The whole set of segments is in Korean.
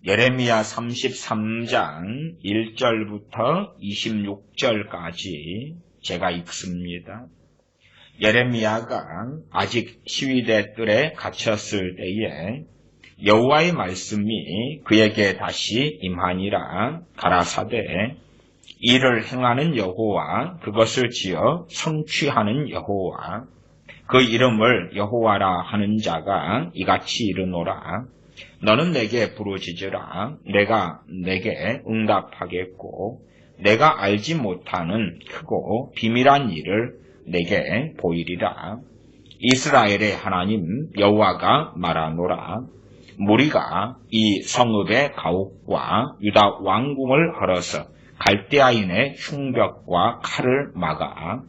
예레미야 33장 1절부터 26절까지 제가 읽습니다. 예레미야가 아직 시위대 뜰에 갇혔을 때에 여호와의 말씀이 그에게 다시 임하니라. 가라사대 이를 행하는 여호와, 그것을 지어 성취하는 여호와, 그 이름을 여호와라 하는 자가 이같이 이르노라. 너는 내게 부르짖으라. 내가 내게 응답하겠고, 내가 알지 못하는 크고 비밀한 일을 내게 보이리라. 이스라엘의 하나님 여호와가 말하노라. 무리가 이 성읍의 가옥과 유다 왕궁을 헐어서 갈대아인의 흉벽과 칼을 막아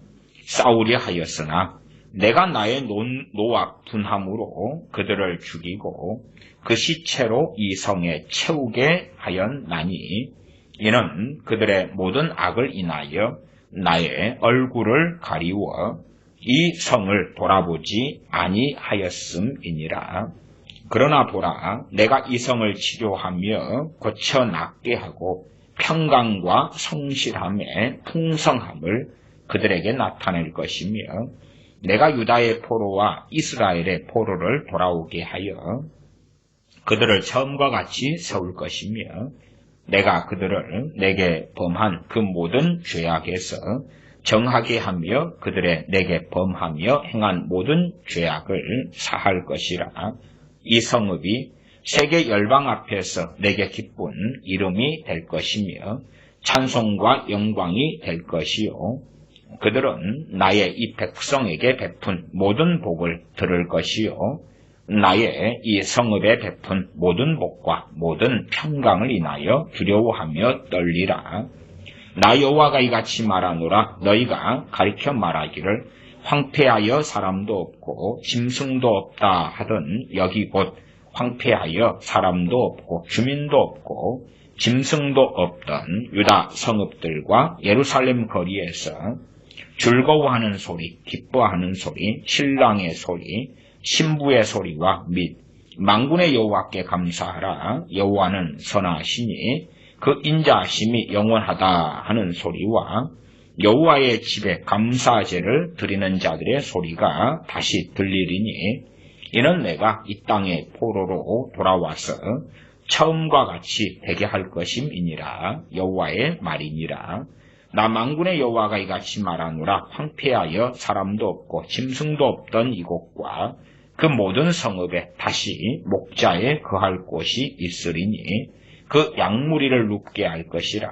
싸우려 하였으나 내가 나의 노악 분함으로 그들을 죽이고 그 시체로 이 성에 채우게 하였나니, 이는 그들의 모든 악을 인하여 나의 얼굴을 가리워 이 성을 돌아보지 아니하였음이니라. 그러나 보라, 내가 이 성을 치료하며 고쳐 낫게 하고 평강과 성실함의 풍성함을 그들에게 나타낼 것이며, 내가 유다의 포로와 이스라엘의 포로를 돌아오게 하여 그들을 처음과 같이 세울 것이며, 내가 그들을 내게 범한 그 모든 죄악에서 정하게 하며 그들의 내게 범하며 행한 모든 죄악을 사할 것이라. 이 성읍이 세계 열방 앞에서 내게 기쁜 이름이 될 것이며 찬송과 영광이 될 것이요, 그들은 나의 이 백성에게 베푼 모든 복을 들을 것이요, 나의 이 성읍에 베푼 모든 복과 모든 평강을 인하여 두려워하며 떨리라. 나 여호와가 이같이 말하노라. 너희가 가리켜 말하기를 황폐하여 사람도 없고 짐승도 없다 하던 여기 곧 황폐하여 사람도 없고 주민도 없고 짐승도 없던 유다 성읍들과 예루살렘 거리에서 즐거워하는 소리, 기뻐하는 소리, 신랑의 소리, 신부의 소리와 및 만군의 여호와께 감사하라. 여호와는 선하시니 그 인자하심이 영원하다 하는 소리와 여호와의 집에 감사제를 드리는 자들의 소리가 다시 들리리니, 이는 내가 이 땅의 포로로 돌아와서 처음과 같이 되게 할 것임이니라. 여호와의 말이니라. 나 만군의 여호와가 이같이 말하노라. 황폐하여 사람도 없고 짐승도 없던 이곳과 그 모든 성읍에 다시 목자에 거할 곳이 있으리니, 그 양무리를 눕게 할 것이라.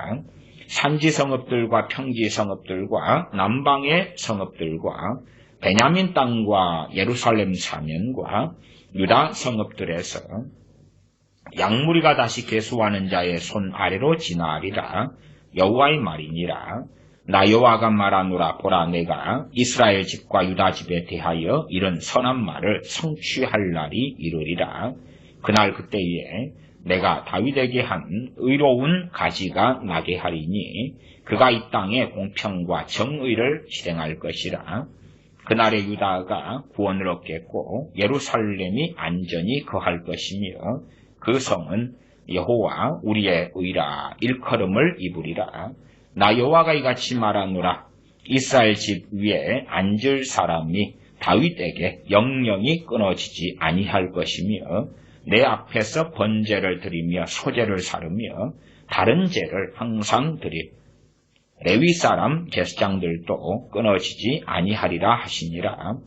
산지 성읍들과 평지 성읍들과 남방의 성읍들과 베냐민 땅과 예루살렘 사면과 유다 성읍들에서 양무리가 다시 계수하는 자의 손 아래로 지나리라. 여호와의 말이니라. 나 여호와가 말하노라. 보라, 내가 이스라엘 집과 유다 집에 대하여 이런 선한 말을 성취할 날이 이르리라. 그날 그때에 내가 다윗에게 한 의로운 가지가 나게 하리니, 그가 이 땅에 공평과 정의를 실행할 것이라. 그날에 유다가 구원을 얻겠고 예루살렘이 안전히 거할 것이며, 그 성은 여호와 우리의 의라 일컬음을 입으리라. 나 여호와가 이같이 말하노라. 이스라엘 집 위에 앉을 사람이 다윗에게 영영이 끊어지지 아니할 것이며, 내 앞에서 번제를 드리며 소제를 사르며 다른 제를 항상 드릴 레위 사람 제사장들도 끊어지지 아니하리라 하시니라.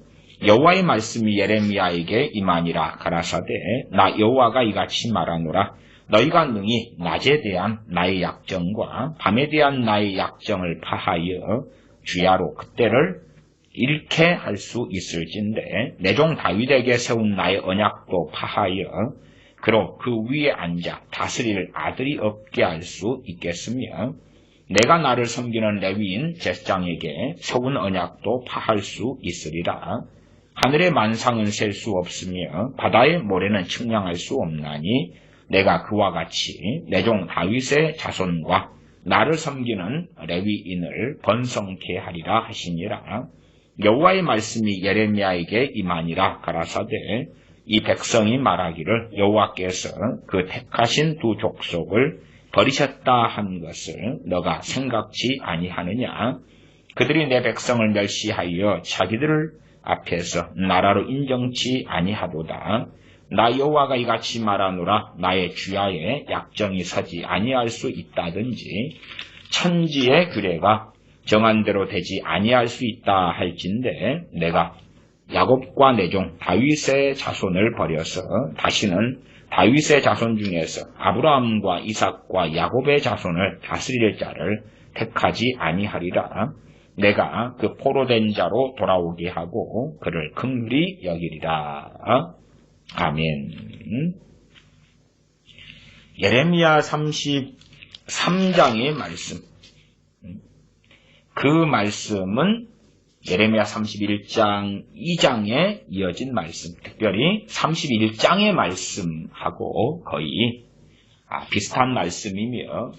여호와의 말씀이 예레미야에게 임하니라. 가라사대 나 여호와가 이같이 말하노라. 너희가 능히 낮에 대한 나의 약정과 밤에 대한 나의 약정을 파하여 주야로 그때를 잃게 할 수 있을진데, 내 종 다윗에게 세운 나의 언약도 파하여 그로 그 위에 앉아 다스릴 아들이 없게 할 수 있겠으며, 내가 나를 섬기는 레위인 제사장에게 세운 언약도 파할 수 있으리라. 하늘의 만상은 셀 수 없으며 바다의 모래는 측량할 수 없나니, 내가 그와 같이 내 종 다윗의 자손과 나를 섬기는 레위인을 번성케 하리라 하시니라. 여호와의 말씀이 예레미야에게 임하니라. 가라사대 이 백성이 말하기를 여호와께서 그 택하신 두 족속을 버리셨다 한 것을 너가 생각지 아니하느냐? 그들이 내 백성을 멸시하여 자기들 앞에서 나라로 인정치 아니하도다. 나 여호와가 이같이 말하노라. 나의 주야에 약정이 서지 아니할 수 있다든지 천지의 규례가 정한 대로 되지 아니할 수 있다 할진대 내가 야곱과 내 종 다윗의 자손을 버려서 다시는 다윗의 자손 중에서 아브라함과 이삭과 야곱의 자손을 다스릴 자를 택하지 아니하리라. 내가 그 포로된 자로 돌아오게 하고 그를 긍휼히 여기리라. 아멘. 예레미야 33장의 말씀. 그 말씀은 예레미야 31장 2장에 이어진 말씀, 특별히 31장의 말씀하고 거의 비슷한 말씀이며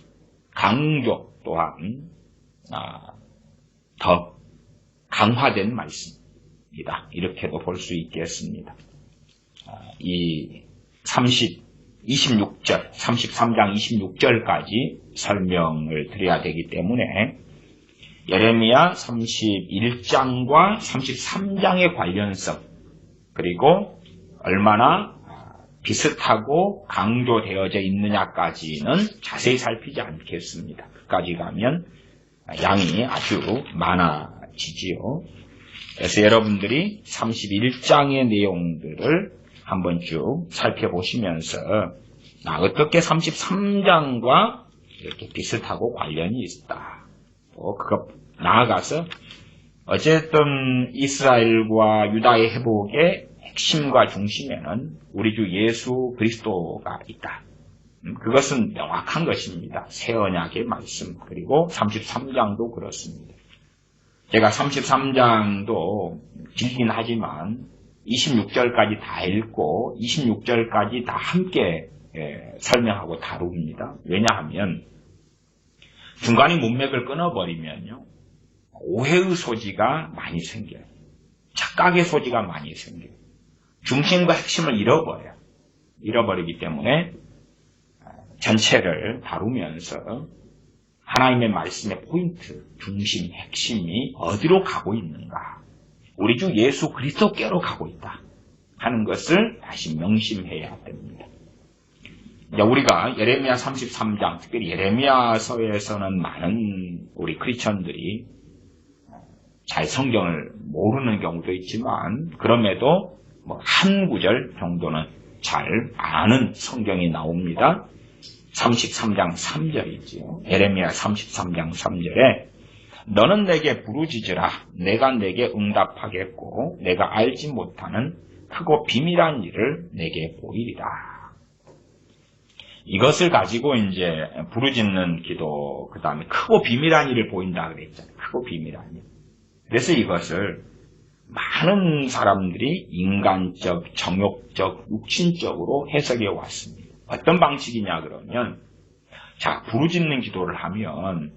강조 또한 더 강화된 말씀이다. 이렇게도 볼 수 있겠습니다. 이 26절, 33장 26절까지 설명을 드려야 되기 때문에 예레미야 31장과 33장의 관련성, 그리고 얼마나 비슷하고 강조되어져 있느냐까지는 자세히 살피지 않겠습니다. 끝까지 가면 양이 아주 많아지지요. 그래서 여러분들이 31장의 내용들을 한번 쭉 살펴보시면서 어떻게 33장과 이렇게 비슷하고 관련이 있다. 또 그것 나아가서 어쨌든 이스라엘과 유다의 회복의 핵심과 중심에는 우리 주 예수 그리스도가 있다. 그것은 명확한 것입니다. 새 언약의 말씀, 그리고 33장도 그렇습니다. 제가 33장도 길긴 하지만 26절까지 다 읽고 26절까지 다 함께 설명하고 다룹니다. 왜냐하면 중간에 문맥을 끊어버리면요, 오해의 소지가 많이 생겨요. 착각의 소지가 많이 생겨요. 중심과 핵심을 잃어버리기 때문에 전체를 다루면서 하나님의 말씀의 포인트, 중심, 핵심이 어디로 가고 있는가, 우리 주 예수 그리스도께로 가고 있다 하는 것을 다시 명심해야 됩니다. 우리가 예레미야 33장, 특별히 예레미야서에서는 많은 우리 크리스천들이 잘 성경을 모르는 경우도 있지만 그럼에도 한 구절 정도는 잘 아는 성경이 나옵니다. 33장 3절이지요. 예레미야 33장 3절에 너는 내게 부르짖으라. 내가 내게 응답하겠고 내가 알지 못하는 크고 비밀한 일을 내게 보이리라. 이것을 가지고 이제 부르짖는 기도, 그 다음에 크고 비밀한 일을 보인다 그랬잖아요. 크고 비밀한 일. 그래서 이것을 많은 사람들이 인간적, 정욕적, 육신적으로 해석해 왔습니다. 어떤 방식이냐 그러면, 자, 부르짖는 기도를 하면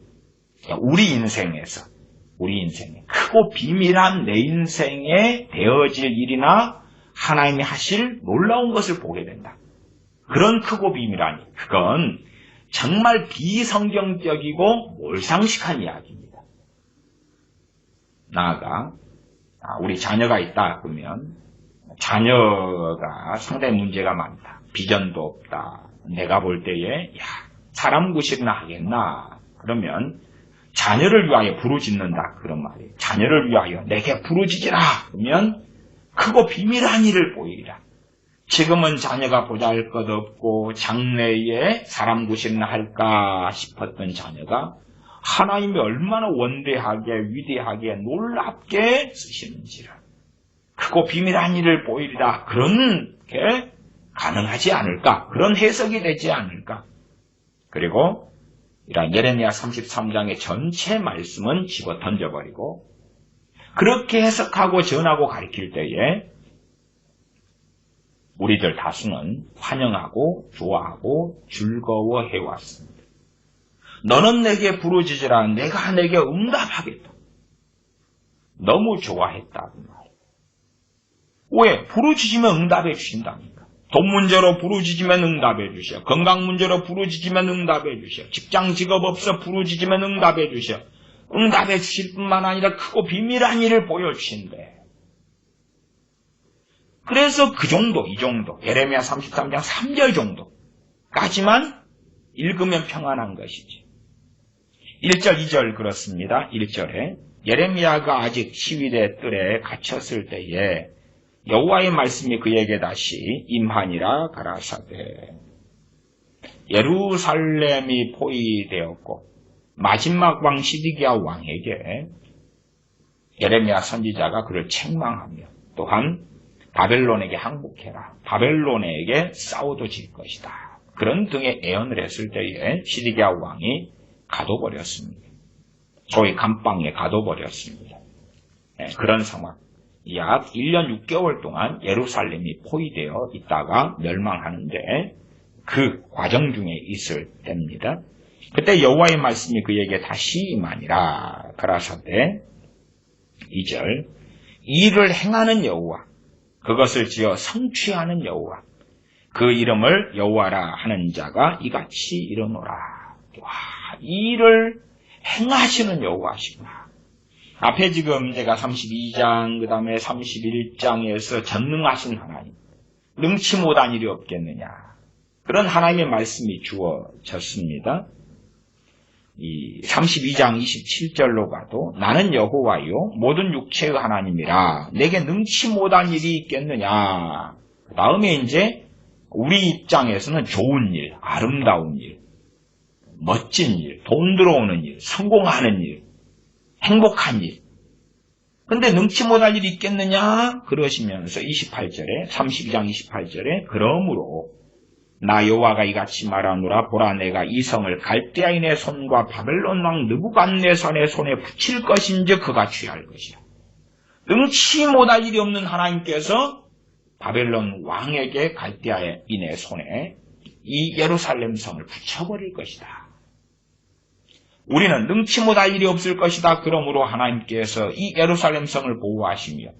우리 인생에 크고 비밀한 내 인생에 되어질 일이나 하나님이 하실 놀라운 것을 보게 된다. 그런 크고 비밀한 일, 그건 정말 비성경적이고 몰상식한 이야기입니다. 나아가 우리 자녀가 있다 그러면 자녀가 상당히 문제가 많다. 비전도 없다. 내가 볼 때에 사람 구실이나 하겠나. 그러면 자녀를 위하여 부르짖는다. 그런 말이에요. 자녀를 위하여 내게 부르짖으라. 그러면 크고 비밀한 일을 보이리라. 지금은 자녀가 보잘것없고 장래에 사람 구실이나 할까 싶었던 자녀가 하나님이 얼마나 원대하게 위대하게 놀랍게 쓰시는지를, 크고 비밀한 일을 보이리라. 그런 게 가능하지 않을까? 그런 해석이 되지 않을까? 그리고 이런 예레미야 33장의 전체 말씀은 집어 던져버리고 그렇게 해석하고 전하고 가르칠 때에 우리들 다수는 환영하고 좋아하고 즐거워해왔습니다. 너는 내게 부르짖으라. 내가 내게 응답하겠다. 너무 좋아했다고 말이에요. 왜? 부르짖으면 응답해 주신다니까. 돈 문제로 부르짖으면 응답해 주셔. 건강 문제로 부르짖으면 응답해 주셔. 직장 직업 없어 부르짖으면 응답해 주셔. 응답해 주실 뿐만 아니라 크고 비밀한 일을 보여주신대. 그래서 그 정도, 이 정도, 예레미야 33장 3절 정도까지만 읽으면 평안한 것이지. 1절, 2절 그렇습니다. 1절에 예레미야가 아직 시위대 뜰에 갇혔을 때에 여호와의 말씀이 그에게 다시 임하니라 가라사대. 예루살렘이 포위되었고 마지막 왕 시드기야 왕에게 예레미야 선지자가 그를 책망하며 또한 바벨론에게 항복해라. 바벨론에게 싸워도 질 것이다. 그런 등의 애언을 했을 때에 시드기야 왕이 가둬버렸습니다. 소위 감방에 가둬버렸습니다. 네, 그런 상황. 약 1년 6개월 동안 예루살렘이 포위되어 있다가 멸망하는데 그 과정 중에 있을 때입니다. 그때 여호와의 말씀이 그에게 다시 임하니라. 가라사대 2절 이를 행하는 여호와 그것을 지어 성취하는 여호와 그 이름을 여호와라 하는 자가 이같이 이르노라. 와, 이를 행하시는 여호와시구나. 앞에 지금 제가 32장 그 다음에 31장에서 전능하신 하나님 능치 못한 일이 없겠느냐 그런 하나님의 말씀이 주어졌습니다. 이 32장 27절로 가도 나는 여호와요 모든 육체의 하나님이라 내게 능치 못한 일이 있겠느냐. 그 다음에 이제 우리 입장에서는 좋은 일, 아름다운 일, 멋진 일, 돈 들어오는 일, 성공하는 일, 행복한 일. 근데 능치 못할 일이 있겠느냐? 그러시면서 28절에 32장 28절에 그러므로 나 여호와가 이같이 말하노라. 보라 내가 이 성을 갈대아인의 손과 바벨론 왕 느부갓네살의 손에 붙일 것인지 그가 취할 것이야. 능치 못할 일이 없는 하나님께서 바벨론 왕에게 갈대아인의 손에 이 예루살렘 성을 붙여버릴 것이다. 우리는 능치 못할 일이 없을 것이다. 그러므로 하나님께서 이 예루살렘 성을 보호하시며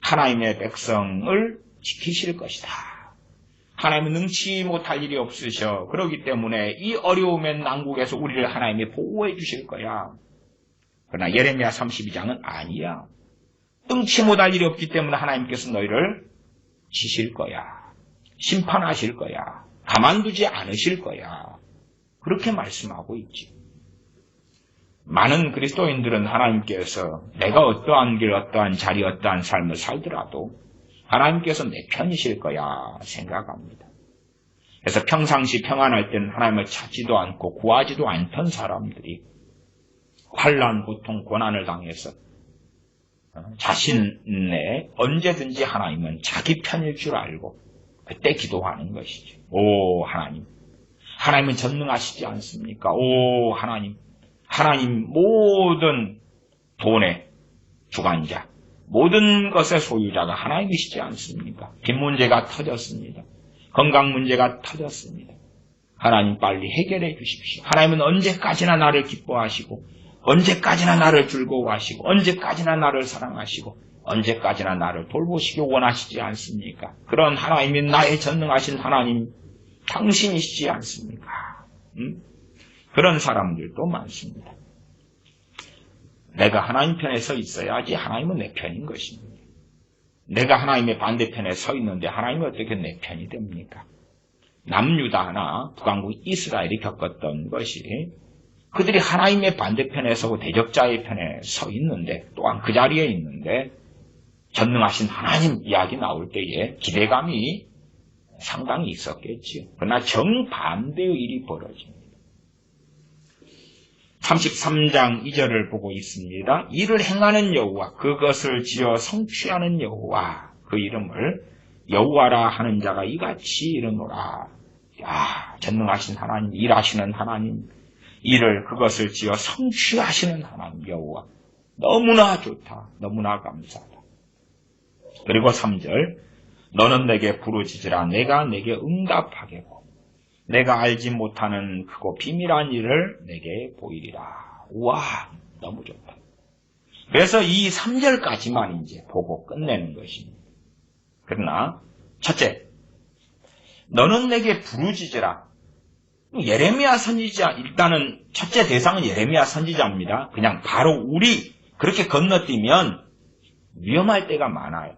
하나님의 백성을 지키실 것이다. 하나님은 능치 못할 일이 없으셔. 그렇기 때문에 이 어려움의 난국에서 우리를 하나님이 보호해 주실 거야. 그러나 예레미야 32장은 아니야. 능치 못할 일이 없기 때문에 하나님께서 너희를 치실 거야. 심판하실 거야. 가만두지 않으실 거야. 그렇게 말씀하고 있지. 많은 그리스도인들은 하나님께서 내가 어떠한 길, 어떠한 자리, 어떠한 삶을 살더라도 하나님께서 내 편이실 거야 생각합니다. 그래서 평상시 평안할 때는 하나님을 찾지도 않고 구하지도 않던 사람들이 환난, 고통, 고난을 당해서 자신의 언제든지 하나님은 자기 편일 줄 알고 그때 기도하는 것이죠. 오 하나님, 하나님은 전능하시지 않습니까? 오 하나님, 하나님 모든 돈의 주관자, 모든 것의 소유자가 하나님이시지 않습니까? 빚 문제가 터졌습니다. 건강 문제가 터졌습니다. 하나님 빨리 해결해 주십시오. 하나님은 언제까지나 나를 기뻐하시고 언제까지나 나를 즐거워하시고 언제까지나 나를 사랑하시고 언제까지나 나를 돌보시기 원하시지 않습니까? 그런 하나님이 나의 전능하신 하나님 당신이시지 않습니까? 그런 사람들도 많습니다. 내가 하나님 편에 서 있어야지 하나님은 내 편인 것입니다. 내가 하나님의 반대편에 서 있는데 하나님은 어떻게 내 편이 됩니까? 남유다나 북왕국 이스라엘이 겪었던 것이 그들이 하나님의 반대편에 서고 대적자의 편에 서 있는데 또한 그 자리에 있는데 전능하신 하나님 이야기 나올 때에 기대감이 상당히 있었겠지요. 그러나 정반대의 일이 벌어집니다. 33장 2절을 보고 있습니다. 이를 행하는 여호와, 그것을 지어 성취하는 여호와, 그 이름을 여호와라 하는 자가 이같이 이르노라. 야, 전능하신 하나님, 일하시는 하나님, 일을 그것을 지어 성취하시는 하나님 여호와. 너무나 좋다. 너무나 감사하다. 그리고 3절, 너는 내게 부르짖으라. 내가 내게 응답하겠고 내가 알지 못하는 크고 비밀한 일을 내게 보이리라. 우와, 너무 좋다. 그래서 이 3절까지만 이제 보고 끝내는 것입니다. 그러나 첫째, 너는 내게 부르짖으라. 예레미야 선지자, 일단은 첫째 대상은 예레미야 선지자입니다. 그냥 바로 우리 그렇게 건너뛰면 위험할 때가 많아요.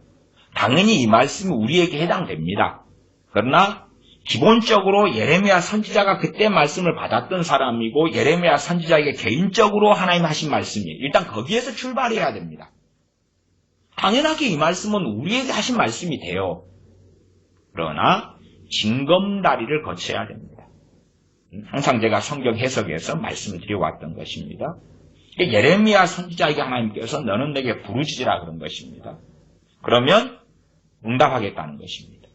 당연히 이 말씀이 우리에게 해당됩니다. 그러나 기본적으로 예레미야 선지자가 그때 말씀을 받았던 사람이고 예레미야 선지자에게 개인적으로 하나님 하신 말씀이에요. 일단 거기에서 출발해야 됩니다. 당연하게 이 말씀은 우리에게 하신 말씀이 돼요. 그러나 징검다리를 거쳐야 됩니다. 항상 제가 성경 해석에서 말씀을 드려왔던 것입니다. 예레미야 선지자에게 하나님께서 너는 내게 부르짖으라 그런 것입니다. 그러면 응답하겠다는 것입니다.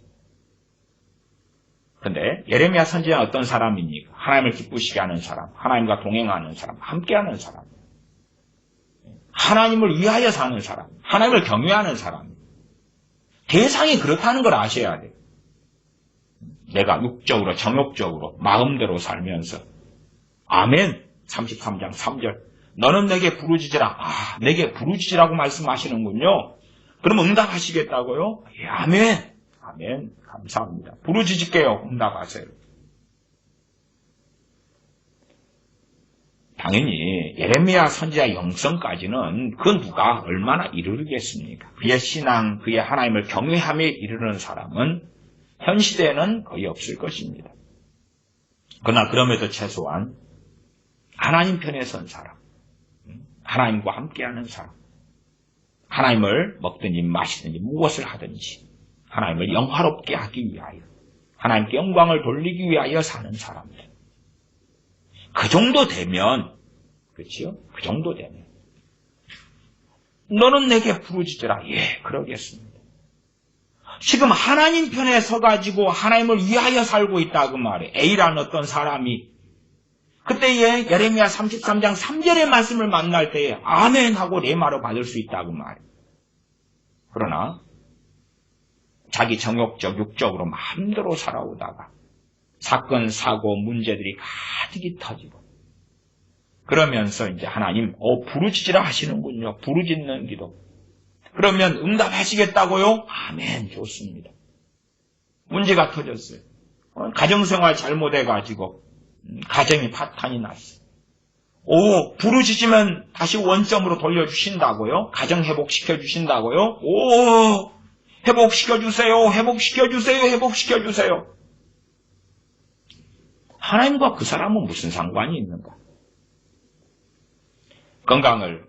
그런데 예레미야 선지자는 어떤 사람입니까? 하나님을 기쁘시게 하는 사람, 하나님과 동행하는 사람, 함께하는 사람, 하나님을 위하여 사는 사람, 하나님을 경외하는 사람. 대상이 그렇다는 걸 아셔야 돼요. 내가 육적으로 정욕적으로 마음대로 살면서 아멘 33장 3절 너는 내게 부르짖으라. 내게 부르짖으라고 말씀하시는군요. 그럼 응답하시겠다고요? 예, 아멘. 아멘. 감사합니다. 부르짖을게요. 응답하세요. 당연히 예레미야 선지자 영성까지는 그 누가 얼마나 이르르겠습니까? 그의 신앙, 그의 하나님을 경외함에 이르는 사람은 현 시대에는 거의 없을 것입니다. 그러나 그럼에도 최소한 하나님 편에 선 사람, 하나님과 함께하는 사람, 하나님을 먹든지 마시든지 무엇을 하든지 하나님을 영화롭게 하기 위하여 하나님께 영광을 돌리기 위하여 사는 사람들. 그 정도 되면, 그렇지요? 그 정도 되면 너는 내게 부르짖으라. 예, 그러겠습니다. 지금 하나님 편에 서가지고 하나님을 위하여 살고 있다 그 말이에요. A라는 어떤 사람이 그때에 예레미야 33장 3절의 말씀을 만날 때에 아멘 하고 레마로 받을 수 있다 그 말이에요. 그러나 자기 정욕적, 육적으로 마음대로 살아오다가 사건, 사고, 문제들이 가득히 터지고 그러면서 이제 하나님 부르짖으라 하시는군요. 부르짖는 기도. 그러면 응답하시겠다고요? 아멘, 좋습니다. 문제가 터졌어요. 가정생활 잘못해가지고 가정이 파탄이 났어요. 부르짖으면 다시 원점으로 돌려주신다고요? 가정 회복시켜주신다고요? 회복시켜주세요. 회복시켜주세요. 회복시켜주세요. 하나님과 그 사람은 무슨 상관이 있는가? 건강을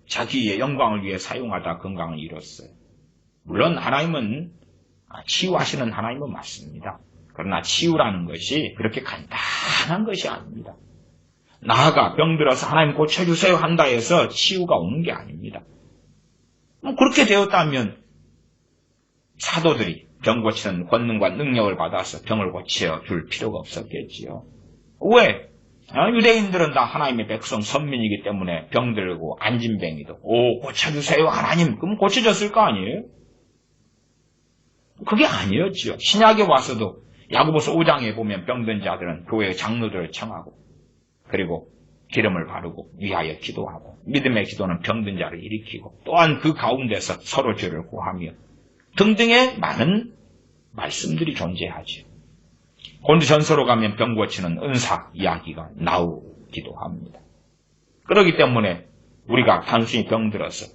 자기의 영광을 위해 사용하다 건강을 잃었어요. 물론 하나님은 치유하시는 하나님은 맞습니다. 그러나 치유라는 것이 그렇게 간단한 것이 아닙니다. 나아가 병들어서 하나님 고쳐주세요 한다 해서 치유가 오는 게 아닙니다. 그렇게 되었다면 사도들이 병 고치는 권능과 능력을 받아서 병을 고쳐줄 필요가 없었겠지요. 왜? 유대인들은 다 하나님의 백성 선민이기 때문에 병들고 안진뱅이도 고쳐주세요 하나님 그럼 고쳐졌을 거 아니에요? 그게 아니었죠. 신약에 와서도 야고보서 5장에 보면 병든 자들은 교회의 장로들을 청하고 그리고 기름을 바르고 위하여 기도하고 믿음의 기도는 병든 자를 일으키고 또한 그 가운데서 서로 죄를 고하며 등등의 많은 말씀들이 존재하죠. 고린도전서로 가면 병 고치는 은사 이야기가 나오기도 합니다. 그렇기 때문에 우리가 단순히 병들어서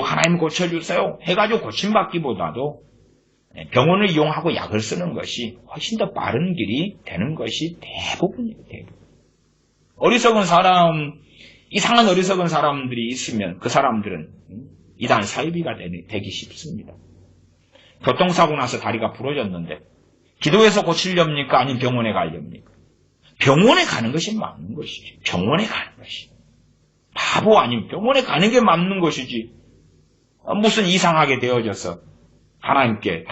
하나님 고쳐주세요 해가지고 고침받기보다도 병원을 이용하고 약을 쓰는 것이 훨씬 더 빠른 길이 되는 것이 대부분이에요. 대부분. 어리석은 사람, 이상한 어리석은 사람들이 있으면 그 사람들은 이단 사이비가 되기 쉽습니다. 교통사고 나서 다리가 부러졌는데 기도해서 고치렵니까? 아니면 병원에 가렵니까? 병원에 가는 것이 맞는 것이지. 병원에 가는 것이. 바보 아니면 병원에 가는 게 맞는 것이지. 무슨 이상하게 되어져서 하나님께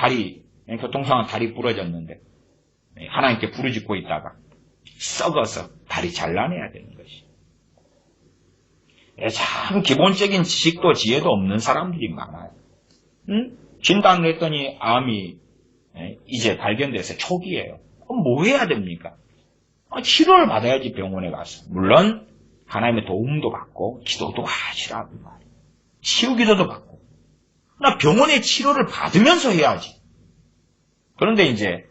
교통사고 다리 부러졌는데 하나님께 부르짖고 있다가 썩어서 다리 잘라내야 되는 것이. 참 기본적인 지식도 지혜도 없는 사람들이 많아요. 진단을 했더니 암이 이제 발견돼서 초기예요. 그럼 뭐 해야 됩니까? 치료를 받아야지 병원에 가서. 물론 하나님의 도움도 받고 기도도 하시라고 말이에요. 치유 기도도 받고. 나 병원의 치료를 받으면서 해야지. 그런데 이제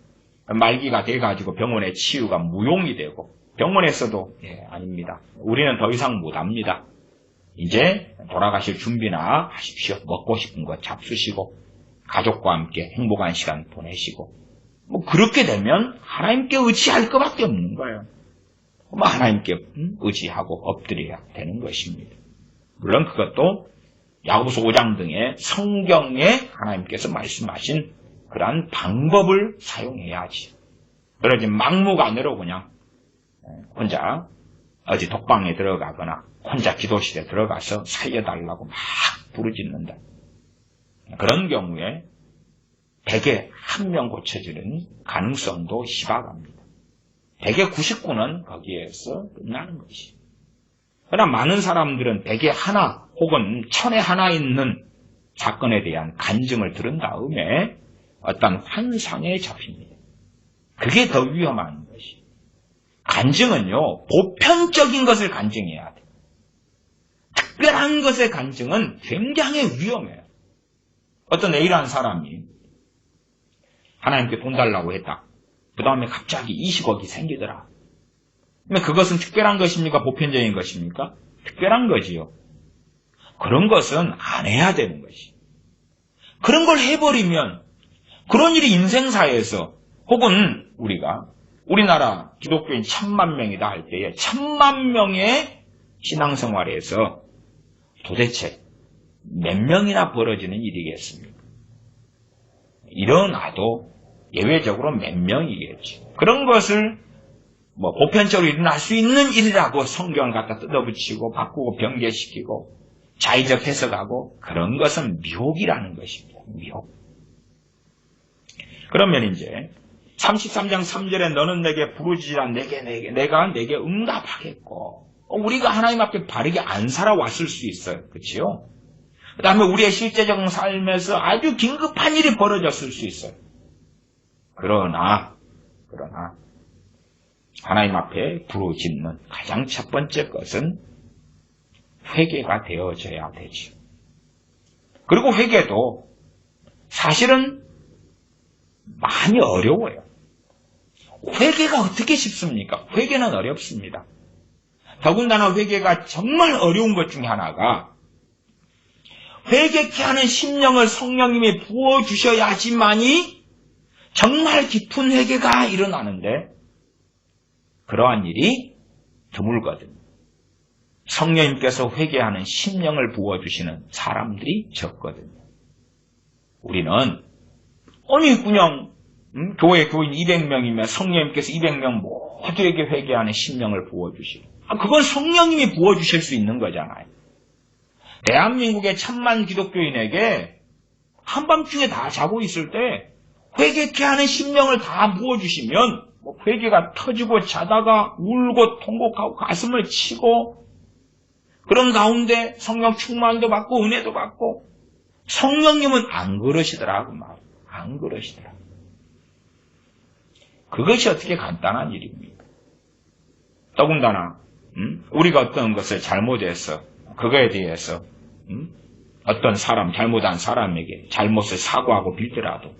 말기가 돼가지고 병원의 치유가 무용이 되고 병원에서도 아닙니다. 우리는 더 이상 못합니다. 이제 돌아가실 준비나 하십시오. 먹고 싶은 거 잡수시고 가족과 함께 행복한 시간 보내시고 뭐 그렇게 되면 하나님께 의지할 것밖에 없는 거예요. 뭐 하나님께 의지하고 엎드려야 되는 것입니다. 물론 그것도 야고보서 5장 등의 성경에 하나님께서 말씀하신 그러한 방법을 사용해야지. 그러지 막무가내로 그냥 혼자 어디 독방에 들어가거나 혼자 기도실에 들어가서 살려달라고 막 부르짖는다. 그런 경우에 100에 1명 고쳐지는 가능성도 희박합니다. 100에 99는 거기에서 끝나는 것이. 그러나 많은 사람들은 100에 하나 혹은 1000에 하나 있는 사건에 대한 간증을 들은 다음에 어떤 환상에 잡힙니다. 그게 더 위험한 것이. 간증은요, 보편적인 것을 간증해야 돼요. 특별한 것의 간증은 굉장히 위험해요. 어떤 A라는 사람이 하나님께 돈 달라고 했다. 그 다음에 갑자기 20억이 생기더라. 그러면 그것은 특별한 것입니까? 보편적인 것입니까? 특별한 거지요. 그런 것은 안 해야 되는 것이. 그런 걸 해버리면 그런 일이 인생사에서 혹은 우리나라 기독교인 1000만 명이다 할 때에 1000만 명의 신앙생활에서 도대체 몇 명이나 벌어지는 일이겠습니까? 일어나도 예외적으로 몇 명이겠죠. 그런 것을 보편적으로 일어날 수 있는 일이라고 성경을 갖다 뜯어붙이고 바꾸고 변개시키고 자의적 해석하고 그런 것은 미혹이라는 것입니다. 미혹. 그러면 이제 33장 3절에 너는 내게 부르짖으라 내가 내게 응답하겠고 우리가 하나님 앞에 바르게 안 살아왔을 수 있어요. 그렇지요? 그 다음에 우리의 실제적 삶에서 아주 긴급한 일이 벌어졌을 수 있어요. 그러나 하나님 앞에 부르짖는 가장 첫 번째 것은 회개가 되어져야 되죠. 그리고 회개도 사실은 많이 어려워요. 회개가 어떻게 쉽습니까? 회개는 어렵습니다. 더군다나 회개가 정말 어려운 것 중에 하나가 회개케 하는 심령을 성령님이 부어주셔야지만이 정말 깊은 회개가 일어나는데 그러한 일이 드물거든요. 성령님께서 회개하는 심령을 부어주시는 사람들이 적거든요. 우리는 그냥 교회 교인 200명이면 성령님께서 200명 모두에게 회개하는 심령을 부어주시고 그건 성령님이 부어주실 수 있는 거잖아요. 대한민국의 1000만 기독교인에게 한밤중에 다 자고 있을 때 회개케 하는 심령을 다 부어주시면 회개가 터지고 자다가 울고 통곡하고 가슴을 치고 그런 가운데 성령 충만도 받고 은혜도 받고 성령님은 안 그러시더라고 안 그러시더라고. 그것이 어떻게 간단한 일입니까? 더군다나 우리가 어떤 것을 잘못해서 그거에 대해서 어떤 사람 잘못한 사람에게 잘못을 사과하고 빌더라도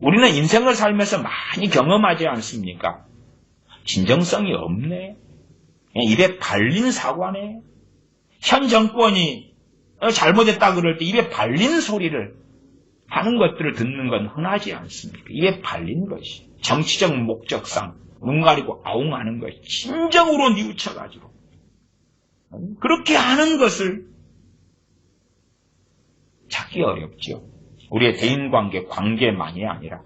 우리는 인생을 살면서 많이 경험하지 않습니까? 진정성이 없네. 입에 발린 사과네. 현 정권이 잘못했다 그럴 때 입에 발린 소리를 하는 것들을 듣는 건 흔하지 않습니까? 입에 발린 것이. 정치적 목적상 눈 가리고 아웅하는 것이. 진정으로 뉘우쳐가지고. 그렇게 하는 것을 찾기 어렵죠. 우리의 대인관계, 관계만이 아니라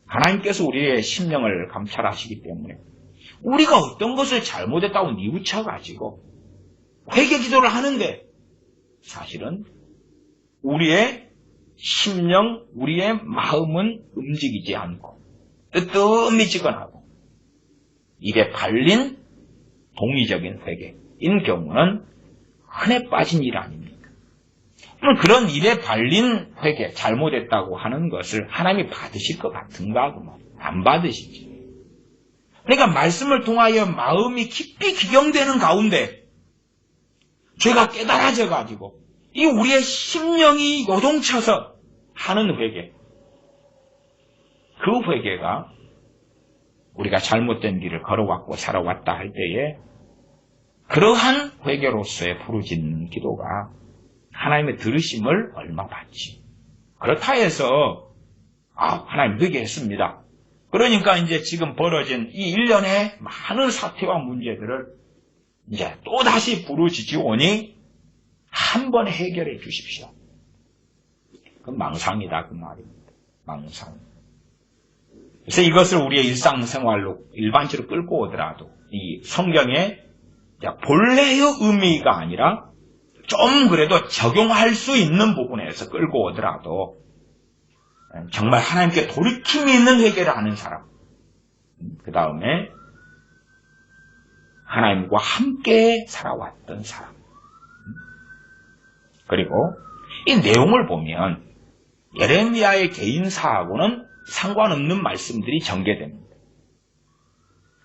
하나님께서 우리의 심령을 감찰하시기 때문에 우리가 어떤 것을 잘못했다고 뉘우쳐가지고 회개 기도를 하는데 사실은 우리의 심령, 우리의 마음은 움직이지 않고 뜨뜻미지근하고 입에 발린 동의적인 회개인 경우는 흔해 빠진 일 아닙니까? 그런 일에 발린 회개, 잘못했다고 하는 것을 하나님이 받으실 것 같은가 하고 안 받으시지. 그러니까 말씀을 통하여 마음이 깊이 기경되는 가운데 죄가 깨달아져 가지고 이 우리의 심령이 요동쳐서 하는 회개, 그 회개가 우리가 잘못된 길을 걸어왔고 살아왔다 할 때에 그러한 회개로서의 부르짖는 기도가 하나님의 들으심을 얼마 받지. 그렇다 해서 하나님 회개했습니다. 그러니까 이제 지금 벌어진 이 일련의 많은 사태와 문제들을 이제 또다시 부르짖으오니 한 번 해결해 주십시오. 그건 망상이다 그 말입니다. 망상. 그래서 이것을 우리의 일상생활로 일반적으로 끌고 오더라도 이 성경의 본래의 의미가 아니라 좀 그래도 적용할 수 있는 부분에서 끌고 오더라도 정말 하나님께 돌이킴이 있는 회개를 하는 사람, 그 다음에 하나님과 함께 살아왔던 사람, 그리고 이 내용을 보면 예레미야의 개인사하고는 상관없는 말씀들이 전개됩니다.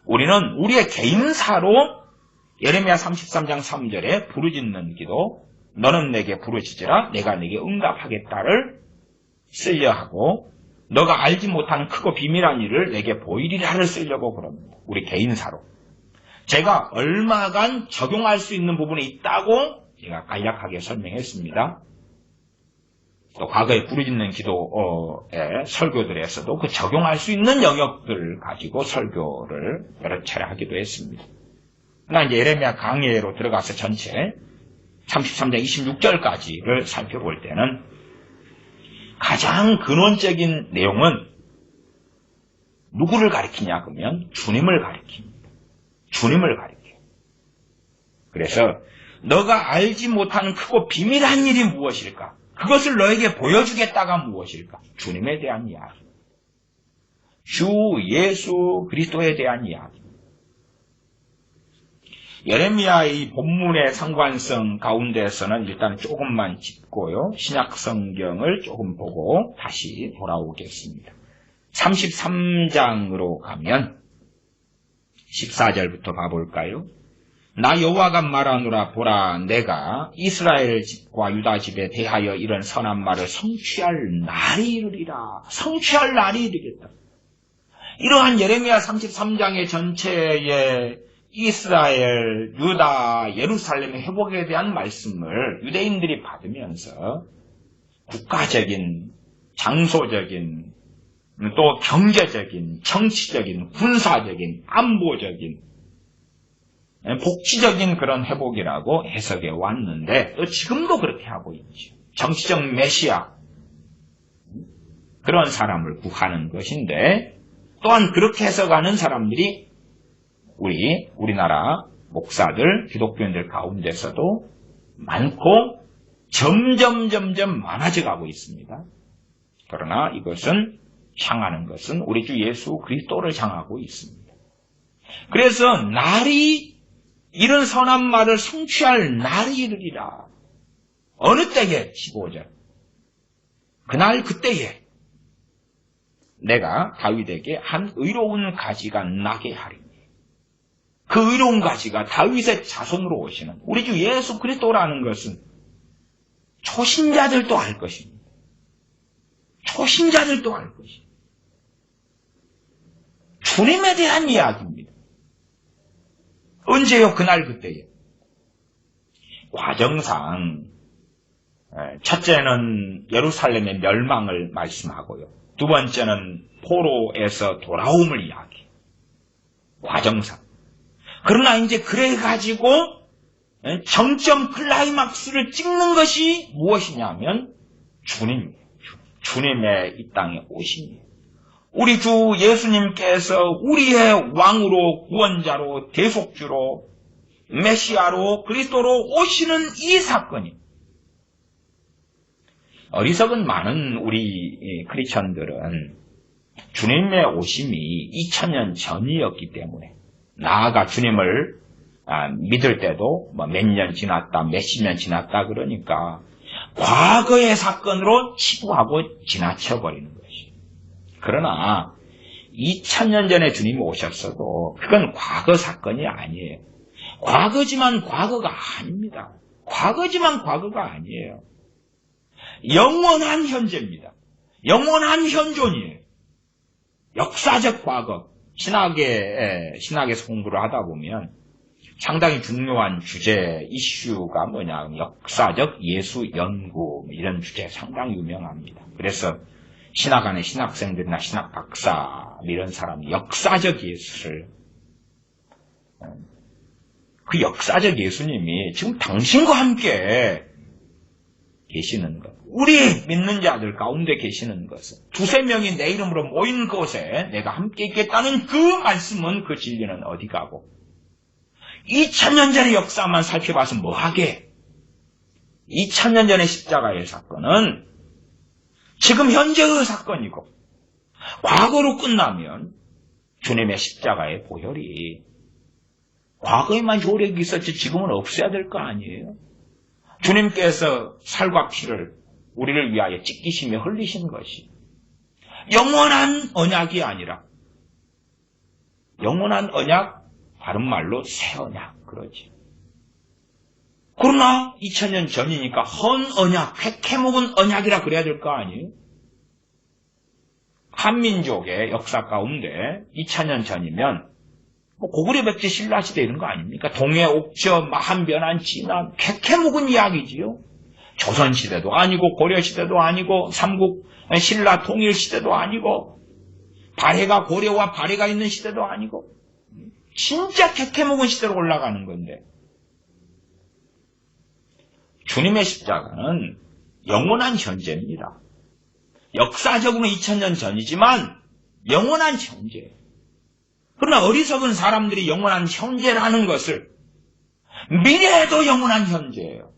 우리는 우리의 개인사로 예레미야 33장 3절에 부르짖는 기도, 너는 내게 부르짖으라 내가 내게 응답하겠다를 쓰려 하고, 너가 알지 못하는 크고 비밀한 일을 내게 보이리라를 쓰려고 그럽니다. 우리 개인사로. 제가 얼마간 적용할 수 있는 부분이 있다고 제가 간략하게 설명했습니다. 또 과거에 부르짖는 기도의 설교들에서도 그 적용할 수 있는 영역들을 가지고 설교를 여러 차례 하기도 했습니다. 그러나 이제 예레미야 강해로 들어가서 전체 33장 26절까지를 살펴볼 때는 가장 근원적인 내용은 누구를 가리키냐 그러면 주님을 가리킵니다. 주님을 가리켜요. 그래서 너가 알지 못하는 크고 비밀한 일이 무엇일까? 그것을 너에게 보여주겠다가 무엇일까? 주님에 대한 이야기. 주 예수 그리스도에 대한 이야기. 예레미야의 본문의 상관성 가운데서는 일단 조금만 짚고요. 신약 성경을 조금 보고 다시 돌아오겠습니다. 33장으로 가면 14절부터 봐볼까요? 나 여호와가 말하노라. 보라, 내가 이스라엘 집과 유다 집에 대하여 이런 선한 말을 성취할 날이 이르리라. 성취할 날이 이르겠다. 이러한 예레미야 33장의 전체의 이스라엘, 유다, 예루살렘의 회복에 대한 말씀을 유대인들이 받으면서 국가적인, 장소적인, 또 경제적인, 정치적인, 군사적인, 안보적인, 복지적인 그런 회복이라고 해석해 왔는데 또 지금도 그렇게 하고 있죠. 정치적 메시아, 그런 사람을 구하는 것인데, 또한 그렇게 해석하는 사람들이 우리나라 목사들, 기독교인들 가운데서도 많고 점점 많아져 가고 있습니다. 그러나 이것은 향하는 것은 우리 주 예수 그리스도를 향하고 있습니다. 그래서 날이, 이런 선한 말을 성취할 날이 이르리라. 어느 때에? 15절. 그날 그때에 내가 다윗에게 한 의로운 가지가 나게 하리니. 그 의로운 가지가 다윗의 자손으로 오시는 우리 주 예수 그리스도라는 것은 초신자들도 알 것입니다. 초신자들도 알 것입니다. 주님에 대한 이야기입니다. 언제요? 그날 그때요. 과정상 첫째는 예루살렘의 멸망을 말씀하고요. 두 번째는 포로에서 돌아옴을 이야기. 과정상. 그러나 이제 그래가지고 정점 클라이막스를 찍는 것이 무엇이냐면 주님이에요. 주님의 이 땅에 오심이에요. 우리 주 예수님께서 우리의 왕으로, 구원자로, 대속주로, 메시아로, 그리스도로 오시는 이 사건이, 어리석은 많은 우리 크리스천들은 주님의 오심이 2000년 전이었기 때문에, 나아가 주님을 믿을 때도 몇 년 지났다, 몇십 년 지났다 그러니까 과거의 사건으로 치부하고 지나쳐버리는 것이. 그러나 2000년 전에 주님이 오셨어도 그건 과거 사건이 아니에요. 과거지만 과거가 아닙니다. 과거지만 과거가 아니에요. 영원한 현재입니다. 영원한 현존이에요. 역사적 과거. 신학에서 공부를 하다 보면 상당히 중요한 주제, 이슈가 뭐냐, 역사적 예수 연구, 이런 주제 상당히 유명합니다. 그래서 신학 안에 신학생들이나 신학 박사, 이런 사람이 역사적 예수를, 그 역사적 예수님이 지금 당신과 함께 계시는 것, 우리 믿는 자들 가운데 계시는 것은 두세 명이 내 이름으로 모인 곳에 내가 함께 있겠다는 그 말씀은, 그 진리는 어디 가고, 2000년 전의 역사만 살펴봐서 뭐하게? 2000년 전의 십자가의 사건은 지금 현재의 사건이고, 과거로 끝나면 주님의 십자가의 보혈이, 과거에만 효력이 있었지 지금은 없어야 될 거 아니에요? 주님께서 살과 피를 우리를 위하여 찢기시며 흘리신 것이 영원한 언약이 아니라, 영원한 언약, 다른 말로 새 언약, 그러지. 그러나 2000년 전이니까 헌 언약, 획해먹은 언약이라 그래야 될 거 아니에요? 한민족의 역사 가운데 2000년 전이면 고구려 백제 신라 시대 이런 거 아닙니까? 동해 옥저 마한변한 진안, 획해먹은 이야기지요. 조선 시대도 아니고 고려 시대도 아니고 삼국 신라 통일 시대도 아니고 발해가 고려와 발해가 있는 시대도 아니고 진짜 획해먹은 시대로 올라가는 건데, 주님의 십자가는 영원한 현재입니다. 역사적으로는 2000년 전이지만 영원한 현재. 그러나 어리석은 사람들이 영원한 현재라는 것을, 미래에도 영원한 현재예요,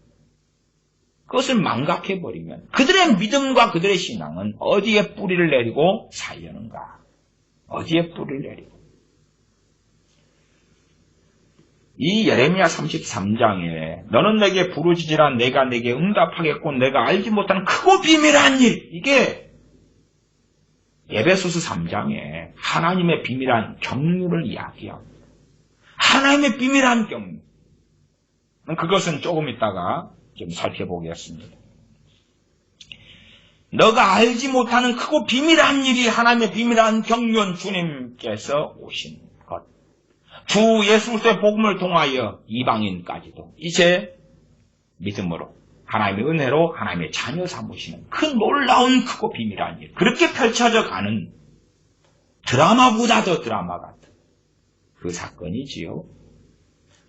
그것을 망각해버리면 그들의 믿음과 그들의 신앙은 어디에 뿌리를 내리고 살려는가? 어디에 뿌리를 내리고? 이 예레미야 33장에 너는 내게 부르짖으라 내가 내게 응답하겠고 내가 알지 못하는 크고 비밀한 일, 이게 에베소서 3장에 하나님의 비밀한 경륜을 이야기합니다. 하나님의 비밀한 경륜. 그것은 조금 있다가 좀 살펴보겠습니다. 너가 알지 못하는 크고 비밀한 일이 하나님의 비밀한 경륜, 주님께서 오신 것. 주 예수 그리스도의 복음을 통하여 이방인까지도 이제 믿음으로 하나님의 은혜로 하나님의 자녀 삼으시는 그 놀라운 크고 비밀한 일, 그렇게 펼쳐져 가는 드라마보다 더 드라마 같은 그 사건이지요.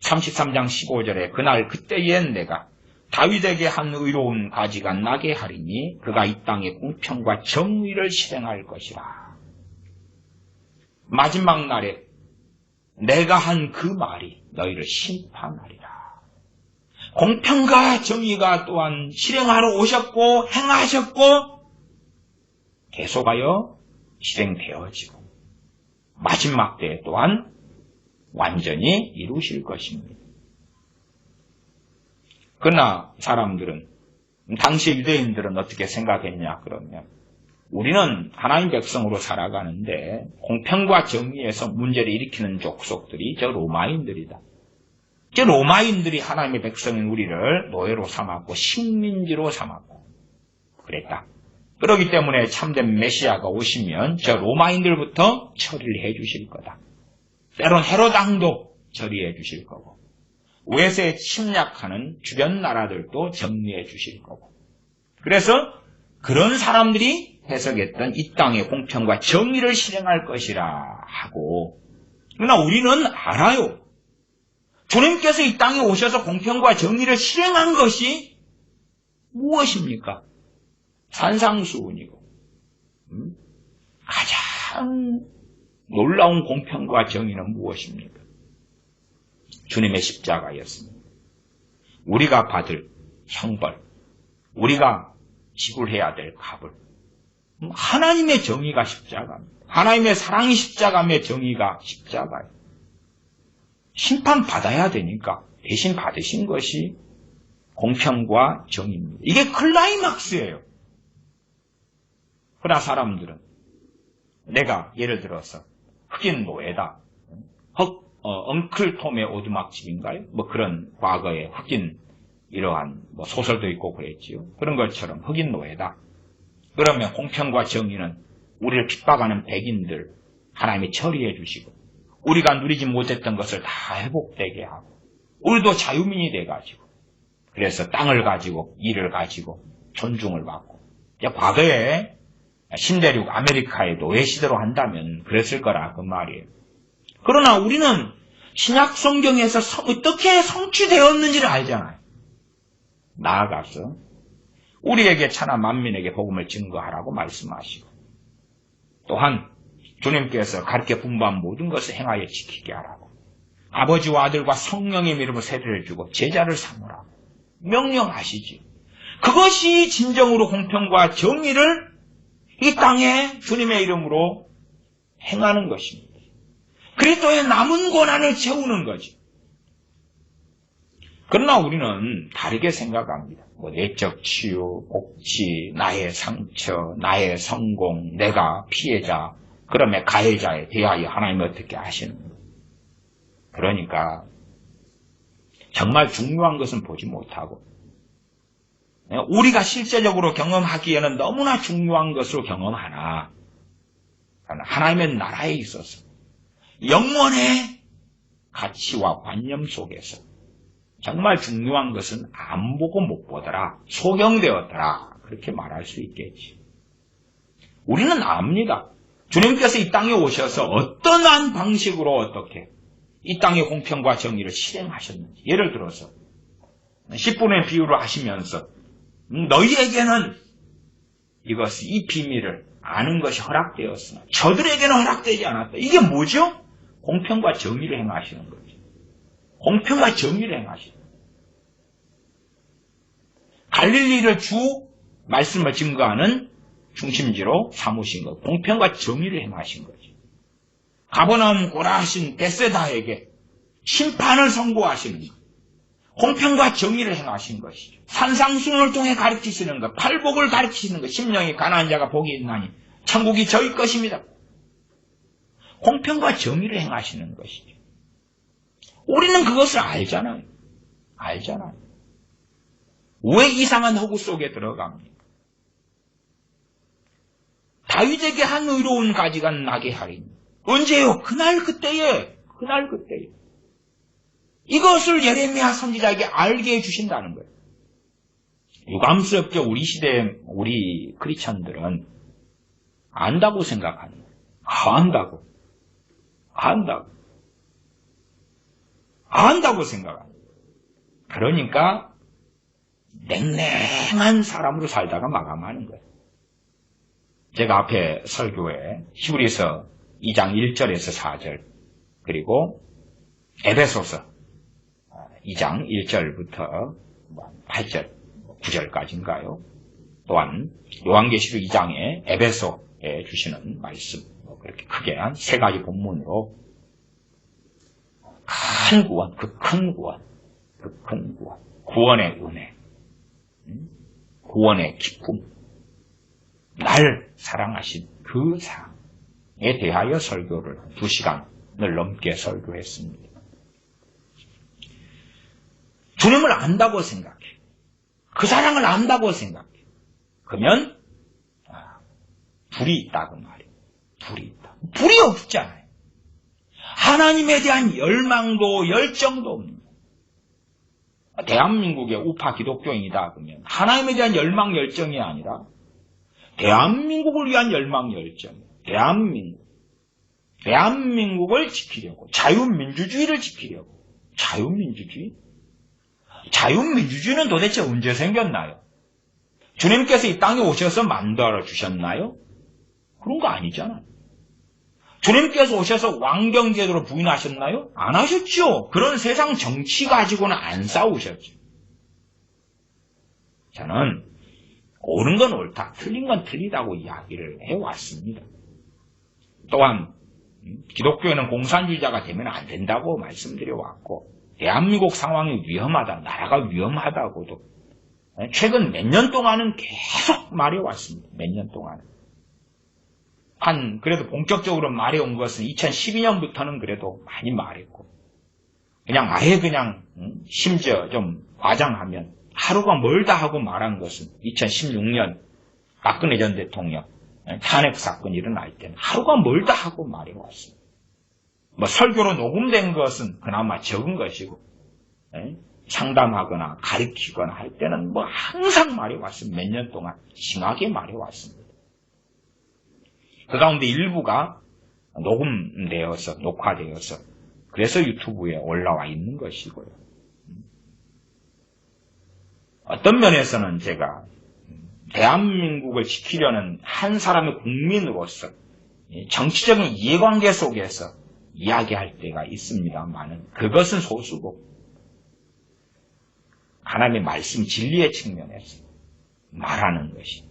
33장 15절에 그날 그때엔 내가 다윗에게 한 의로운 가지가 나게 하리니 그가 이 땅에 공평과 정의를 실행할 것이라. 마지막 날에 내가 한 그 말이 너희를 심판하리라. 공평과 정의가 또한 실행하러 오셨고 행하셨고 계속하여 실행되어지고 마지막 때에 또한 완전히 이루실 것입니다. 그러나 사람들은, 당시 유대인들은 어떻게 생각했냐 그러면, 우리는 하나님 백성으로 살아가는데 공평과 정의에서 문제를 일으키는 족속들이 저 로마인들이다. 저 로마인들이 하나님의 백성인 우리를 노예로 삼았고 식민지로 삼았고 그랬다. 그렇기 때문에 참된 메시아가 오시면 저 로마인들부터 처리를 해 주실 거다. 때론 헤롯 왕도 처리해 주실 거고 외세에 침략하는 주변 나라들도 정리해 주실 거고, 그래서 그런 사람들이 해석했던 이 땅의 공평과 정의를 실행할 것이라 하고, 그러나 우리는 알아요. 주님께서 이 땅에 오셔서 공평과 정의를 실행한 것이 무엇입니까? 산상수훈이고 가장 놀라운 공평과 정의는 무엇입니까? 주님의 십자가였습니다. 우리가 받을 형벌, 우리가 지불해야 될 값을, 하나님의 정의가 십자가입니다. 하나님의 사랑이 십자가며 정의가 십자가예요. 심판받아야 되니까 대신 받으신 것이 공평과 정의입니다. 이게 클라이막스예요. 그러나 사람들은 내가 예를 들어서 흑인 노예다, 엉클 톰의 오두막집인가요? 뭐 그런 과거의 흑인 이러한 소설도 있고 그랬지요. 그런 것처럼 흑인 노예다. 그러면 공평과 정의는 우리를 핍박하는 백인들 하나님이 처리해 주시고 우리가 누리지 못했던 것을 다 회복되게 하고 우리도 자유민이 돼가지고 그래서 땅을 가지고 일을 가지고 존중을 받고 과거에 신대륙 아메리카의 노예 시대로 한다면 그랬을 거라 그 말이에요. 그러나 우리는 신약 성경에서 어떻게 성취되었는지를 알잖아요. 나아가서 우리에게 천하 만민에게 복음을 증거하라고 말씀하시고 또한 주님께서 가르쳐 분부한 모든 것을 행하여 지키게 하라고 아버지와 아들과 성령의 이름으로 세례를 주고 제자를 삼으라고 명령하시지. 그것이 진정으로 공평과 정의를 이 땅에 주님의 이름으로 행하는 것입니다. 그리스도의 남은 고난을 채우는 거죠. 그러나 우리는 다르게 생각합니다. 내적 치유, 복지, 나의 상처, 나의 성공, 내가 피해자, 그러면 가해자에 대하여 하나님이 어떻게 하시는 거예요. 그러니까 정말 중요한 것은 보지 못하고 우리가 실제적으로 경험하기에는 너무나 중요한 것으로 경험하나 하나님의 나라에 있어서 영원의 가치와 관념 속에서 정말 중요한 것은 안 보고 못 보더라, 소경되었더라 그렇게 말할 수 있겠지. 우리는 압니다. 주님께서 이 땅에 오셔서 어떠한 방식으로 어떻게 이 땅의 공평과 정의를 실행하셨는지 예를 들어서 10분의 비유를 하시면서 너희에게는 이 비밀을 아는 것이 허락되었으나 저들에게는 허락되지 않았다. 이게 뭐죠? 공평과 정의를 행하시는 거죠. 공평과 정의를 행하시는 거죠. 갈릴리를 주 말씀을 증거하는 중심지로 삼으신 것, 공평과 정의를 행하신 거죠. 가버나움 고라신 베세다에게 심판을 선고하시는 것, 공평과 정의를 행하신 것이죠. 산상수훈을 통해 가르치시는 것, 팔복을 가르치시는 것, 심령이 가난한 자가 복이 있나니 천국이 저희 것입니다. 공평과 정의를 행하시는 것이죠. 우리는 그것을 알잖아요. 왜 이상한 허구 속에 들어갑니까? 다윗에게 한 의로운 가지가 나게 하리니 언제요? 그날 그때에 이것을 예레미야 선지자에게 알게 해주신다는 거예요. 유감스럽게 우리 시대의 우리 크리스천들은 안다고 생각하는 거예요. 안다고 생각하는 거예요. 그러니까 냉랭한 사람으로 살다가 마감하는 거예요. 제가 앞에 설교에 히브리서 2장 1절에서 4절 그리고 에베소서 2장 1절부터 8절 9절까지인가요? 또한 요한계시록 2장에 에베소에 주시는 말씀 그렇게 크게 한 세 가지 본문으로 큰 구원, 그 큰 구원, 구원의 은혜, 구원의 기쁨, 날 사랑하신 그 사랑에 대하여 설교를 2시간을 넘게 설교했습니다. 주님을 안다고 생각해. 그 사랑을 안다고 생각해. 그러면 불이 있다 그 말이에요. 불이 있다. 불이 없잖아요. 하나님에 대한 열망도 열정도 없는 거예요. 대한민국의 우파 기독교인이다 그러면 하나님에 대한 열망 열정이 아니라 대한민국을 위한 열망 열정이에요. 대한민국을 지키려고 자유민주주의를 지키려고 자유민주주의는 도대체 언제 생겼나요? 주님께서 이 땅에 오셔서 만들어 주셨나요? 그런 거 아니잖아요. 주님께서 오셔서 왕경제도로 부인하셨나요? 안 하셨죠. 그런 세상 정치 가지고는 안 싸우셨죠. 저는 옳은 건 옳다, 틀린 건 틀리다고 이야기를 해왔습니다. 또한 기독교에는 공산주의자가 되면 안 된다고 말씀드려왔고 대한민국 상황이 위험하다, 나라가 위험하다고도 최근 몇 년 동안은 계속 말해왔습니다. 몇 년 동안. 그래도 본격적으로 말해온 것은 2012년부터는 그래도 많이 말했고, 심지어 좀 과장하면 하루가 멀다 하고 말한 것은 2016년 박근혜 전 대통령 탄핵 사건이 일어날 때는 하루가 멀다 하고 말해왔습니다. 뭐 설교로 녹음된 것은 그나마 적은 것이고 상담하거나 가르치거나 할 때는 뭐 항상 말해왔습니다. 몇 년 동안 심하게 말해왔습니다. 그 가운데 일부가 녹음되어서 녹화되어서 그래서 유튜브에 올라와 있는 것이고요. 어떤 면에서는 제가 대한민국을 지키려는 한 사람의 국민으로서 정치적인 이해관계 속에서 이야기할 때가 있습니다만은 그것은 소수고 하나님의 말씀 진리의 측면에서 말하는 것이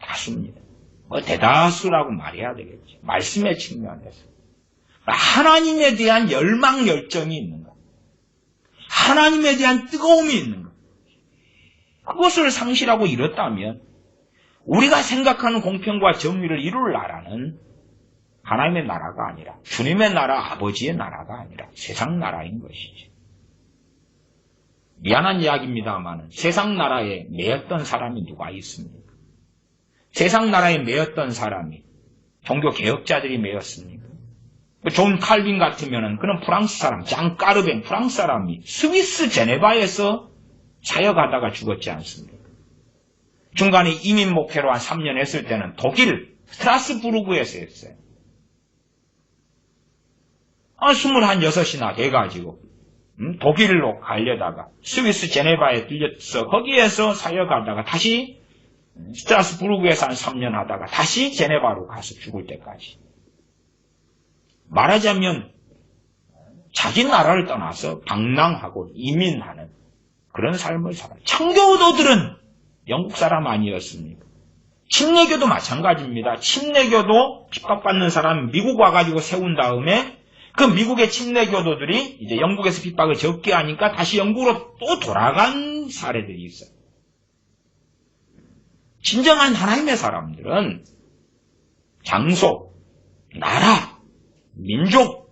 다수입니다. 뭐 대다수라고 말해야 되겠죠. 말씀의 측면에서 하나님에 대한 열망 열정이 있는 것, 하나님에 대한 뜨거움이 있는 것, 그것을 상실하고 이뤘다면 우리가 생각하는 공평과 정의를 이룰 나라는 하나님의 나라가 아니라 주님의 나라, 아버지의 나라가 아니라 세상 나라인 것이죠. 미안한 이야기입니다만 세상 나라에 매였던 사람이 누가 있습니까? 세상 나라에 매였던 사람이 종교개혁자들이 매였습니까? 존 칼빈 같으면은 그는 프랑스 사람, 장 까르뱅 프랑스 사람이 스위스 제네바에서 사역하다가 죽었지 않습니까? 중간에 이민 목회로 한 3년 했을 때는 독일 스트라스부르크에서 했어요. 26이나 돼가지고 독일로 가려다가 스위스 제네바에 들려서 거기에서 사역하다가 다시 스트라스부르크에서 한 3년 하다가 다시 제네바로 가서 죽을 때까지. 말하자면 자기 나라를 떠나서 방랑하고 이민하는 그런 삶을 살아요. 청교도들은 영국 사람 아니었습니까? 침례교도 마찬가지입니다. 침례교도 핍박받는 사람 미국 와가지고 세운 다음에 그 미국의 침례교도들이 이제 영국에서 핍박을 적게 하니까 다시 영국으로 또 돌아간 사례들이 있어요. 진정한 하나님의 사람들은 장소, 나라, 민족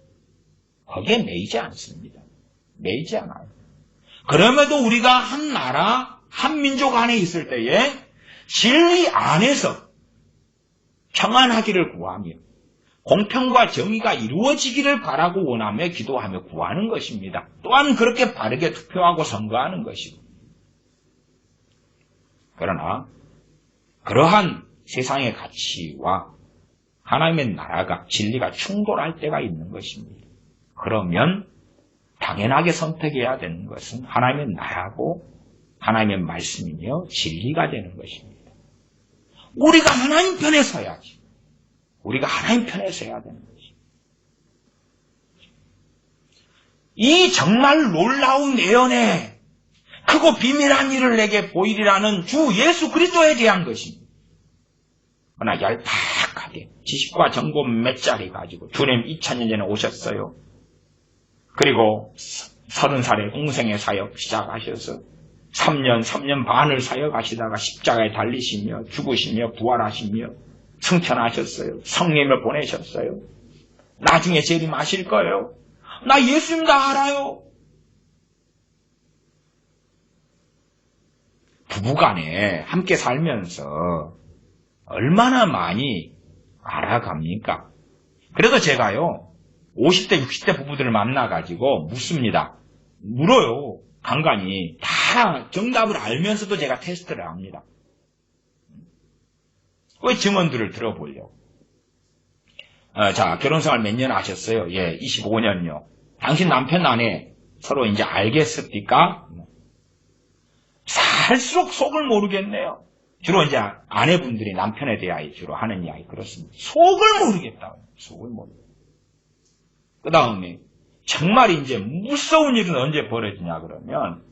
거기에 매이지 않습니다. 매이지 않아요. 그럼에도 우리가 한 나라, 한 민족 안에 있을 때에 진리 안에서 평안하기를 구하며 공평과 정의가 이루어지기를 바라고 원하며 기도하며 구하는 것입니다. 또한 그렇게 바르게 투표하고 선거하는 것이고. 그러나 그러한 세상의 가치와 하나님의 나라가 진리가 충돌할 때가 있는 것입니다. 그러면 당연하게 선택해야 되는 것은 하나님의 나라고 하나님의 말씀이며 진리가 되는 것입니다. 우리가 하나님 편에 서야지. 우리가 하나님 편에 서야 되는 것입니다. 이 정말 놀라운 예언에 크고 비밀한 일을 내게 보이리라는 주 예수 그리스도에 대한 것입니다. 그러나 얄팍하게 지식과 정보 몇 자리 가지고 주님 2000년 전에 오셨어요. 그리고 30살에 공생의 사역 시작하셔서 3년 반을 사역하시다가 십자가에 달리시며 죽으시며 부활하시며 승천하셨어요. 성령을 보내셨어요. 나중에 재림하실 거예요. 나 예수님 다 알아요. 부부간에 함께 살면서 얼마나 많이 알아갑니까? 그래도 제가요 50대 60대 부부들을 만나가지고 묻습니다. 물어요. 간간히 다 정답을 알면서도 제가 테스트를 합니다. 왜 증언들을 들어보려고. 자, 결혼생활 몇 년 하셨어요? 예, 25년요. 당신 남편 아내 서로 이제 알겠습니까? 살수록 속을 모르겠네요. 주로 이제 아내분들이 남편에 대하여 주로 하는 이야기 그렇습니다. 속을 모르겠다고. 속을 모르겠다. 그 다음에 정말 이제 무서운 일은 언제 벌어지냐 그러면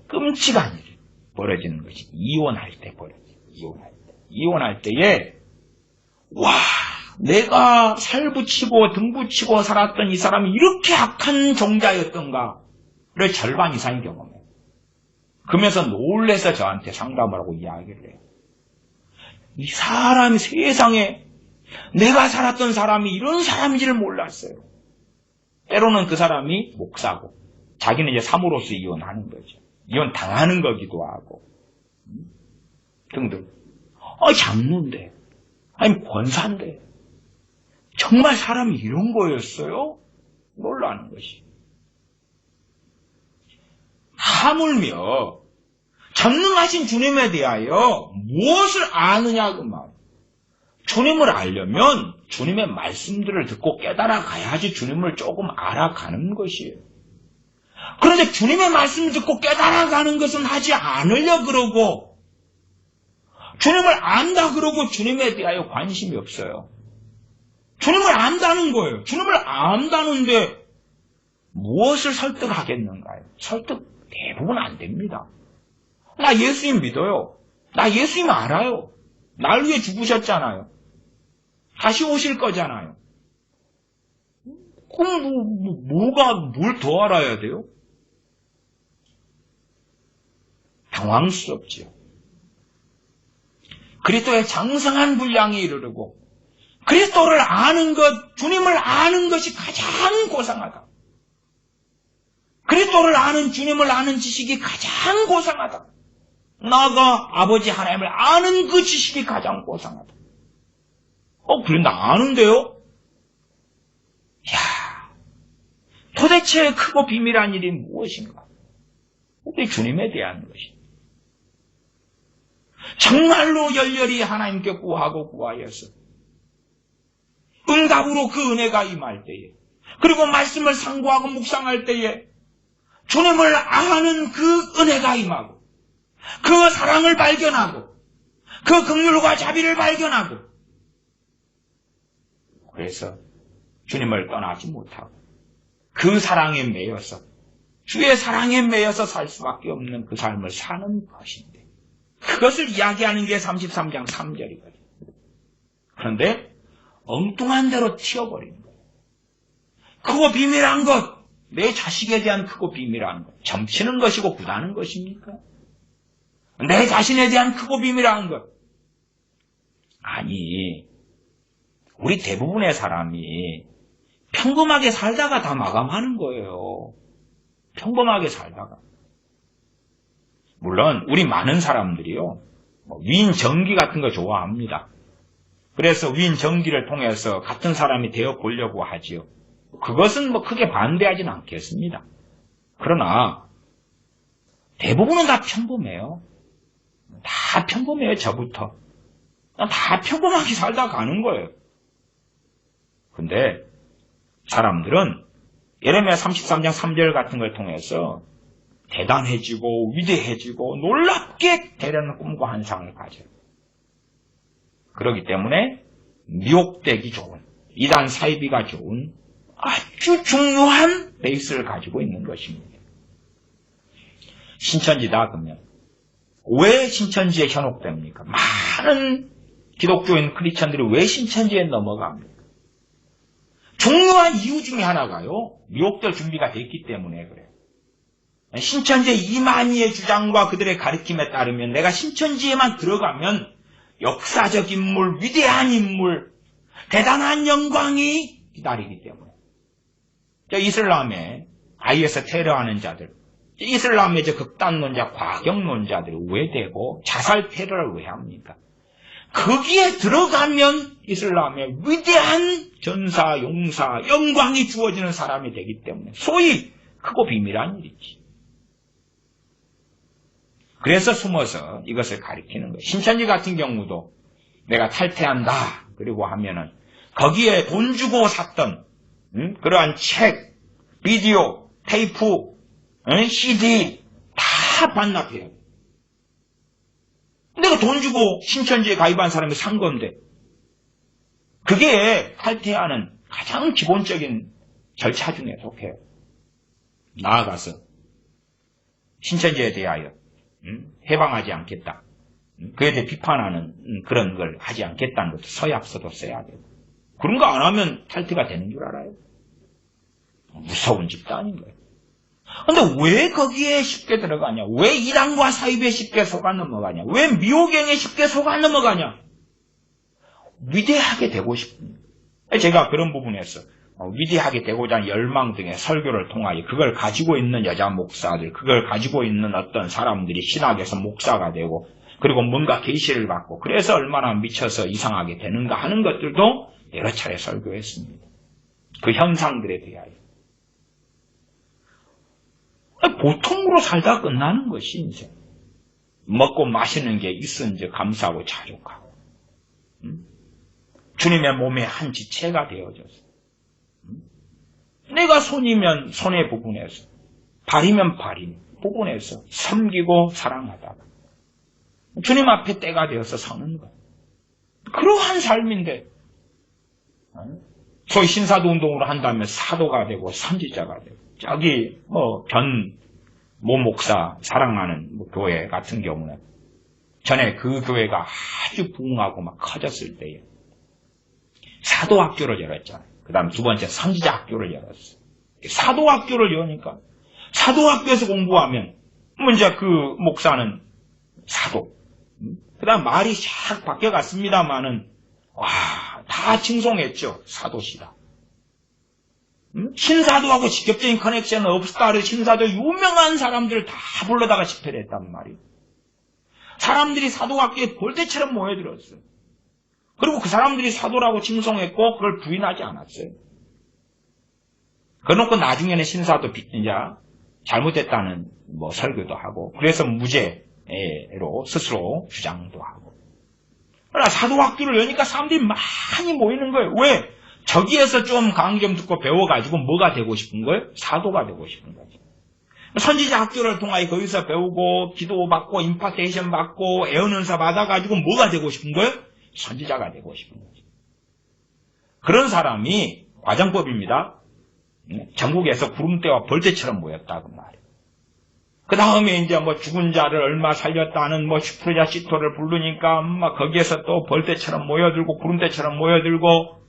끔찍한 일이 벌어지는 것이 이혼할 때 벌어져요. 이혼할 때에 와 내가 살붙이고 등붙이고 살았던 이 사람이 이렇게 악한 종자였던가를 절반 이상이 경험해요. 그러면서 놀래서 저한테 상담을 하고 이야기를 해요. 이 사람이 세상에 내가 살았던 사람이 이런 사람인지를 몰랐어요. 때로는 그 사람이 목사고 자기는 이제 사모로서 이혼하는 거죠. 이혼 당하는 거기도 하고. 등등. 장로인데. 아니, 권사인데. 정말 사람이 이런 거였어요? 놀라는 것이. 하물며 전능하신 주님에 대하여 무엇을 아느냐 그 말. 주님을 알려면 주님의 말씀들을 듣고 깨달아 가야지 주님을 조금 알아가는 것이에요. 그런데 주님의 말씀을 듣고 깨달아 가는 것은 하지 않으려 그러고 주님을 안다 그러고 주님에 대하여 관심이 없어요. 주님을 안다는 거예요. 주님을 안다는데 무엇을 설득하겠는가요? 설득 대부분 안 됩니다. 나 예수님 믿어요. 나 예수님 알아요. 날 위해 죽으셨잖아요. 다시 오실 거잖아요. 그럼 뭘 더 알아야 돼요? 당황스럽지요. 그리스도의 장성한 분량에 이르르고 그리스도를 아는 것, 주님을 아는 것이 가장 고상하다. 그리스도를 아는 주님을 아는 지식이 가장 고상하다. 나가 아버지 하나님을 아는 그 지식이 가장 고상하다. 그래 나 아는데요? 도대체 크고 비밀한 일이 무엇인가? 우리 주님에 대한 것이. 정말로 열렬히 하나님께 구하고 구하여서 응답으로 그 은혜가 임할 때에 그리고 말씀을 상고하고 묵상할 때에 주님을 아는 그 은혜가 임하고 그 사랑을 발견하고 그 긍휼과 자비를 발견하고 그래서 주님을 떠나지 못하고 그 사랑에 매여서 주의 사랑에 매여서 살 수밖에 없는 그 삶을 사는 것인데 그것을 이야기하는 게 33장 3절이거든요. 그런데 엉뚱한 대로 튀어버리는 거예요. 크고 비밀한 것, 내 자식에 대한 크고 비밀한 것, 점치는 것이고 구다는 것입니까? 내 자신에 대한 크고 비밀한 것. 아니, 우리 대부분의 사람이 평범하게 살다가 다 마감하는 거예요. 평범하게 살다가. 물론 우리 많은 사람들이요. 위인 정기 같은 거 좋아합니다. 그래서 위인 정기를 통해서 같은 사람이 되어 보려고 하지요. 그것은 크게 반대하지는 않겠습니다. 그러나 대부분은 다 평범해요. 다 평범해요. 저부터. 다 평범하게 살다 가는 거예요. 근데 사람들은 예레미야 33장 3절 같은 걸 통해서 대단해지고 위대해지고 놀랍게 되려는 꿈과 환상을 가져요. 그렇기 때문에 미혹되기 좋은, 이단 사이비가 좋은 아주 중요한 베이스를 가지고 있는 것입니다. 신천지다 그러면 왜 신천지에 현혹됩니까? 많은 기독교인 크리스천들이 왜 신천지에 넘어갑니까? 중요한 이유 중에 하나가요. 미혹될 준비가 됐기 때문에 그래요. 신천지의 이만희의 주장과 그들의 가르침에 따르면 내가 신천지에만 들어가면 역사적 인물, 위대한 인물, 대단한 영광이 기다리기 때문에. 이슬람에 IS 테러하는 자들, 이슬람의 극단론자, 과격론자들이 왜 되고 자살 테러를 왜 합니까? 거기에 들어가면 이슬람의 위대한 전사, 용사, 영광이 주어지는 사람이 되기 때문에 소위 크고 비밀한 일이지. 그래서 숨어서 이것을 가리키는 거예요. 신천지 같은 경우도 내가 탈퇴한다 그리고 하면은 거기에 돈 주고 샀던 그러한 책, 비디오, 테이프, CD 다 반납해요. 내가 돈 주고 신천지에 가입한 사람이 산 건데 그게 탈퇴하는 가장 기본적인 절차 중에 속해요. 나아가서 신천지에 대하여 해방하지 않겠다. 그에 대해 비판하는 그런 걸 하지 않겠다는 것도 서약서도 써야 되고 그런 거 안 하면 탈퇴가 되는 줄 알아요? 무서운 집단인 거예요. 근데 왜 거기에 쉽게 들어가냐? 왜 이단과 사입에 쉽게 속아 넘어가냐? 왜 미호경에 쉽게 속아 넘어가냐? 위대하게 되고 싶습니다. 제가 그런 부분에서 위대하게 되고자 하는 열망 등의 설교를 통하여 그걸 가지고 있는 여자 목사들, 그걸 가지고 있는 어떤 사람들이 신학에서 목사가 되고 그리고 뭔가 계시를 받고 그래서 얼마나 미쳐서 이상하게 되는가 하는 것들도 여러 차례 설교했습니다. 그 현상들에 대하여. 보통으로 살다 끝나는 것이 인생. 먹고 마시는 게 있은지 감사하고 자족하고 주님의 몸의 한 지체가 되어져서 내가 손이면 손의 부분에서 발이면 발인 부분에서 섬기고 사랑하다가 주님 앞에 때가 되어서 서는 것. 그러한 삶인데 소위 신사도 운동으로 한다면 사도가 되고 선지자가 되고 저기 모 목사 사랑하는 교회 같은 경우는 전에 그 교회가 아주 부흥하고 막 커졌을 때에 사도학교를 열었잖아요. 그 다음 두 번째 선지자학교를 열었어요. 사도학교를 여니까 사도학교에서 공부하면 이제 그 목사는 사도. 그 다음 말이 샥 바뀌어갔습니다마는 다 칭송했죠. 사도시다. 신사도하고 직접적인 커넥션은 없었다. 신사도 유명한 사람들 다 불러다가 집회를 했단 말이에요. 사람들이 사도학교에 볼때처럼 모여들었어요. 그리고 그 사람들이 사도라고 칭송했고 그걸 부인하지 않았어요. 그래놓고 나중에는 신사도 이제 잘못됐다는 설교도 하고 그래서 무죄로 스스로 주장도 하고. 그러나 사도학교를 여니까 사람들이 많이 모이는 거예요. 왜? 저기에서 좀 강경 듣고 배워가지고 뭐가 되고 싶은 거예요? 사도가 되고 싶은 거죠. 선지자 학교를 통하여 거기서 배우고 기도받고 임파테이션 받고 애언은사 받아가지고 뭐가 되고 싶은 거예요? 선지자가 되고 싶은 거죠. 그런 사람이 과정법입니다. 전국에서 구름대와 벌떼처럼 모였다고 말이에요. 그 다음에 이제 죽은 자를 얼마 살렸다는 슈프리자 시토를 부르니까 거기에서 또 벌떼처럼 모여들고 구름대처럼 모여들고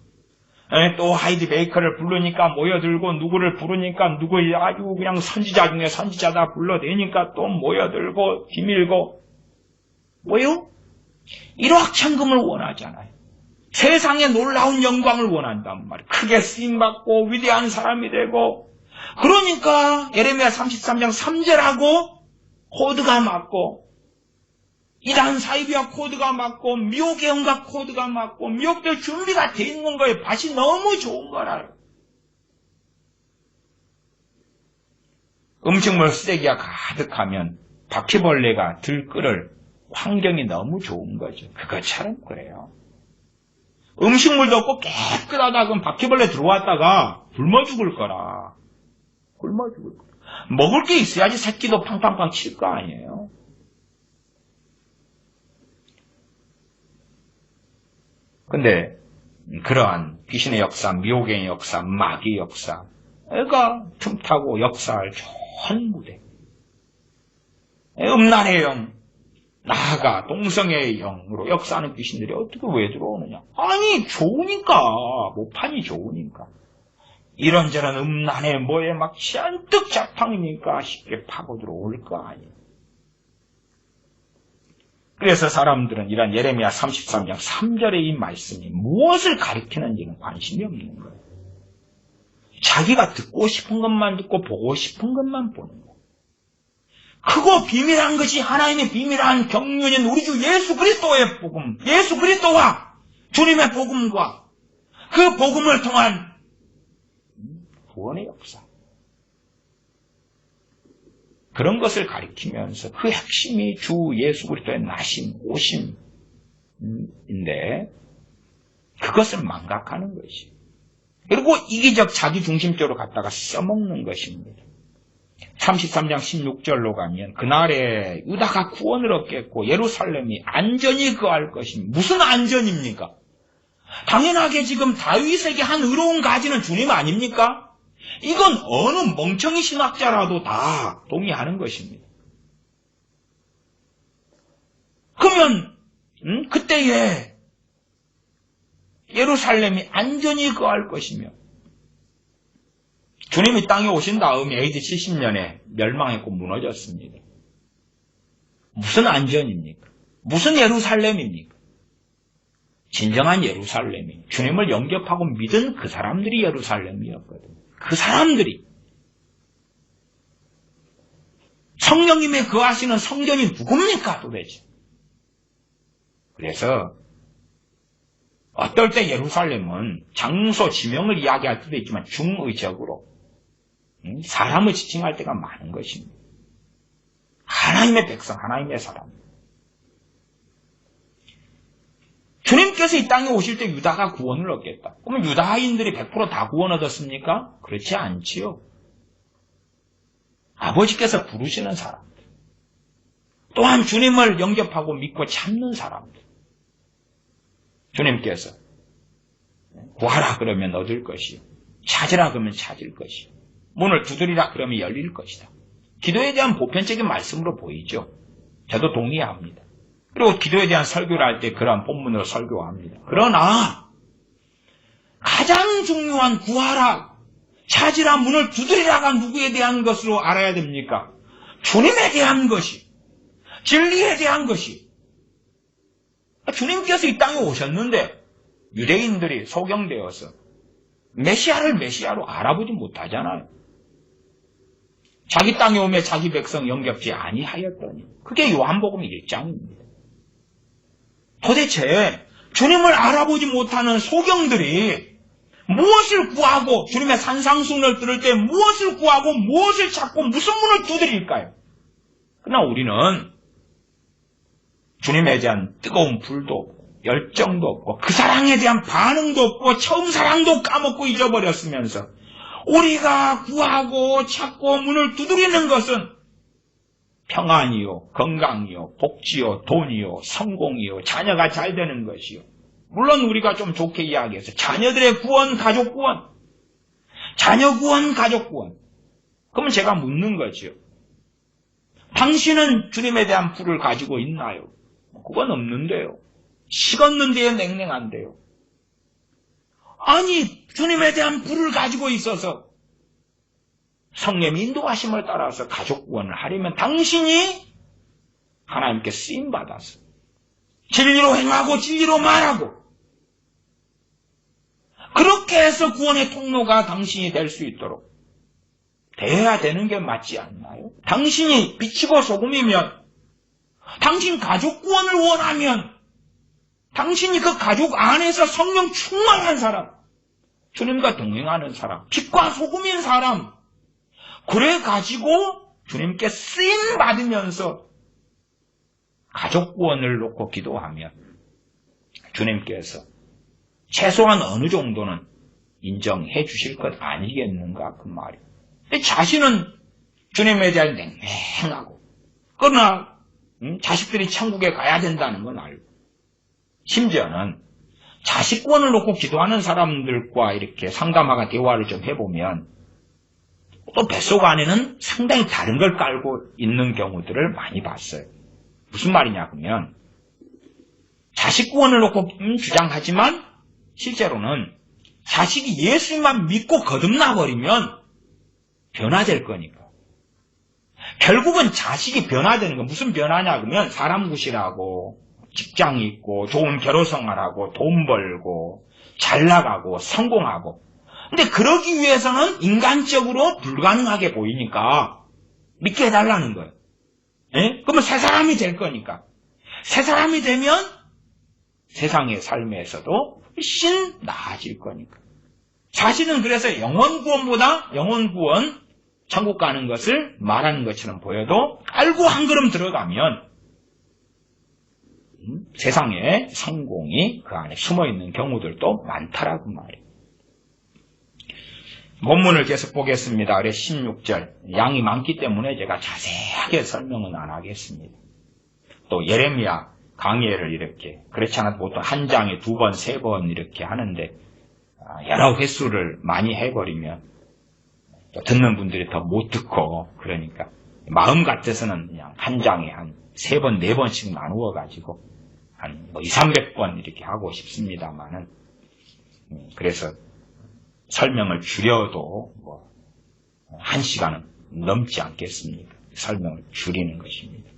또 하이드 베이커를 부르니까 모여들고 누구를 부르니까 누구 아주 그냥 선지자 중에 선지자다 불러대니까 또 모여들고 기밀고 뭐요? 일확천금을 원하잖아요. 세상에 놀라운 영광을 원한단 말이에요. 크게 쓰임받고 위대한 사람이 되고 그러니까 예레미야 33장 3절하고 코드가 맞고 이단 사이비와 코드가 맞고 미혹의 영과 코드가 맞고 미혹될 준비가 돼 있는 거예요. 밭이 너무 좋은 거라요. 음식물 쓰레기가 가득하면 바퀴벌레가 들끓을 환경이 너무 좋은 거죠. 그것처럼 그래요. 음식물도 없고 깨끗하다 그럼 바퀴벌레 들어왔다가 굶어 죽을 거라. 굶어 죽을 거라. 먹을 게 있어야지 새끼도 팡팡팡 칠 거 아니에요. 근데 그러한 귀신의 역사, 미혹의 역사, 마귀의 역사, 애가 틈타고 역사할 좋은 무대. 음란의 영, 나아가 동성애의 영으로 역사하는 귀신들이 어떻게 왜 들어오느냐? 아니 좋으니까, 모판이 좋으니까. 이런저런 음란의 뭐에 막 잔뜩 자팡이니까 쉽게 파고 들어올 거 아니에요. 그래서 사람들은 이런 예레미야 33장 3절의 이 말씀이 무엇을 가리키는지는 관심이 없는 거예요. 자기가 듣고 싶은 것만 듣고 보고 싶은 것만 보는 거예요. 크고 비밀한 것이 하나님의 비밀한 경륜인 우리 주 예수 그리스도의 복음, 예수 그리스도와 주님의 복음과 그 복음을 통한 구원의 역사. 그런 것을 가리키면서 그 핵심이 주 예수 그리스도의 나심, 오심인데 그것을 망각하는 것이. 그리고 이기적 자기중심적으로 갖다가 써먹는 것입니다. 33장 16절로 가면 그날에 유다가 구원을 얻겠고 예루살렘이 안전히 거할 것입니다. 무슨 안전입니까? 당연하게 지금 다윗에게 한 의로운 가지는 주님 아닙니까? 이건 어느 멍청이 신학자라도 다 동의하는 것입니다. 그러면 그때에 예루살렘이 안전히 거할 것이며 주님이 땅에 오신 다음에 AD 70년에 멸망했고 무너졌습니다. 무슨 안전입니까? 무슨 예루살렘입니까? 진정한 예루살렘이 주님을 영접하고 믿은 그 사람들이 예루살렘이었거든요. 그 사람들이 성령님의 거하시는 성전이 누굽니까 도대체? 그래서 어떨 때 예루살렘은 장소 지명을 이야기할 때도 있지만 중의적으로 사람을 지칭할 때가 많은 것입니다. 하나님의 백성, 하나님의 사람. 주님께서 이 땅에 오실 때 유다가 구원을 얻겠다. 그러면 유다인들이 100% 다 구원 얻었습니까? 그렇지 않지요. 아버지께서 부르시는 사람들. 또한 주님을 영접하고 믿고 참는 사람들. 주님께서 구하라 그러면 얻을 것이요. 찾으라 그러면 찾을 것이요. 문을 두드리라 그러면 열릴 것이다. 기도에 대한 보편적인 말씀으로 보이죠. 저도 동의합니다. 그리고 기도에 대한 설교를 할 때 그러한 본문으로 설교합니다. 그러나 가장 중요한 구하라, 찾으라, 문을 두드리라가 누구에 대한 것으로 알아야 됩니까? 주님에 대한 것이, 진리에 대한 것이. 주님께서 이 땅에 오셨는데 유대인들이 소경되어서 메시아를 메시아로 알아보지 못하잖아요. 자기 땅에 오며 자기 백성 영접지 아니하였더니. 그게 요한복음 1장입니다. 도대체 주님을 알아보지 못하는 소경들이 무엇을 구하고 주님의 산상순을 들을 때 무엇을 구하고 무엇을 찾고 무슨 문을 두드릴까요? 그러나 우리는 주님에 대한 뜨거운 불도 없고 열정도 없고 그 사랑에 대한 반응도 없고 처음 사랑도 까먹고 잊어버렸으면서 우리가 구하고 찾고 문을 두드리는 것은 평안이요, 건강이요, 복지요, 돈이요, 성공이요, 자녀가 잘 되는 것이요. 물론 우리가 좀 좋게 이야기해서 자녀들의 구원, 가족 구원, 자녀 구원, 가족 구원. 그러면 제가 묻는 거죠. 당신은 주님에 대한 불을 가지고 있나요? 그건 없는데요. 식었는데요, 냉랭한데요. 아니, 주님에 대한 불을 가지고 있어서 성령 인도하심을 따라서 가족 구원을 하려면 당신이 하나님께 쓰임받아서 진리로 행하고 진리로 말하고 그렇게 해서 구원의 통로가 당신이 될 수 있도록 돼야 되는 게 맞지 않나요? 당신이 빛이고 소금이면 당신 가족 구원을 원하면 당신이 그 가족 안에서 성령 충만한 사람, 주님과 동행하는 사람, 빛과 소금인 사람, 그래가지고 주님께 쓰임 받으면서 가족 구원을 놓고 기도하면 주님께서 최소한 어느 정도는 인정해 주실 것 아니겠는가 그 말이에요. 자신은 주님에 대한 냉랭하고 그러나 자식들이 천국에 가야 된다는 건 알고 심지어는 자식 구원을 놓고 기도하는 사람들과 이렇게 상담하고 대화를 좀 해보면 또 뱃속 안에는 상당히 다른 걸 깔고 있는 경우들을 많이 봤어요. 무슨 말이냐 그러면 자식 구원을 놓고 주장하지만 실제로는 자식이 예수님만 믿고 거듭나버리면 변화될 거니까. 결국은 자식이 변화되는 거 무슨 변화냐 그러면 사람 구실하고 직장이 있고 좋은 결혼생활하고 돈 벌고 잘 나가고 성공하고 근데 그러기 위해서는 인간적으로 불가능하게 보이니까 믿게 해달라는 거예요. 예? 그러면 새 사람이 될 거니까. 새 사람이 되면 세상의 삶에서도 훨씬 나아질 거니까. 사실은 그래서 영원 구원보다 영원 구원, 천국 가는 것을 말하는 것처럼 보여도 알고 한 걸음 들어가면 세상의 성공이 그 안에 숨어있는 경우들도 많다라고 말해요. 본문을 계속 보겠습니다. 그래서 16절 양이 많기 때문에 제가 자세하게 설명은 안 하겠습니다. 또 예레미야 강해를 이렇게 그렇지 않아도 보통 한 장에 2번, 3번 이렇게 하는데 여러 횟수를 많이 해버리면 듣는 분들이 더 못 듣고 그러니까 마음 같아서는 그냥 한 장에 한 3번, 4번씩 나누어가지고 한 200~300번 이렇게 하고 싶습니다만은 그래서 설명을 줄여도 1시간은 넘지 않겠습니까? 설명을 줄이는 것입니다.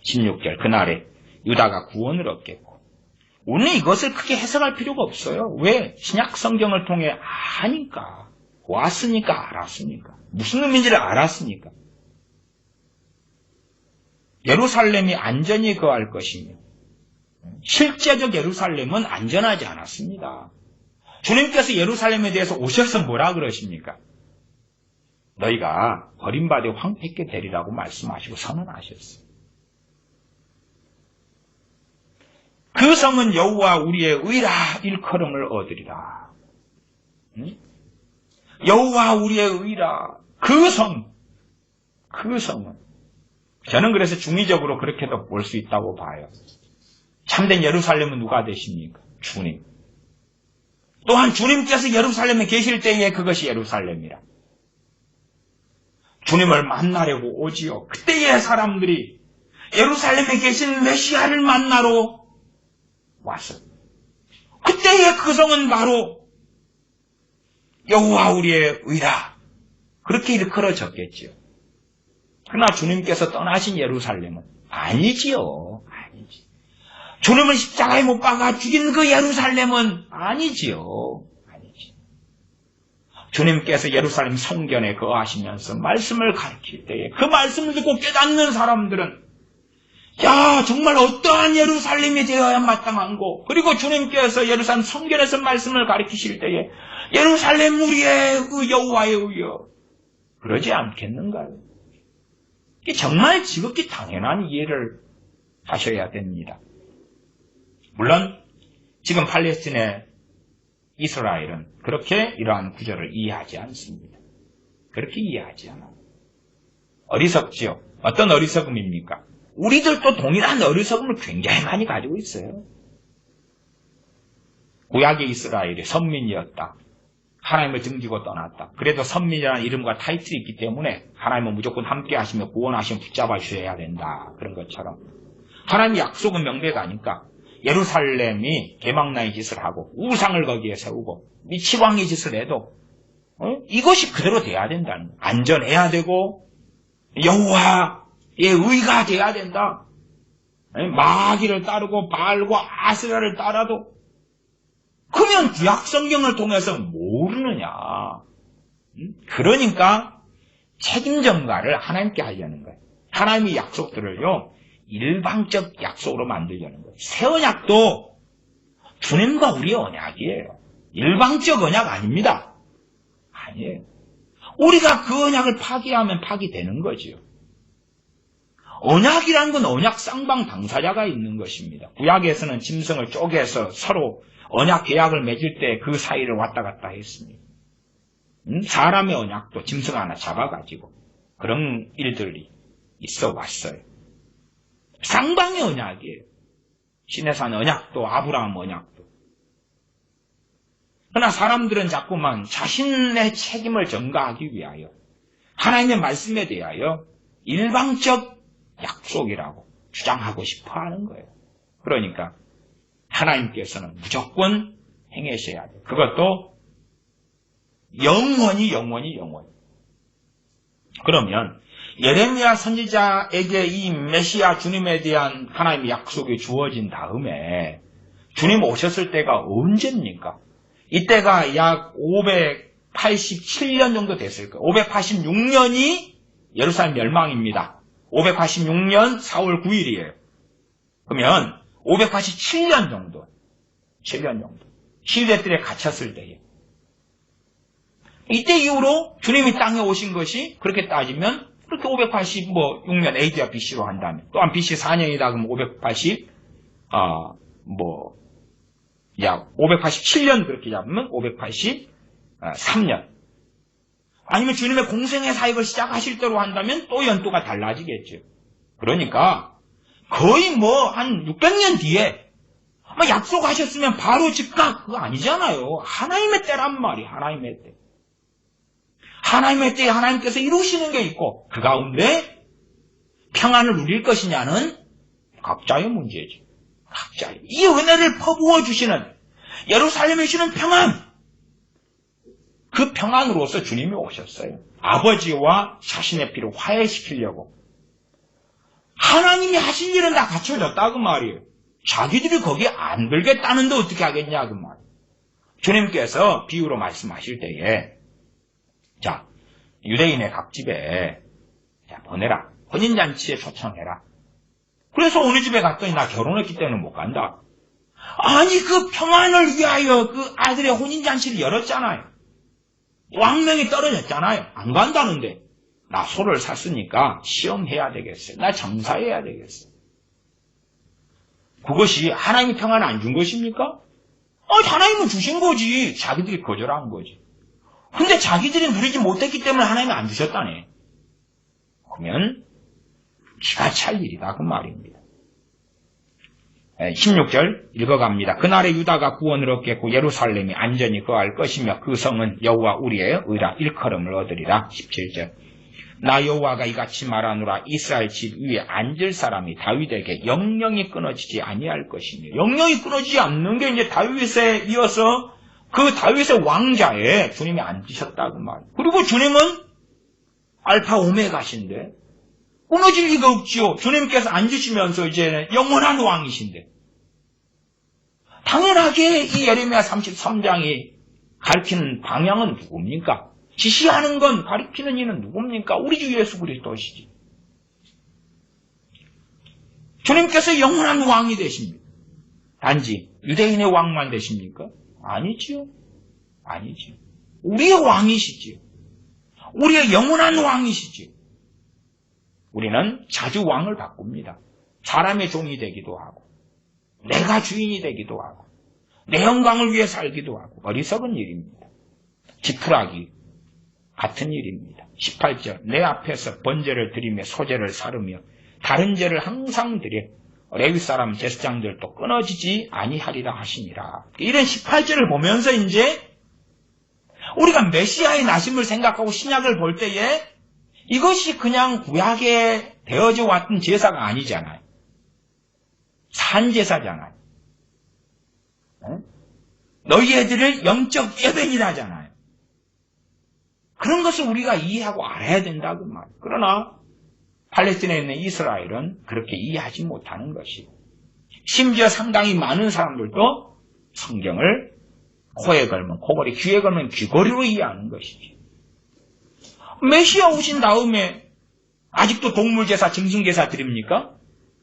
16절 그날에 유다가 구원을 얻겠고 우리는 이것을 크게 해석할 필요가 없어요. 왜? 신약 성경을 통해 아니까. 왔으니까 알았으니까. 무슨 의미인지를 알았으니까. 예루살렘이 안전히 거할 것이며 실제적 예루살렘은 안전하지 않았습니다. 주님께서 예루살렘에 대해서 오셔서 뭐라 그러십니까? 너희가 버림받아 황폐케 되리라고 말씀하시고 선언하셨어요. 그 성은 여호와 우리의 의라 일컬음을 얻으리라. 여호와 우리의 의라. 그 성은 저는 그래서 중의적으로 그렇게도 볼 수 있다고 봐요. 참된 예루살렘은 누가 되십니까? 주님. 또한 주님께서 예루살렘에 계실 때에 그것이 예루살렘이라. 주님을 만나려고 오지요. 그때의 사람들이 예루살렘에 계신 메시아를 만나러 왔어요. 그때의 그 성은 바로 여호와 우리의 의라. 그렇게 일컬어졌겠지요. 그러나 주님께서 떠나신 예루살렘은 아니지요. 아니지. 주님을 십자가에 못 박아 죽인 그 예루살렘은 아니지요. 아니지. 주님께서 예루살렘 성전에 거하시면서 말씀을 가르칠 때에 그 말씀을 듣고 깨닫는 사람들은 야, 정말 어떠한 예루살렘이 되어야 마땅한고, 그리고 주님께서 예루살렘 성전에서 말씀을 가르치실 때에 예루살렘 우리의 그 여호와의 의여, 그러지 않겠는가요? 이게 정말 지극히 당연한 이해를 하셔야 됩니다. 물론 지금 팔레스틴의 이스라엘은 그렇게 이러한 구절을 이해하지 않습니다. 그렇게 이해하지 않아요. 어리석지요. 어떤 어리석음입니까? 우리들도 동일한 어리석음을 굉장히 많이 가지고 있어요. 구약의 이스라엘이 선민이었다. 하나님을 등지고 떠났다. 그래도 선민이라는 이름과 타이틀이 있기 때문에 하나님은 무조건 함께 하시며 구원하시며 붙잡아 주셔야 된다. 그런 것처럼 하나님의 약속은 명백하니까 예루살렘이 개망나의 짓을 하고 우상을 거기에 세우고 미치광이 짓을 해도 이것이 그대로 돼야 된다는 거예요. 안전해야 되고 여호와의 의가 돼야 된다. 마귀를 따르고 바알과 아세라를 따라도 그러면 구약 성경을 통해서 모르느냐. 그러니까 책임 전가를 하나님께 하려는 거예요. 하나님의 약속들을요 일방적 약속으로 만들려는 거예요. 새 언약도 주님과 우리의 언약이에요. 일방적 언약 아닙니다. 아니에요. 우리가 그 언약을 파기하면 파기되는 거지요. 언약이란 건 언약 쌍방 당사자가 있는 것입니다. 구약에서는 짐승을 쪼개서 서로 언약 계약을 맺을 때 그 사이를 왔다 갔다 했습니다. 사람의 언약도 짐승 하나 잡아가지고 그런 일들이 있어 왔어요. 쌍방의 언약이에요. 시내산 언약도 아브라함 언약도. 그러나 사람들은 자꾸만 자신의 책임을 전가하기 위하여 하나님의 말씀에 대하여 일방적 약속이라고 주장하고 싶어 하는 거예요. 그러니까 하나님께서는 무조건 행하셔야 돼요. 그것도 영원히. 그러면 예레미야 선지자에게 이 메시아 주님에 대한 하나님의 약속이 주어진 다음에 주님 오셨을 때가 언제입니까? 이때가 약 587년 정도 됐을 거예요. 586년이 예루살렘 멸망입니다. 586년 4월 9일이에요. 그러면 587년 정도, 7년 정도, 시대들에 갇혔을 때에 이때 이후로 주님이 땅에 오신 것이 그렇게 따지면 그렇게 586년 AD와 BC로 한다면 또한 BC 4년이다 그러면 587년 그렇게 잡으면 583년 아니면 주님의 공생의 사역을 시작하실 때로 한다면 또 연도가 달라지겠죠. 그러니까 거의 한 600년 뒤에 약속하셨으면 바로 즉각 그거 아니잖아요. 하나님의 때란 말이 하나님의 때. 하나님의 때에 하나님께서 이루시는 게 있고 그 가운데 평안을 누릴 것이냐는 각자의 문제지. 각자의. 이 은혜를 퍼부어 주시는 예루살렘에 주시는 평안. 그 평안으로서 주님이 오셨어요. 아버지와 자신의 피를 화해시키려고. 하나님이 하신 일은 다 갖춰졌다 그 말이에요. 자기들이 거기에 안 들겠다는데 어떻게 하겠냐 그 말. 주님께서 비유로 말씀하실 때에 자 유대인의 각 집에 자, 보내라. 혼인잔치에 초청해라. 그래서 어느 집에 갔더니 나 결혼했기 때문에 못 간다. 아니 그 평안을 위하여 그 아들의 혼인잔치를 열었잖아요. 왕명이 떨어졌잖아요. 안 간다는데 나 소를 샀으니까 시험해야 되겠어요. 나 정사해야 되겠어요. 그것이 하나님이 평안 안 준 것입니까? 하나님은 주신 거지. 자기들이 거절한 거지. 근데 자기들이 누리지 못했기 때문에 하나님이 안 주셨다네. 그러면 기가 찰 일이다 그 말입니다. 16절 읽어갑니다. 그날에 유다가 구원을 얻겠고 예루살렘이 안전히 거할 것이며 그 성은 여호와 우리의 의라 일컬음을 얻으리라. 17절 나 여호와가 이같이 말하노라. 이스라엘 집 위에 앉을 사람이 다윗에게 영영이 끊어지지 아니할 것이며 영영이 끊어지지 않는 게 이제 다윗에 이어서 그 다윗의 왕자에 주님이 앉으셨다 그 말. 그리고 주님은 알파 오메가신데 끊어질 리가 없지요. 주님께서 앉으시면서 이제 영원한 왕이신데 당연하게 이 예레미야 33장이 가르치는 방향은 누굽니까? 지시하는 건 가르치는 이는 누굽니까? 우리 주 예수 그리스도시지. 주님께서 영원한 왕이 되십니까? 단지 유대인의 왕만 되십니까? 아니지요. 아니지요. 우리의 왕이시지요. 우리의 영원한 왕이시지요. 우리는 자주 왕을 바꿉니다. 사람의 종이 되기도 하고 내가 주인이 되기도 하고 내 영광을 위해 살기도 하고 어리석은 일입니다. 지푸라기 같은 일입니다. 18절 내 앞에서 번제를 드리며 소제를 사르며 다른 제를 항상 드려 레위 사람 제사장들도 끊어지지 아니하리라 하시니라. 이런 18절을 보면서 이제 우리가 메시아의 나심을 생각하고 신약을 볼 때에 이것이 그냥 구약에 되어져 왔던 제사가 아니잖아요. 산제사잖아요. 너희 애들을 영적 예배니라잖아요. 그런 것을 우리가 이해하고 알아야 된다고 말. 그러나 팔레스틴에 있는 이스라엘은 그렇게 이해하지 못하는 것이고 심지어 상당히 많은 사람들도 성경을 코에 걸면 코걸이, 귀에 걸면 귀걸이로 이해하는 것이지. 메시아 오신 다음에 아직도 동물제사, 짐승제사 드립니까?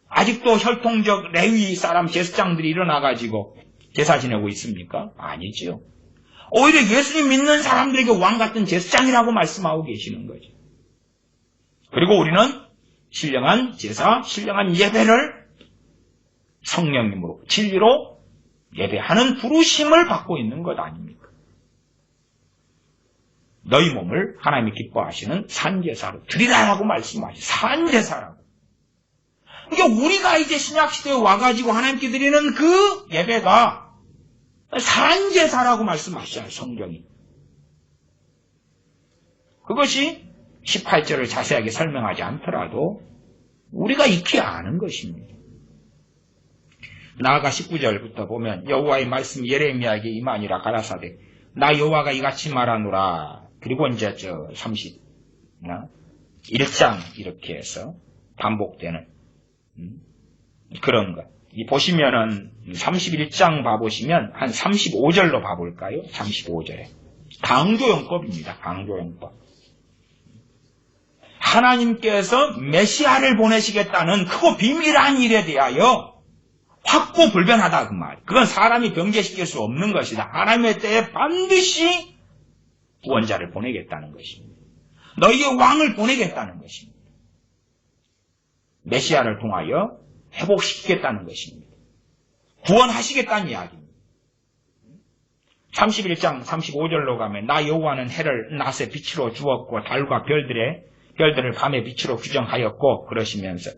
아직도 혈통적 레위 사람 제사장들이 일어나가지고 제사 지내고 있습니까? 아니지요. 오히려 예수님 믿는 사람들에게 왕같은 제사장이라고 말씀하고 계시는 거죠. 그리고 우리는 신령한 제사, 신령한 예배를 성령님으로, 진리로 예배하는 부르심을 받고 있는 것 아닙니까? 너희 몸을 하나님이 기뻐하시는 산제사로 드리라라고 말씀하시죠. 산제사라고. 그러니까 우리가 이제 신약시대에 와가지고 하나님께 드리는 그 예배가 산제사라고 말씀하시잖아요, 성경이. 그것이 18절을 자세하게 설명하지 않더라도 우리가 익히 아는 것입니다. 나아가 19절부터 보면 여호와의 말씀 예레미야에게 임하니라 가라사대 나 여호와가 이같이 말하노라. 그리고 이제 31장 이렇게 해서 반복되는 그런 것. 보시면은 31장 봐보시면 한 35절로 봐볼까요? 35절에 강조용법입니다. 강조용법. 하나님께서 메시아를 보내시겠다는 크고 비밀한 일에 대하여 확고불변하다 그 말. 그건 사람이 변개시킬 수 없는 것이다. 하나님의 때에 반드시 구원자를 보내겠다는 것입니다. 너희의 왕을 보내겠다는 것입니다. 메시아를 통하여 회복시키겠다는 것입니다. 구원하시겠다는 이야기입니다. 31장 35절로 가면 나 여호와는 해를 낮에 빛으로 주었고 달과 별들을 밤의 빛으로 규정하였고 그러시면서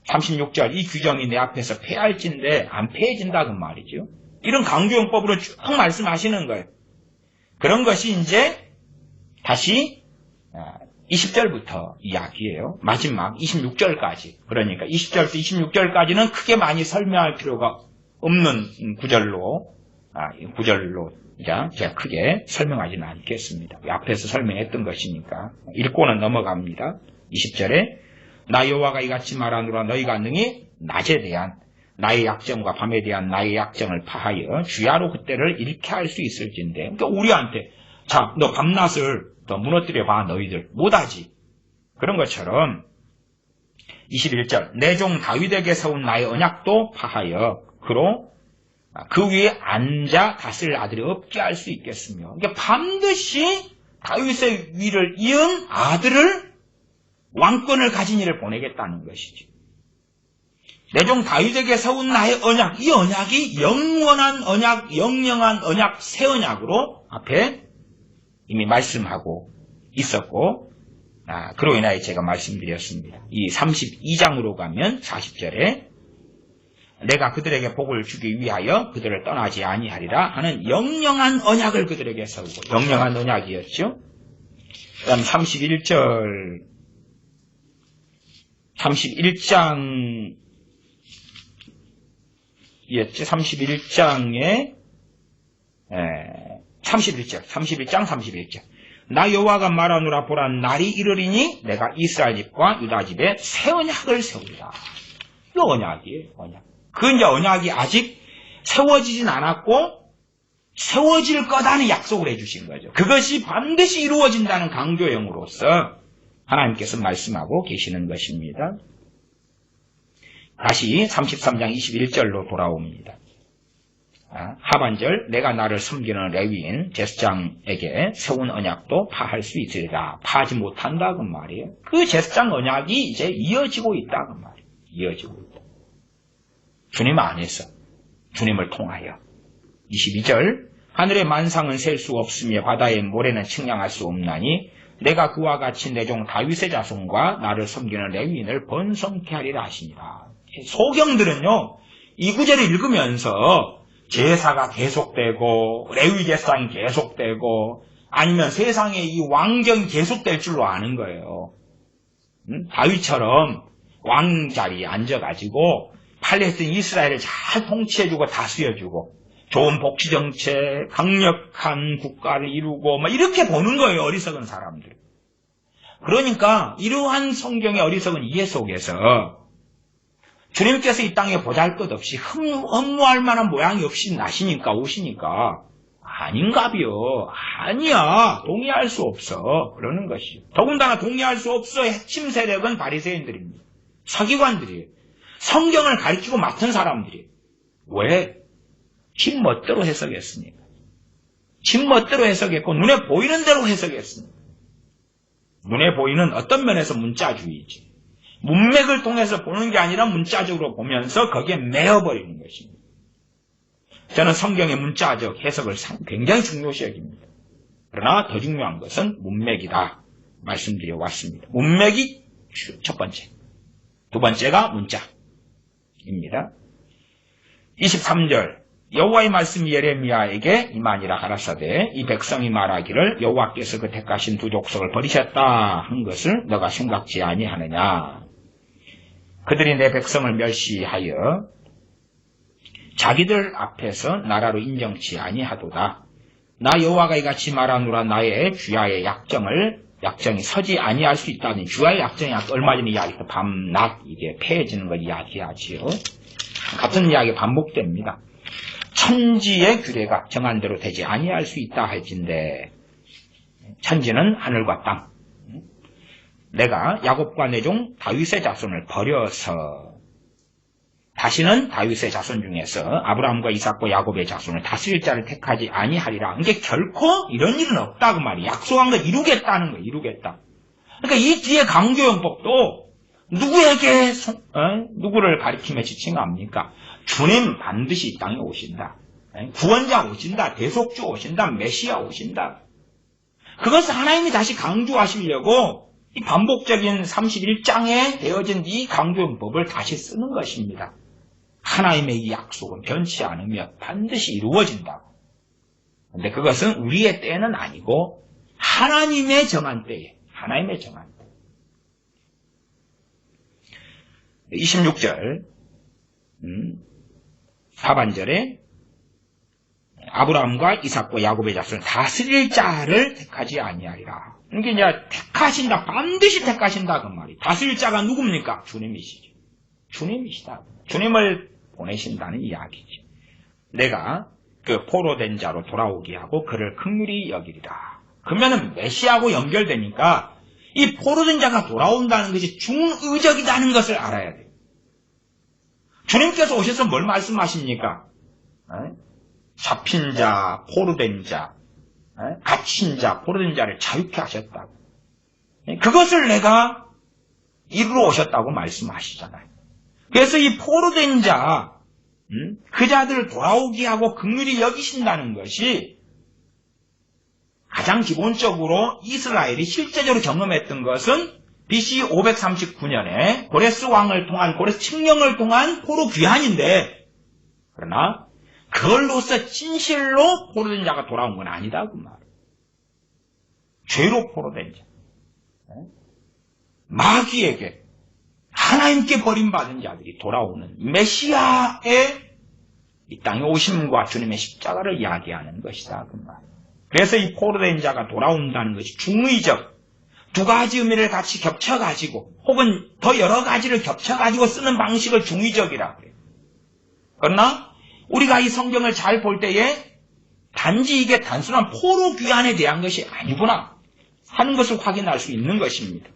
36절 이 규정이 내 앞에서 폐할진데 안 폐해진다 그 말이죠. 이런 강조용법으로 쭉 말씀하시는 거예요. 그런 것이 이제 다시 20절부터 이야기예요. 마지막 26절까지. 그러니까 20절부터 26절까지는 크게 많이 설명할 필요가 없는 구절로 제가 크게 설명하지는 않겠습니다. 앞에서 설명했던 것이니까 읽고는 넘어갑니다. 20절에 나 여호와가 이같이 말하노라. 너희가 능히 낮에 대한 나의 약점과 밤에 대한 나의 약점을 파하여 주야로 그때를 잃게 할 수 있을진데, 그러니까 우리한테 자, 너 밤낮을 더 무너뜨려 봐. 너희들 못하지. 그런 것처럼 21절 내 종 다윗에게 세운 나의 언약도 파하여 그로 그 위에 앉아 다스릴 아들이 없게 할 수 있겠으며, 그러니까 반드시 다윗의 위를 이은 아들을 왕권을 가진 이를 보내겠다는 것이지. 내 종 다윗에게 세운 나의 언약, 이 언약이 영원한 언약, 영영한 언약, 새 언약으로 앞에 이미 말씀하고 있었고, 그로 인하여 제가 말씀드렸습니다. 이 32장으로 가면 40절에 내가 그들에게 복을 주기 위하여 그들을 떠나지 아니하리라 하는 영영한 언약을 그들에게 세우고, 영영한 언약이었죠. 그 다음 31절, 31장이었죠. 31장에 31장 31절 나 여호와가 말하노라. 보라 날이 이르리니 내가 이스라엘 집과 유다 집에 새 언약을 세우리라. 이 언약이에요. 언약. 그 이제 언약이 아직 세워지진 않았고 세워질 거다는 약속을 해주신 거죠. 그것이 반드시 이루어진다는 강조형으로서 하나님께서 말씀하고 계시는 것입니다. 다시 33장 21절로 돌아옵니다. 하반절 내가 나를 섬기는 레위인 제사장에게 세운 언약도 파할 수 있으리라. 파하지 못한다 그 말이에요. 그 제사장 언약이 이제 이어지고 있다 그 말이에요. 이어지고 있다. 주님 안에서, 주님을 통하여. 22절 하늘의 만상은 셀 수 없으며 바다의 모래는 측량할 수 없나니 내가 그와 같이 내 종 다윗의 자손과 나를 섬기는 레위인을 번성케 하리라 하시니라. 소경들은요, 이 구절을 읽으면서 제사가 계속되고 레위 제사장이 계속되고 아니면 세상에 이 왕정이 계속될 줄로 아는 거예요. 다윗처럼 왕 자리에 앉아가지고 팔레스틴 이스라엘을 잘 통치해주고 다스려주고 좋은 복지정책, 강력한 국가를 이루고 막 이렇게 보는 거예요. 어리석은 사람들. 그러니까 이러한 성경의 어리석은 이해 속에서 주님께서 이 땅에 보잘것없이 흠모할 만한 모양이 없이 나시니까 오시니까 아닌가비요. 아니야. 동의할 수 없어. 그러는 것이죠. 더군다나 동의할 수 없어. 핵심 세력은 바리새인들입니다. 서기관들이에요. 성경을 가르치고 맡은 사람들이에요. 왜? 지 멋대로 해석했으니까. 지 멋대로 해석했고 눈에 보이는 대로 해석했으니까. 눈에 보이는 어떤 면에서 문자주의지. 문맥을 통해서 보는 게 아니라 문자적으로 보면서 거기에 매어버리는 것입니다. 저는 성경의 문자적 해석을 굉장히 중요시 여깁니다. 그러나 더 중요한 것은 문맥이다 말씀드려 왔습니다. 문맥이 첫 번째, 두 번째가 문자입니다. 23절 여호와의 말씀이 예레미야에게 임하니라 가라사대 이 백성이 말하기를 여호와께서 그 택하신 두 족속을 버리셨다 한 것을 너가 생각지 아니하느냐. 그들이 내 백성을 멸시하여 자기들 앞에서 나라로 인정치 아니하도다. 나 여호와가 이같이 말하노라. 나의 주야의 약정이 서지 아니할 수 있다니. 주야의 약정이 얼마 전에 이야기했던 밤낮 이게 폐해지는 걸 이야기하지요. 같은 이야기 반복됩니다. 천지의 규례가 정한 대로 되지 아니할 수 있다 할진대 천지는 하늘과 땅. 내가 야곱과 내 종 다윗의 자손을 버려서 다시는 다윗의 자손 중에서 아브라함과 이삭과 야곱의 자손을 다스릴 자를 택하지 아니하리라. 그러니까 결코 이런 일은 없다 그 말이야. 약속한 걸 이루겠다는 거야. 이루겠다. 그러니까 이 뒤에 강조용법도 누구에게 누구를 가리키며 지칭합니까? 주님 반드시 이 땅에 오신다. 구원자 오신다. 대속주 오신다. 메시아 오신다. 그것을 하나님이 다시 강조하시려고 이 반복적인 31장에 되어진 이 강조용법을 다시 쓰는 것입니다. 하나님의 이 약속은 변치 않으며 반드시 이루어진다. 그런데 그것은 우리의 때는 아니고 하나님의 정한 때에, 하나님의 정한 때. 26절 하반절에 아브라함과 이삭과 야곱의 자손을 다스릴 자를 택하지 아니하리라. 그러니까 이제 택하신다, 반드시 택하신다 그 말이. 다스릴 자가 누굽니까? 주님이시죠. 주님이시다. 주님을 보내신다는 이야기지. 내가 그 포로된 자로 돌아오게 하고 그를 긍휼히 여기리라. 그러면은 메시아하고 연결되니까 이 포로된 자가 돌아온다는 것이 중의적이라는 것을 알아야 돼요. 주님께서 오셔서 뭘 말씀하십니까? 잡힌 자, 포로된 자, 갇힌 자, 포로된 자를 자유케 하셨다고. 그것을 내가 이루러 오셨다고 말씀하시잖아요. 그래서 이 포로된 자, 그 자들을 돌아오게 하고 긍휼히 여기신다는 것이 가장 기본적으로 이스라엘이 실제적으로 경험했던 것은 BC 539년에 고레스 왕을 통한, 고레스 칙령을 통한 포로 귀환인데, 그러나 그걸로서 진실로 포로된 자가 돌아온 건 아니다 그 말. 죄로 포로된 자, 마귀에게 하나님께 버림받은 자들이 돌아오는 메시아의 이 땅에 오심과 주님의 십자가를 이야기하는 것이다 그 말. 그래서 이 포로된 자가 돌아온다는 것이 중의적, 두 가지 의미를 같이 겹쳐가지고 혹은 더 여러 가지를 겹쳐가지고 쓰는 방식을 중의적이라고 그래요. 그러나 우리가 이 성경을 잘 볼 때에 단지 이게 단순한 포로 귀환에 대한 것이 아니구나 하는 것을 확인할 수 있는 것입니다.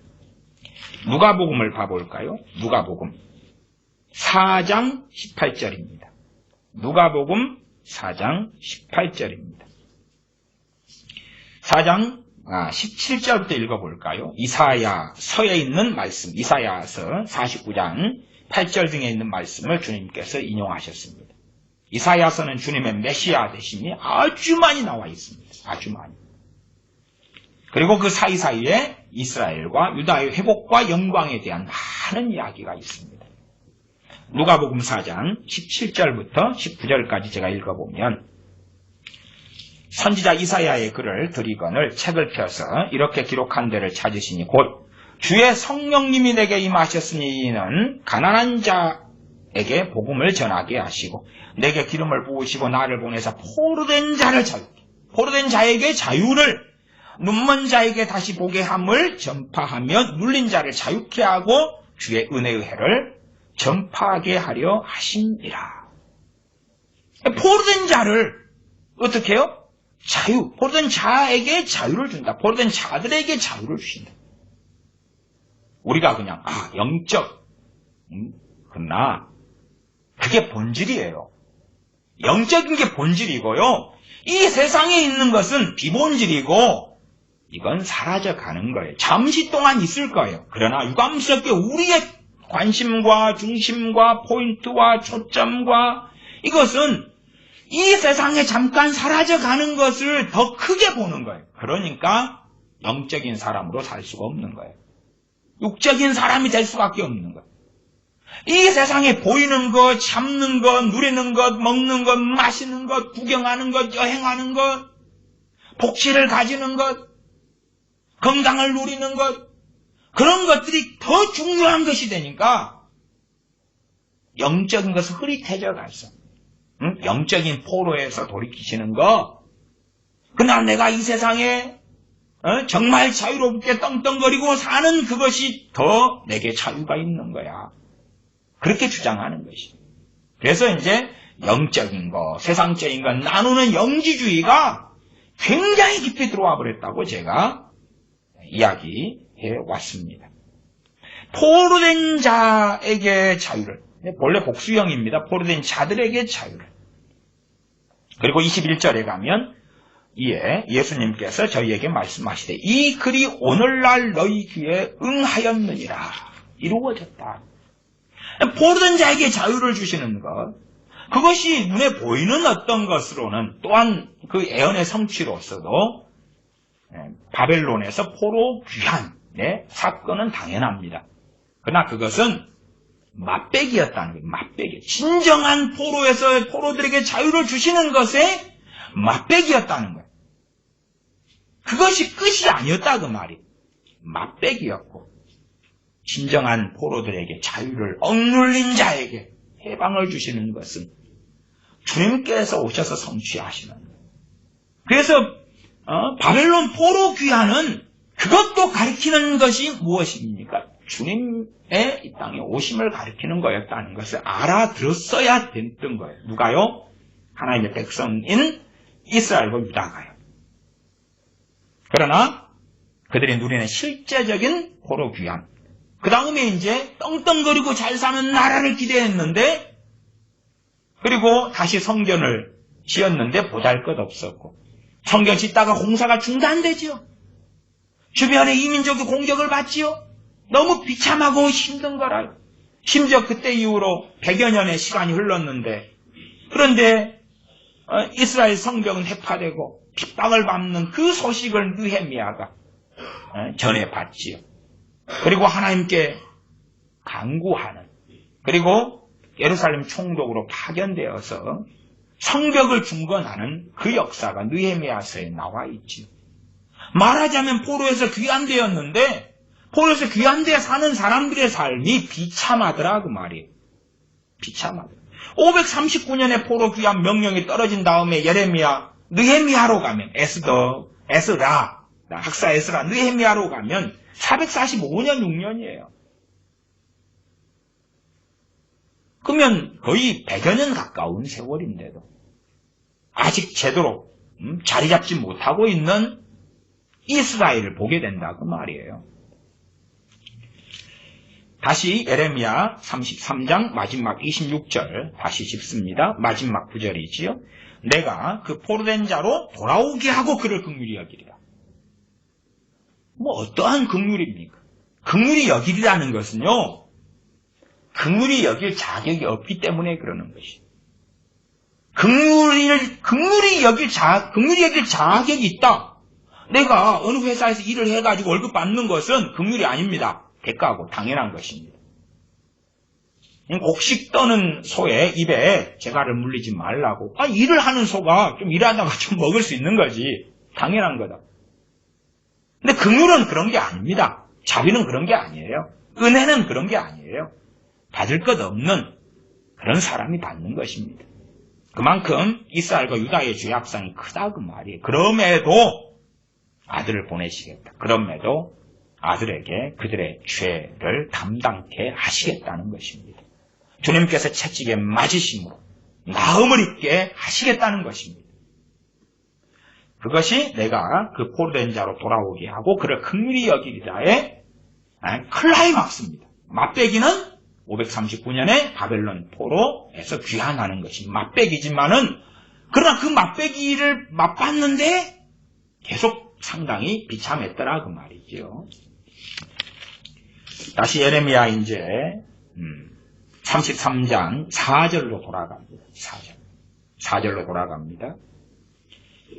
누가복음을 봐볼까요? 누가복음 4장 18절입니다. 누가복음 4장 18절입니다. 4장 17절부터 읽어볼까요? 이사야서에 있는 말씀, 이사야서 49장 8절 등에 있는 말씀을 주님께서 인용하셨습니다. 이사야서는 주님의 메시아 되심이 아주 많이 나와 있습니다. 아주 많이. 그리고 그 사이사이에 이스라엘과 유다의 회복과 영광에 대한 많은 이야기가 있습니다. 누가복음 4장 17절부터 19절까지 제가 읽어보면 선지자 이사야의 글을 드리거늘 책을 펴서 이렇게 기록한 데를 찾으시니 곧 주의 성령님이 내게 임하셨으니 이는 가난한 자에게 복음을 전하게 하시고 내게 기름을 부으시고 나를 보내서 포로된 자를 자유케, 포로된 자에게 자유를, 눈먼 자에게 다시 보게 함을 전파하며 눌린 자를 자유케 하고 주의 은혜의 해를 전파하게 하려 하심이라. 포로된 자를 어떻게 해요? 자유, 포로된 자에게 자유를 준다. 포로된 자들에게 자유를 주신다. 우리가 그냥 영적, 그러나 그게 본질이에요. 영적인 게 본질이고요. 이 세상에 있는 것은 비본질이고 이건 사라져가는 거예요. 잠시 동안 있을 거예요. 그러나 유감스럽게 우리의 관심과 중심과 포인트와 초점과 이것은 이 세상에 잠깐 사라져가는 것을 더 크게 보는 거예요. 그러니까 영적인 사람으로 살 수가 없는 거예요. 육적인 사람이 될 수밖에 없는 거예요. 이 세상에 보이는 것, 참는 것, 누리는 것, 먹는 것, 마시는 것, 구경하는 것, 여행하는 것, 복지를 가지는 것, 건강을 누리는 것, 그런 것들이 더 중요한 것이 되니까 영적인 것은 흐릿해져 갔어. 영적인 포로에서 돌이키시는 거. 그러나 내가 이 세상에 정말 자유롭게 떵떵거리고 사는 그것이 더 내게 자유가 있는 거야. 그렇게 주장하는 것이. 그래서 이제 영적인 거, 세상적인 거 나누는 영지주의가 굉장히 깊이 들어와 버렸다고 제가 이야기해 왔습니다. 포로된 자에게 자유를, 본래 복수형입니다. 포로된 자들에게 자유를. 그리고 21절에 가면 이에 예수님께서 저희에게 말씀하시되 이 글이 오늘날 너희 귀에 응하였느니라. 이루어졌다. 포로된 자에게 자유를 주시는 것, 그것이 눈에 보이는 어떤 것으로는 또한 그 예언의 성취로서도 바벨론에서 포로 귀환의 사건은 당연합니다. 그러나 그것은 맛배기였다는 거예요. 맛배기. 진정한 포로에서 포로들에게 자유를 주시는 것에 맛배기였다는 거예요. 그것이 끝이 아니었다 그 말이. 맛배기였고 진정한 포로들에게 자유를 억눌린 자에게 해방을 주시는 것은 주님께서 오셔서 성취하시는 거예요. 그래서 바벨론 포로 귀환은 그것도 가리키는 것이 무엇입니까? 주님의 이 땅에 오심을 가리키는 거였다는 것을 알아들었어야 됐던 거예요. 누가요? 하나님의 백성인 이스라엘과 유다가요. 그러나 그들이 누리는 실제적인 포로 귀환. 그 다음에 이제 떵떵거리고 잘 사는 나라를 기대했는데, 그리고 다시 성전을 지었는데 보잘것없었고, 성전 짓다가 공사가 중단되지요. 주변에 이민족이 공격을 받지요. 너무 비참하고 힘든 거라요. 심지어 그때 이후로 100여 년의 시간이 흘렀는데, 그런데 이스라엘 성벽은 해파되고 핍박을 받는 그 소식을 느헤미야가 전해받지요. 그리고 하나님께 간구하는, 그리고 예루살렘 총독으로 파견되어서 성벽을 중건하는 그 역사가 느헤미야서에 나와 있지요. 말하자면 포로에서 귀환되었는데, 포로에서 귀환되어 사는 사람들의 삶이 비참하더라 그 말이에요. 비참하더라. 539년에 포로 귀환 명령이 떨어진 다음에 느헤미야로 가면 에스라, 학사 에스라, 느헤미야로 가면 445년 6년이에요. 그러면 거의 100여 년 가까운 세월인데도 아직 제대로 자리 잡지 못하고 있는 이스라엘을 보게 된다 그 말이에요. 다시 예레미야 33장 마지막 26절 다시 짚습니다. 마지막 구절이지요. 내가 그 포로된 자로 돌아오게 하고 그를 긍휼히 여기리라. 뭐 어떠한 긍휼입니까? 긍휼히 여기리라는 것은요, 긍휼히 여길 자격이 없기 때문에 그러는 것이. 긍휼히 여길 자격이 있다. 내가 어느 회사에서 일을 해가지고 월급 받는 것은 긍휼이 아닙니다. 대가하고 당연한 것입니다. 곡식 떠는 소의 입에 재갈을 물리지 말라고. 일을 하는 소가 좀 일하다가 좀 먹을 수 있는 거지. 당연한 거다. 근데 긍휼은 그런 게 아닙니다. 자비는 그런 게 아니에요. 은혜는 그런 게 아니에요. 받을 것 없는 그런 사람이 받는 것입니다. 그만큼 이스라엘과 유다의 죄악상이 크다 그 말이에요. 그럼에도 아들을 보내시겠다. 그럼에도 아들에게 그들의 죄를 담당케 하시겠다는 것입니다. 주님께서 채찍에 맞으심으로 나음을 입게 하시겠다는 것입니다. 그것이 내가 그 포로된 자로 돌아오게 하고 그를 긍휼히 여기리라의 클라이막스입니다. 맛배기는 539년에 바벨론 포로에서 귀환하는 것이 맛배기지만은, 그러나 그 맛배기를 맛봤는데 계속 상당히 비참했더라 그 말이죠. 다시 예레미야 이제 33장 4절로 돌아갑니다. 4절로 돌아갑니다.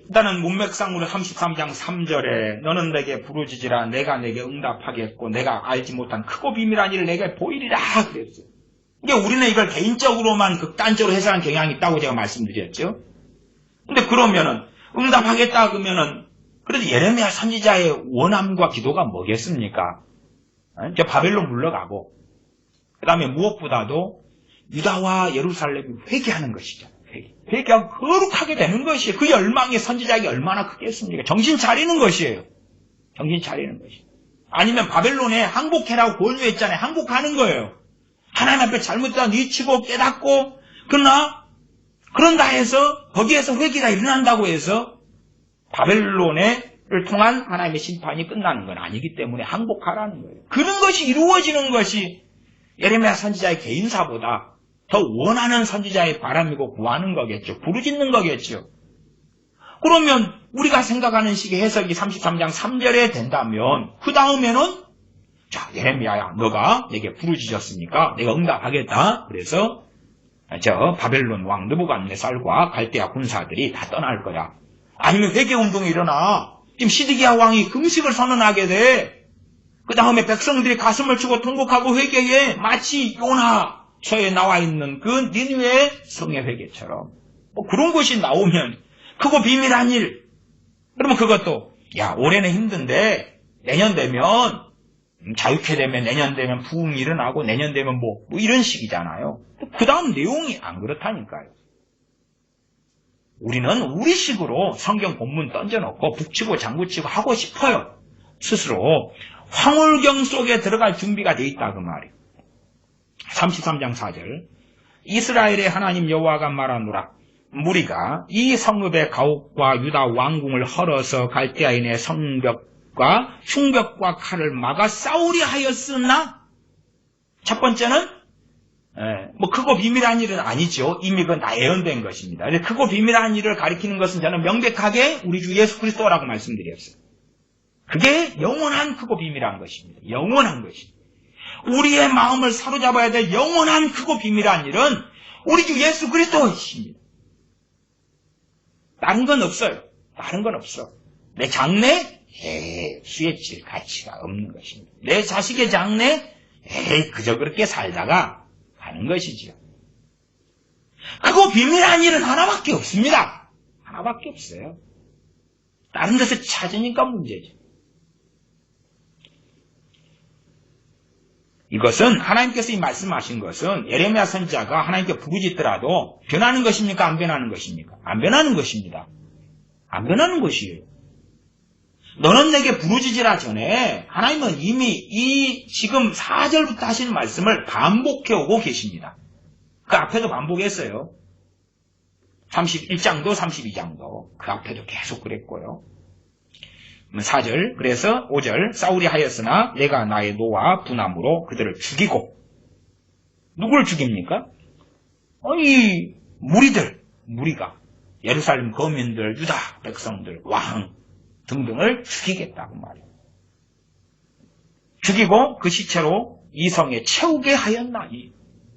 일단은 문맥상으로 33장 3절에 너는 내게 부르짖으라 내가 내게 응답하겠고 내가 알지 못한 크고 비밀한 일을 내게 보이리라 그랬어요. 이게 우리는 이걸 개인적으로만 극단적으로 해석하는 경향이 있다고 제가 말씀드렸죠. 근데 그러면은 응답하겠다 그러면은 그래도 예레미야 선지자의 원함과 기도가 뭐겠습니까? 저 바벨론 물러가고 그 다음에 무엇보다도 유다와 예루살렘이 회개하는 것이죠. 회개하고 거룩하게 되는 것이에요. 그 열망이 선지자에게 얼마나 크겠습니까? 정신 차리는 것이에요. 정신 차리는 것이에요. 아니면 바벨론에 항복해라고 권유했잖아요. 항복하는 거예요. 하나님 앞에 잘못다 뉘치고 깨닫고, 그런다 해서 거기에서 회개가 일어난다고 해서 바벨론을 통한 하나님의 심판이 끝나는 건 아니기 때문에 항복하라는 거예요. 그런 것이 이루어지는 것이 예레미야 선지자의 개인사보다 더 원하는 선지자의 바람이고 구하는 거겠죠. 부르짖는 거겠죠. 그러면 우리가 생각하는 식의 해석이 33장 3절에 된다면 그 다음에는 자 예레미야야 너가 내게 부르짖었으니까 내가 응답하겠다. 그래서 저 바벨론 왕 느부갓네살과 갈대아 군사들이 다 떠날 거야. 아니면 회개운동이 일어나. 지금 시드기야 왕이 금식을 선언하게 돼. 그 다음에 백성들이 가슴을 치고 통곡하고 회개해. 마치 요나서에 나와 있는 그 니느웨 성의 회개처럼 그런 것이 나오면 크고 비밀한 일. 그러면 그것도 야 올해는 힘든데 내년 되면 자유케 되면 내년 되면 부흥이 일어나고 내년 되면 뭐 이런 식이잖아요. 그 다음 내용이 안 그렇다니까요. 우리는 우리식으로 성경 본문 던져놓고 북치고 장구치고 하고 싶어요. 스스로 황홀경 속에 들어갈 준비가 돼 있다 그 말이에요. 33장 4절 이스라엘의 하나님 여호와가 말하노라 무리가 이 성읍의 가옥과 유다 왕궁을 헐어서 갈대아인의 성벽과 흉벽과 칼을 막아 싸우리 하였으나 첫 번째는 뭐 크고 비밀한 일은 아니죠. 이미 그건 다 예언된 것입니다. 크고 비밀한 일을 가리키는 것은 저는 명백하게 우리 주 예수 그리스도라고 말씀드렸어요. 그게 영원한 크고 비밀한 것입니다. 영원한 것입니다. 우리의 마음을 사로잡아야 될 영원한 크고 비밀한 일은 우리 주 예수 그리스도이십니다. 다른 건 없어요. 다른 건 없어. 내 장래? 수혜칠 가치가 없는 것입니다. 내 자식의 장래? 그저 그렇게 살다가 가는 것이지요. 크고 비밀한 일은 하나밖에 없습니다. 하나밖에 없어요. 다른 것을 찾으니까 문제죠. 이것은 하나님께서 이 말씀하신 것은 예레미야 선지자가 하나님께 부르짖더라도 변하는 것입니까? 안 변하는 것입니까? 안 변하는 것입니다. 안 변하는 것이에요. 너는 내게 부르짖으라 전에 하나님은 이미 이 지금 4절부터 하시는 말씀을 반복해 오고 계십니다. 그 앞에도 반복했어요. 31장도 32장도 그 앞에도 계속 그랬고요. 4절 그래서 5절 싸우리 하였으나 내가 나의 노와 분함으로 그들을 죽이고 누구를 죽입니까? 이 무리가 예루살렘 거민들, 유다 백성들, 왕 등등을 죽이겠다고 말이에요. 죽이고 그 시체로 이 성에 채우게 하였나니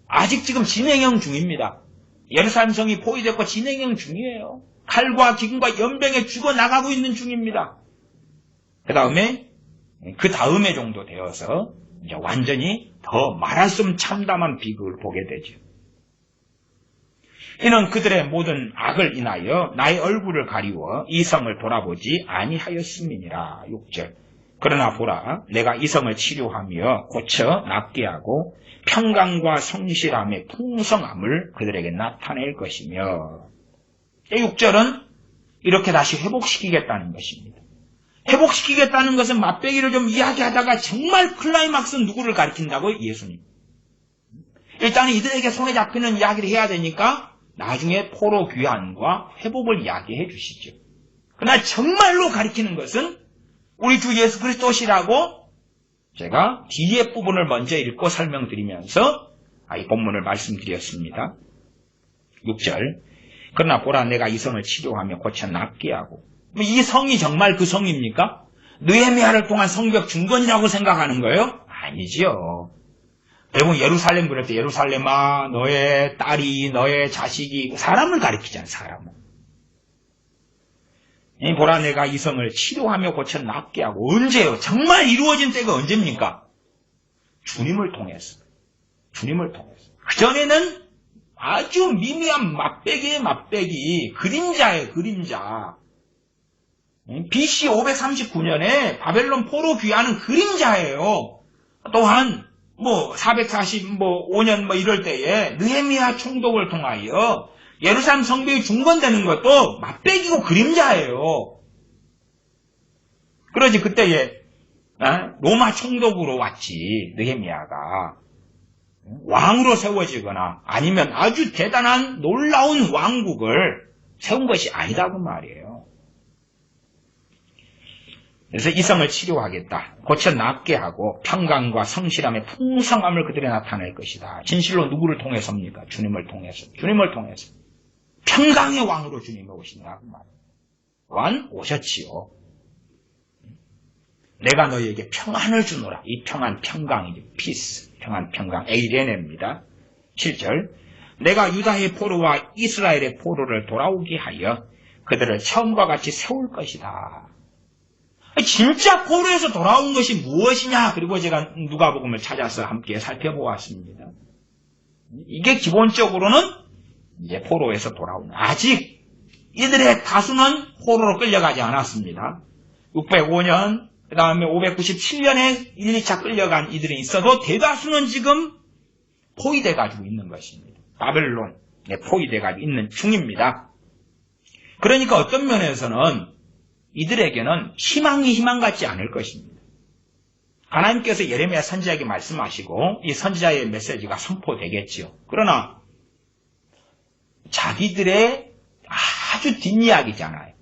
아직 지금 진행형 중입니다. 예루살렘 성이 포위됐고 진행형 중이에요. 칼과 기근과 연병에 죽어나가고 있는 중입니다. 그 다음에 정도 되어서 이제 완전히 더 말할 수 없는 참담한 비극을 보게 되죠. 이는 그들의 모든 악을 인하여 나의 얼굴을 가리워 이 성을 돌아보지 아니하였음이니라. 6절 그러나 보라 내가 이 성을 치료하며 고쳐 낫게 하고 평강과 성실함의 풍성함을 그들에게 나타낼 것이며 6절은 이렇게 다시 회복시키겠다는 것입니다. 회복시키겠다는 것은 맛배기를 좀 이야기하다가 정말 클라이막스는 누구를 가리킨다고요? 예수님. 일단 이들에게 손에 잡히는 이야기를 해야 되니까 나중에 포로 귀환과 회복을 이야기해 주시죠. 그러나 정말로 가리키는 것은 우리 주 예수 그리스도시라고 제가 뒤에 부분을 먼저 읽고 설명드리면서 이 본문을 말씀드렸습니다. 6절 그러나 보라 내가 이 성을 치료하며 고쳐 낫게 하고 이 성이 정말 그 성입니까? 느헤미야를 통한 성벽 중건이라고 생각하는 거예요? 아니지요. 대부분 예루살렘 그럴 때 예루살렘아 너의 딸이 너의 자식이 사람을 가리키잖아요. 사람을. 보라 내가 이 성을 치료하며 고쳐 낫게 하고 언제요? 정말 이루어진 때가 언제입니까? 주님을 통해서. 주님을 통해서. 그전에는 아주 미미한 맛배기의 맛배기 그림자예요. 그림자. BC 539년에 바벨론 포로 귀환은 그림자예요. 또한 445년 이럴 때에 느헤미야 총독을 통하여 예루살렘 성벽이 중건되는 것도 맛배기고 그림자예요. 그러지 그때에 로마 총독으로 왔지 느헤미야가 왕으로 세워지거나 아니면 아주 대단한 놀라운 왕국을 세운 것이 아니다 그 말이에요. 그래서 이 성을 치료하겠다. 고쳐 낫게 하고 평강과 성실함의 풍성함을 그들에 나타낼 것이다. 진실로 누구를 통해서입니까? 주님을 통해서. 주님을 통해서. 평강의 왕으로 주님이 오신다. 왕 오셨지요. 내가 너희에게 평안을 주노라. 이 평안, 평강이죠. 피스. 평안, 평강. 에이레네입니다. 7절 내가 유다의 포로와 이스라엘의 포로를 돌아오게 하여 그들을 처음과 같이 세울 것이다. 진짜 포로에서 돌아온 것이 무엇이냐? 그리고 제가 누가복음을 찾아서 함께 살펴보았습니다. 이게 기본적으로는 이제 포로에서 돌아오는 아직 이들의 다수는 포로로 끌려가지 않았습니다. 605년 그 다음에 597년에 1, 2차 끌려간 이들이 있어도 대다수는 지금 포위돼 가지고 있는 것입니다. 바벨론에 포위돼 가지고 있는 중입니다. 그러니까 어떤 면에서는 이들에게는 희망이 희망 같지 않을 것입니다. 하나님께서 예레미야 선지자에게 말씀하시고 이 선지자의 메시지가 선포되겠지요. 그러나 자기들의 아주 뒷이야기잖아요.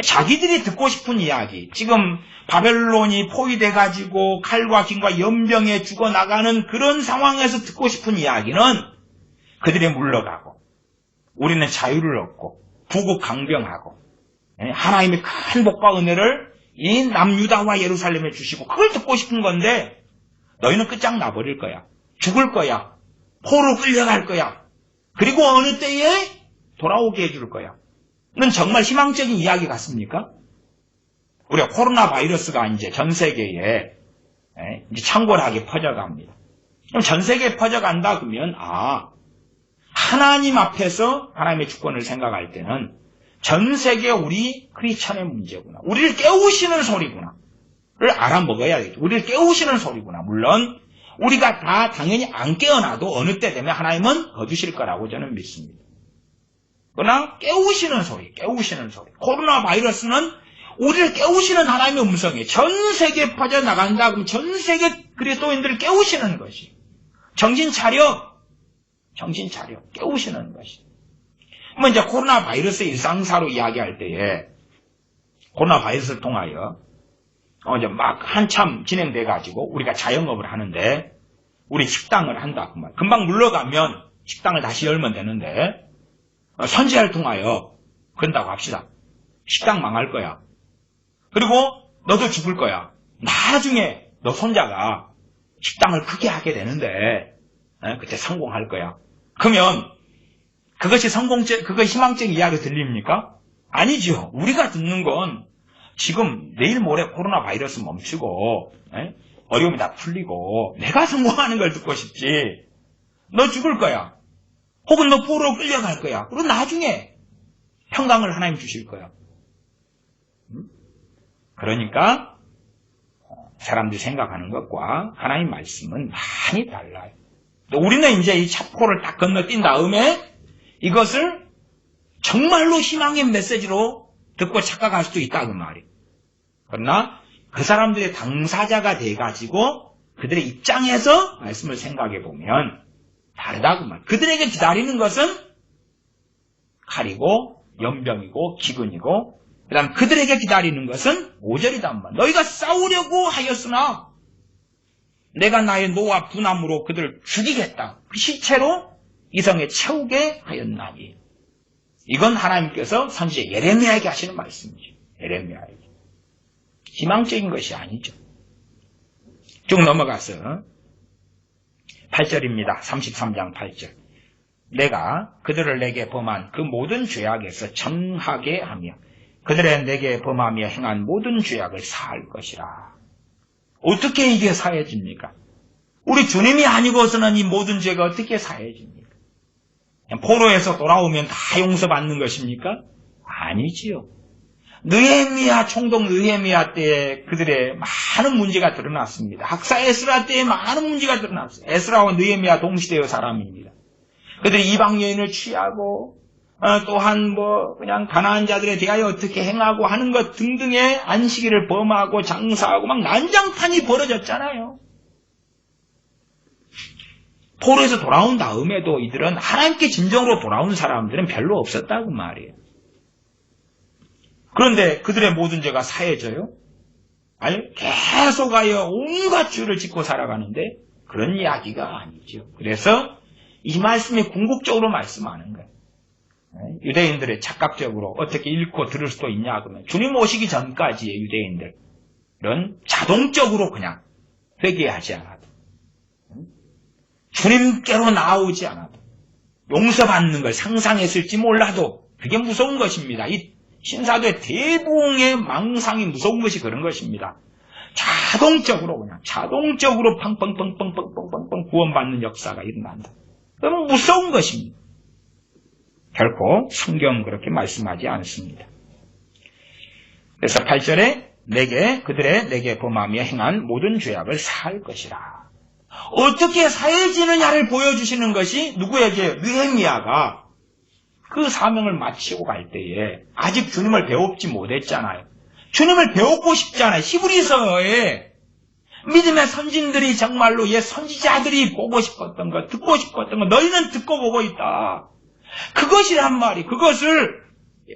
자기들이 듣고 싶은 이야기, 지금 바벨론이 포위돼가지고 칼과 김과 연병에 죽어나가는 그런 상황에서 듣고 싶은 이야기는 그들이 물러가고 우리는 자유를 얻고 부국 강병하고 하나님의 큰 복과 은혜를 이 남유다와 예루살렘에 주시고 그걸 듣고 싶은 건데 너희는 끝장나버릴 거야. 죽을 거야. 포로 끌려갈 거야. 그리고 어느 때에 돌아오게 해줄 거야. 는 정말 희망적인 이야기 같습니까? 우리가 코로나 바이러스가 이제 전 세계에 이제 창궐하게 퍼져갑니다. 그럼 전 세계에 퍼져간다 그러면 하나님 앞에서 하나님의 주권을 생각할 때는 전 세계 우리 크리스천의 문제구나. 우리를 깨우시는 소리구나. 를 알아먹어야겠죠. 우리를 깨우시는 소리구나. 물론 우리가 다 당연히 안 깨어나도 어느 때 되면 하나님은 거두실 거라고 저는 믿습니다. 그러나 깨우시는 소리. 코로나 바이러스는 우리를 깨우시는 하나님의 음성이에요. 전 세계에 퍼져나간다 그러면 전 세계 그리스도인들을 깨우시는 것이. 정신 차려. 깨우시는 것이. 그러면 이제 코로나 바이러스 일상사로 이야기할 때에 코로나 바이러스를 통하여 이제 막 한참 진행돼가지고 우리가 자영업을 하는데 우리 식당을 한다. 금방 물러가면 식당을 다시 열면 되는데 선지자를 통하여 그런다고 합시다. 식당 망할 거야. 그리고 너도 죽을 거야. 나중에 너 손자가 식당을 크게 하게 되는데 그때 성공할 거야. 그러면 그것이 희망적인 이야기 들립니까? 아니죠. 우리가 듣는 건 지금 내일 모레 코로나 바이러스 멈추고 어려움이 다 풀리고 내가 성공하는 걸 듣고 싶지. 너 죽을 거야. 혹은 너 포로로 끌려갈 거야. 그리고 나중에 평강을 하나님 주실 거야. 그러니까 사람들이 생각하는 것과 하나님 말씀은 많이 달라요. 우리는 이제 이 차포를 다 건너뛴 다음에 이것을 정말로 희망의 메시지로 듣고 착각할 수도 있다 그 말이에요. 그러나 그 사람들의 당사자가 돼가지고 그들의 입장에서 말씀을 생각해 보면 다르다 그 말이에요. 그들에게 기다리는 것은 칼이고 연병이고 기근이고 그 다음 그들에게 기다리는 것은 5절이단 말이에요. 너희가 싸우려고 하였으나 내가 나의 노와 분함으로 그들을 죽이겠다. 그 시체로 이성에 채우게 하였나니. 이건 하나님께서 선지자 예레미야에게 하시는 말씀이죠. 예레미야에게. 희망적인 것이 아니죠. 쭉 넘어가서 8절입니다. 33장 8절. 내가 그들을 내게 범한 그 모든 죄악에서 정하게 하며 그들의 내게 범하며 행한 모든 죄악을 사할 것이라. 어떻게 이게 사해집니까? 우리 주님이 아니고서는 이 모든 죄가 어떻게 사해집니까? 포로에서 돌아오면 다 용서받는 것입니까? 아니지요. 총독 느헤미야 때에 그들의 많은 문제가 드러났습니다. 학사 에스라 때에 많은 문제가 드러났어요. 에스라와 느헤미야 동시대의 사람입니다. 그들이 이방 여인을 취하고 또한 그냥 가나안 자들에 대하여 어떻게 행하고 하는 것 등등의 안식일을 범하고 장사하고 막 난장판이 벌어졌잖아요. 포로에서 돌아온 다음에도 이들은 하나님께 진정으로 돌아온 사람들은 별로 없었다고 말이에요. 그런데 그들의 모든 죄가 사해져요? 아니, 계속하여 온갖 죄를 짓고 살아가는데 그런 이야기가 아니죠. 그래서 이 말씀이 궁극적으로 말씀하는 거예요. 유대인들의 착각적으로 어떻게 읽고 들을 수도 있냐 그러면 주님 오시기 전까지의 유대인들은 자동적으로 그냥 회개하지 않아도 주님께로 나오지 않아도 용서받는 걸 상상했을지 몰라도 그게 무서운 것입니다. 이 신사도의 대부흥의 망상이 무서운 것이 그런 것입니다. 자동적으로 팡팡팡팡팡팡팡 구원받는 역사가 일어난다. 그럼 무서운 것입니다. 결코 성경은 그렇게 말씀하지 않습니다. 그래서 8절에 그들의 내게 범하며 행한 모든 죄악을 사할 것이라. 어떻게 사해지느냐를 보여주시는 것이 누구에게? 느헤미야가 그 사명을 마치고 갈 때에 아직 주님을 배웁지 못했잖아요. 주님을 배우고 싶잖아요. 히브리서에 믿음의 선진들이 정말로 옛 선지자들이 보고 싶었던 것, 듣고 싶었던 것, 너희는 듣고 보고 있다. 그것이란 말이, 그것을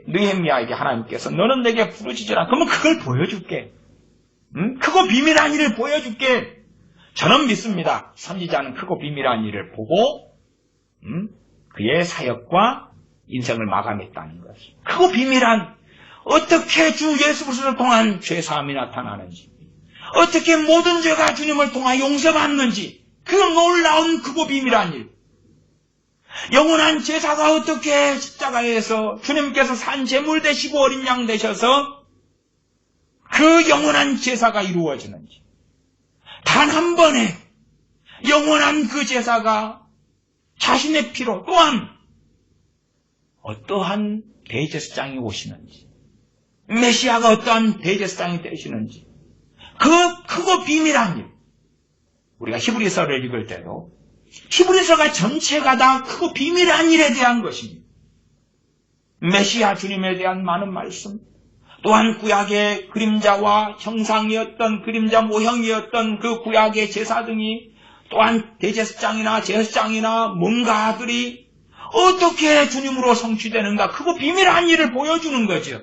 느헤미야에게 하나님께서 너는 내게 부르짖으라. 그러면 그걸 보여줄게. 크고 비밀한 일을 보여줄게. 저는 믿습니다. 선지자는 크고 비밀한 일을 보고 그의 사역과 인생을 마감했다는 것. 크고 비밀한 어떻게 주 예수 그리스도를 통한 죄사함이 나타나는지, 어떻게 모든 죄가 주님을 통하 용서받는지, 그 놀라운 크고 비밀한 일. 영원한 제사가 어떻게 십자가에서 주님께서 산 제물 되시고 어린 양 되셔서 그 영원한 제사가 이루어지는지, 단 한 번에 영원한 그 제사가 자신의 피로 또한 어떠한 대제사장이 오시는지, 메시아가 어떠한 대제사장이 되시는지, 그 크고 비밀한 일. 우리가 히브리서를 읽을 때도 히브리서가 전체가 다 크고 비밀한 일에 대한 것입니다. 메시아 주님에 대한 많은 말씀, 또한 구약의 그림자와 형상이었던 그림자 모형이었던 그 구약의 제사 등이 또한 대제사장이나 제사장이나 뭔가들이 어떻게 주님으로 성취되는가, 크고 비밀한 일을 보여주는 거죠.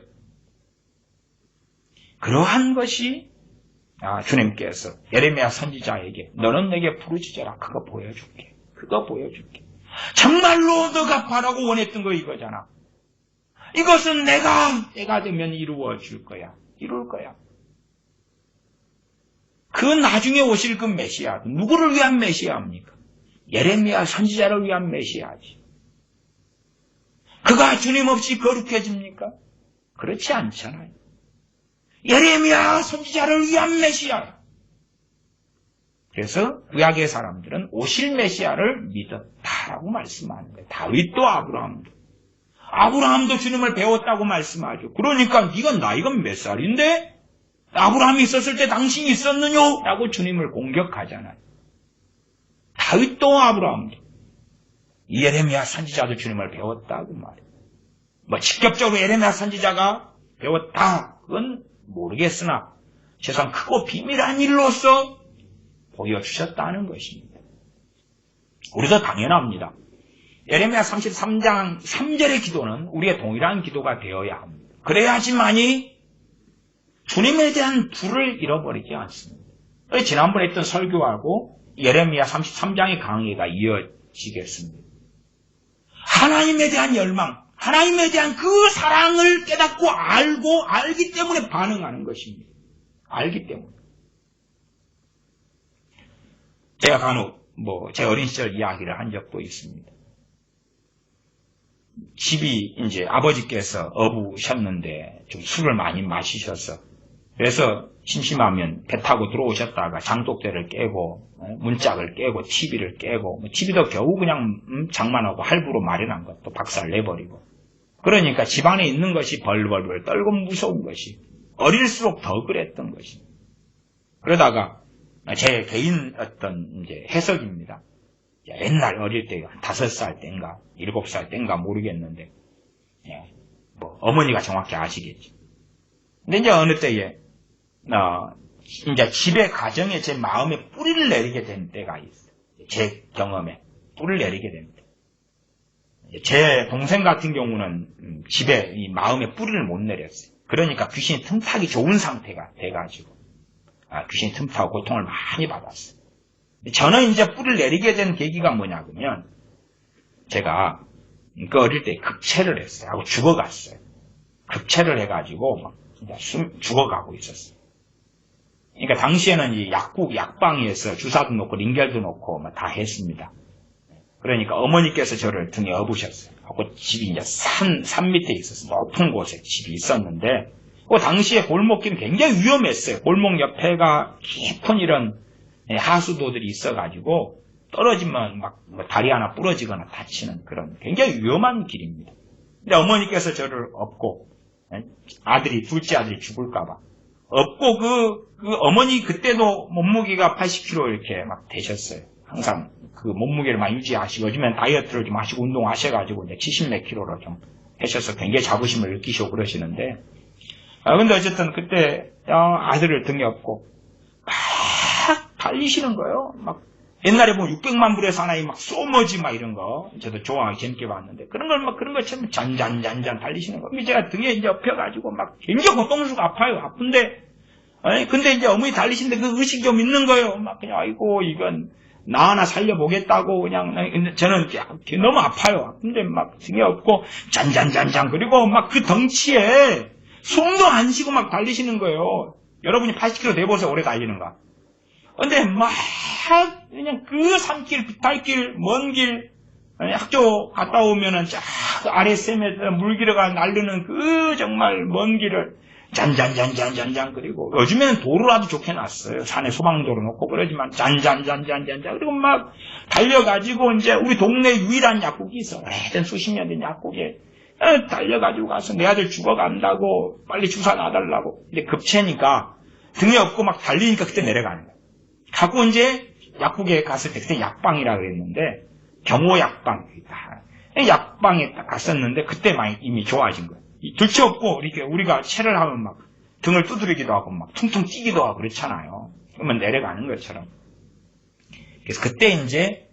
그러한 것이 주님께서 예레미야 선지자에게 너는 내게 부르짖어라. 그거 보여줄게. 그거 보여줄게. 정말로 너가 바라고 원했던 거 이거잖아. 이것은 내가 되면 이루어 줄 거야. 이룰 거야. 그 나중에 오실 그 메시아, 누구를 위한 메시아입니까? 예레미야 선지자를 위한 메시아지. 그가 주님 없이 거룩해집니까? 그렇지 않잖아요. 예레미야 선지자를 위한 메시아. 그래서 구약의 사람들은 오실 메시아를 믿었다라고 말씀하는 거예요. 다윗도 아브라함도 주님을 배웠다고 말씀하죠. 그러니까 네가 나이가 몇 살인데 아브라함이 있었을 때 당신이 있었느냐? 라고 주님을 공격하잖아요. 다윗도 아브라함도 예레미야 선지자도 주님을 배웠다고 말해요. 직접적으로 예레미야 선지자가 배웠다, 그건 모르겠으나 세상 크고 비밀한 일로서 보여주셨다는 것입니다. 우리도 당연합니다. 예레미야 33장 3절의 기도는 우리의 동일한 기도가 되어야 합니다. 그래야지만이 주님에 대한 불을 잃어버리지 않습니다. 지난번에 했던 설교하고 예레미야 33장의 강의가 이어지겠습니다. 하나님에 대한 열망, 하나님에 대한 그 사랑을 깨닫고 알기 때문에 반응하는 것입니다. 알기 때문에. 제가 간혹 제 어린 시절 이야기를 한 적도 있습니다. 집이 이제 아버지께서 어부셨는데 좀 술을 많이 마시셔서, 그래서 심심하면 배 타고 들어오셨다가 장독대를 깨고 문짝을 깨고 TV를 깨고, TV도 겨우 그냥 장만하고 할부로 마련한 것도 박살 내버리고, 그러니까 집안에 있는 것이 벌벌벌 떨고 무서운 것이 어릴수록 더 그랬던 것이. 그러다가 제 개인 어떤 이제 해석입니다. 옛날 어릴 때 5살 땐가 7살 땐가 모르겠는데, 어머니가 정확히 아시겠지. 근데 이제 어느 때에 이제 집에 가정에 제 마음에 뿌리를 내리게 된 때가 있어요. 제 경험에 뿌리를 내리게 됩니다. 제 동생 같은 경우는 집에 이 마음에 뿌리를 못 내렸어요. 그러니까 귀신이 틈타기 좋은 상태가 돼가지고 귀신이 틈타고 고통을 많이 받았어요. 저는 이제 뿌리를 내리게 된 계기가 뭐냐면, 제가 그 어릴 때 급체를 했어요. 하고 죽어갔어요. 급체를 해가지고 막 진짜 죽어가고 있었어요. 그러니까 당시에는 이 약방에서 주사도 놓고 링겔도 놓고 다 했습니다. 그러니까 어머니께서 저를 등에 업으셨어요. 하고 집이 이제 산 밑에 있었어요. 높은 곳에 집이 있었는데, 그 당시에 골목길은 굉장히 위험했어요. 골목 옆에가 깊은 이런 하수도들이 있어가지고 떨어지면 막 다리 하나 부러지거나 다치는 그런 굉장히 위험한 길입니다. 근데 어머니께서 저를 업고, 둘째 아들이 죽을까봐 업고, 그 어머니 그때도 몸무게가 80kg 이렇게 막 되셨어요. 항상 그 몸무게를 많이 유지하시고, 요즘엔 다이어트를 좀 하시고 운동하셔가지고 이제 70몇 킬로로 좀 하셔서 굉장히 자부심을 느끼시고 그러시는데, 근데 어쨌든 그때 아들을 등에 업고 막 달리시는 거예요. 막 옛날에 보면 600만 불의 사나이 막 소머지 막 이런 거 저도 좋아하고 재밌게 봤는데 그런 걸 막 그런 것처럼 잔잔 달리시는 거. 제가 등에 이제 엎여가지고 막 굉장히 고통스럽고 아파요. 아픈데 아니 근데 이제 어머니 달리시는데 그 의식이 좀 있는 거예요. 막 그냥 아이고 이건 나 하나 살려보겠다고 그냥 근데 저는 너무 아파요. 근데 막 등에 엎고 잔잔 그리고 막 그 덩치에 숨도 안 쉬고 막 달리시는 거예요. 여러분이 80km 돼보세요. 오래 달리는가. 근데 막 그냥 그 산길, 비탈길, 먼 길, 학교 갔다 오면은 쫙 아래 샘에서 물기러가 날르는 그 정말 먼 길을 잔 그리고 요즘에는 도로라도 좋게 놨어요. 산에 소방도로 놓고 그러지만 잔 그리고 막 달려가지고 이제 우리 동네 유일한 약국이 있어. 오래된 수십 년 된 약국에 달려가지고 가서 내 아들 죽어간다고 빨리 주사 놔달라고. 근데 급체니까 등에 업고 막 달리니까 그때 내려가는 거야. 가고 이제 약국에 갔을 때 그때 약방이라 그랬는데 경호약방 약방에 딱 갔었는데 그때 많이 이미 좋아진 거예요. 둘째 없고 이렇게 우리가 체를 하면 막 등을 두드리기도 하고 막 퉁퉁 뛰기도 하고 그렇잖아요. 그러면 내려가는 것처럼. 그래서 그때 이제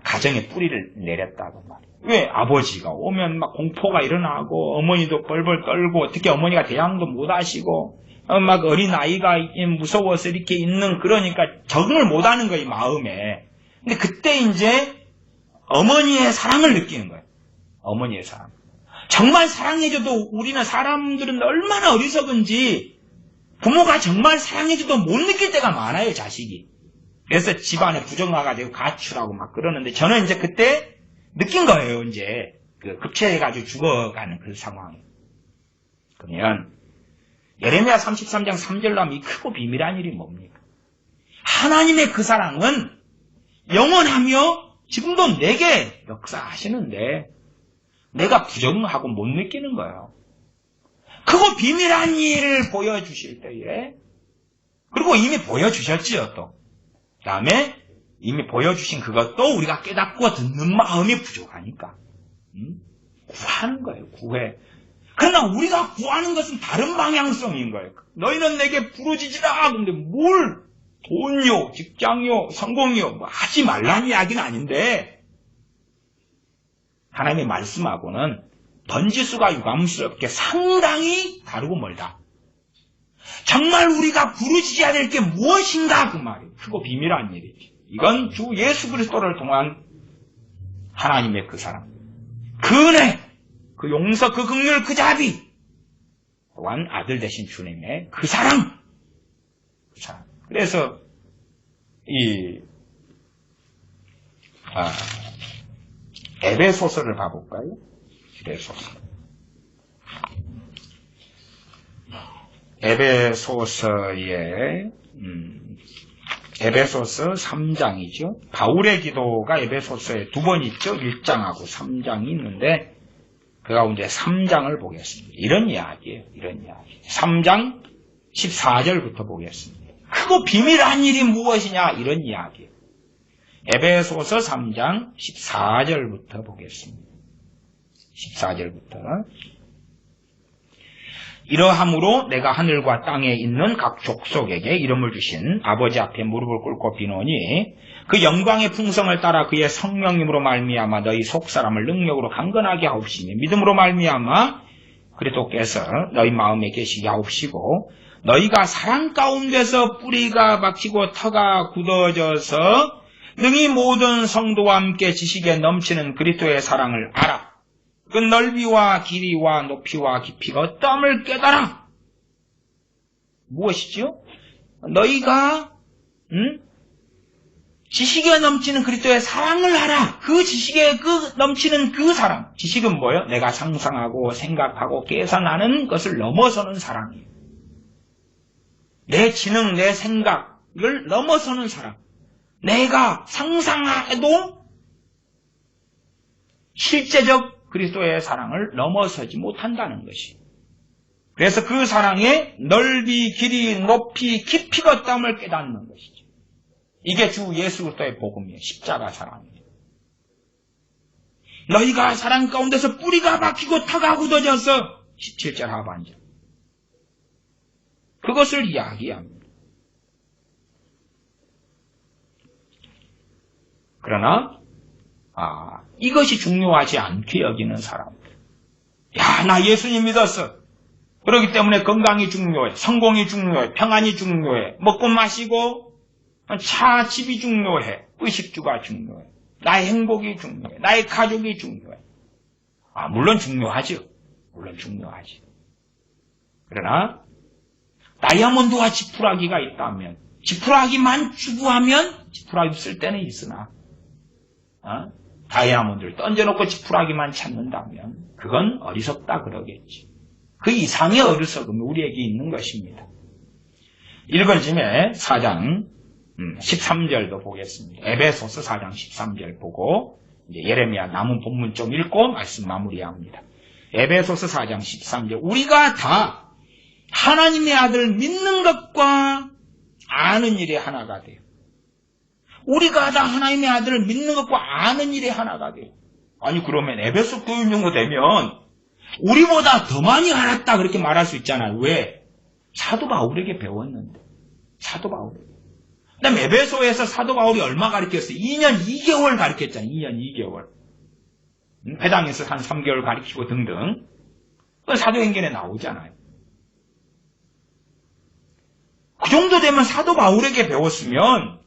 가정의 뿌리를 내렸다고 말이에요. 왜? 아버지가 오면 막 공포가 일어나고 어머니도 벌벌 떨고 특히 어머니가 대항도 못 하시고 막 어린 아이가 무서워서 이렇게 있는 그러니까 적응을 못 하는 거예요, 마음에. 근데 그때 이제 어머니의 사랑을 느끼는 거예요. 어머니의 사랑. 정말 사랑해줘도 우리는 사람들은 얼마나 어리석은지 부모가 정말 사랑해줘도 못 느낄 때가 많아요, 자식이. 그래서 집안에 부정화가 되고 가출하고 막 그러는데 저는 이제 그때 느낀 거예요, 이제. 그 급체해가지고 죽어가는 그 상황. 그러면 예레미야 33장 3절로 하면 이 크고 비밀한 일이 뭡니까? 하나님의 그 사랑은 영원하며 지금도 내게 역사하시는데 내가 부정하고 못 느끼는 거예요. 크고 비밀한 일을 보여주실 때에 그리고 이미 보여주셨지요 또. 그 다음에 이미 보여주신 그것도 우리가 깨닫고 듣는 마음이 부족하니까 구하는 거예요. 구해. 그러나 우리가 구하는 것은 다른 방향성인 거예요. 너희는 내게 부르짖으라. 근데 뭘 돈요, 직장요, 성공요 뭐 하지 말라는 이야기는 아닌데 하나님의 말씀하고는 번지수가 유감스럽게 상당히 다르고 멀다. 정말 우리가 부르짖어야 될 게 무엇인가 그 말이에요. 크고 비밀한 일이지. 이건 주 예수 그리스도를 통한 하나님의 그 사랑, 그 은혜, 그 용서, 그 긍휼, 그 자비, 또한 아들 되신 주님의 그 사랑, 그 사랑. 그래서 이 에베소서를 봐볼까요? 에베소서의 에베소서 3장이죠. 바울의 기도가 에베소서에 두 번 있죠. 1장하고 3장이 있는데 그 가운데 3장을 보겠습니다. 이런 이야기예요. 3장 14절부터 보겠습니다. 크고 비밀한 일이 무엇이냐 이런 이야기예요. 에베소서 3장 14절부터 보겠습니다. 14절부터 이러함으로 내가 하늘과 땅에 있는 각 족속에게 이름을 주신 아버지 앞에 무릎을 꿇고 비노니 그 영광의 풍성을 따라 그의 성령님으로 말미암아 너희 속사람을 능력으로 강건하게 하옵시며 믿음으로 말미암아 그리스도께서 너희 마음에 계시게 하옵시고 너희가 사랑 가운데서 뿌리가 박히고 터가 굳어져서 능히 모든 성도와 함께 지식에 넘치는 그리스도의 사랑을 알아. 그 넓이와 길이와 높이와 깊이가 어떠함을 깨달아. 무엇이지요? 너희가 지식에 넘치는 그리스도의 사랑을 알아. 그 지식에 넘치는 그 사랑. 지식은 뭐예요? 내가 상상하고 생각하고 계산하는 것을 넘어서는 사랑이에요. 내 지능, 내 생각을 넘어서는 사랑. 내가 상상해도 실제적 그리스도의 사랑을 넘어서지 못한다는 것이. 그래서 그 사랑의 넓이, 길이, 높이, 깊이가 어떠함을 깨닫는 것이죠. 이게 주 예수 그리스도의 복음이에요. 십자가 사랑이에요. 너희가 사랑 가운데서 뿌리가 박히고 터가 굳어져서 17절 하반절. 그것을 이야기합니다. 그러나 이것이 중요하지 않게 여기는 사람들. 야, 나 예수님 믿었어. 그렇기 때문에 건강이 중요해. 성공이 중요해. 평안이 중요해. 먹고 마시고 차, 집이 중요해. 의식주가 중요해. 나의 행복이 중요해. 나의 가족이 중요해. 물론 중요하죠. 물론 중요하지. 그러나 다이아몬드와 지푸라기가 있다면, 지푸라기만 추구하면 지푸라기 쓸 때는 있으나 다이아몬드를 던져놓고 지푸라기만 찾는다면 그건 어리석다 그러겠지. 그 이상의 어리석음이 우리에게 있는 것입니다. 읽은 김에 4장 13절도 보겠습니다. 에베소서 4장 13절 보고 이제 예레미야 남은 본문 좀 읽고 말씀 마무리합니다. 에베소서 4장 13절. 우리가 다 하나님의 아들 믿는 것과 아는 일에 하나가 돼요. 우리가 다 하나님의 아들을 믿는 것과 아는 일에 하나가 돼요. 아니 그러면 에베소 교인 정도 되면 우리보다 더 많이 알았다 그렇게 말할 수 있잖아요. 왜? 사도 바울에게 배웠는데. 사도 바울에게. 그 다음에 에베소에서 사도 바울이 얼마 가르쳤어요? 2년 2개월 가르쳤잖아요. 2년 2개월. 회당에서 한 3개월 가르치고 등등. 사도행전에 나오잖아요. 그 정도 되면 사도 바울에게 배웠으면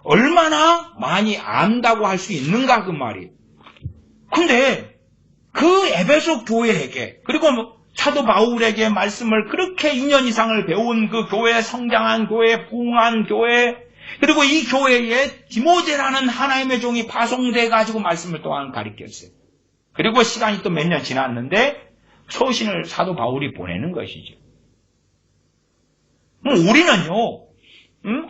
얼마나 많이 안다고 할 수 있는가 그 말이에요. 근데 그 에베소 교회에게 그리고 사도 바울에게 말씀을 그렇게 2년 이상을 배운 그 교회, 성장한 교회, 부흥한 교회, 그리고 이 교회에 디모데라는 하나님의 종이 파송돼 가지고 말씀을 또한 가르쳤어요. 그리고 시간이 또 몇 년 지났는데 서신을 사도 바울이 보내는 것이죠. 우리는요,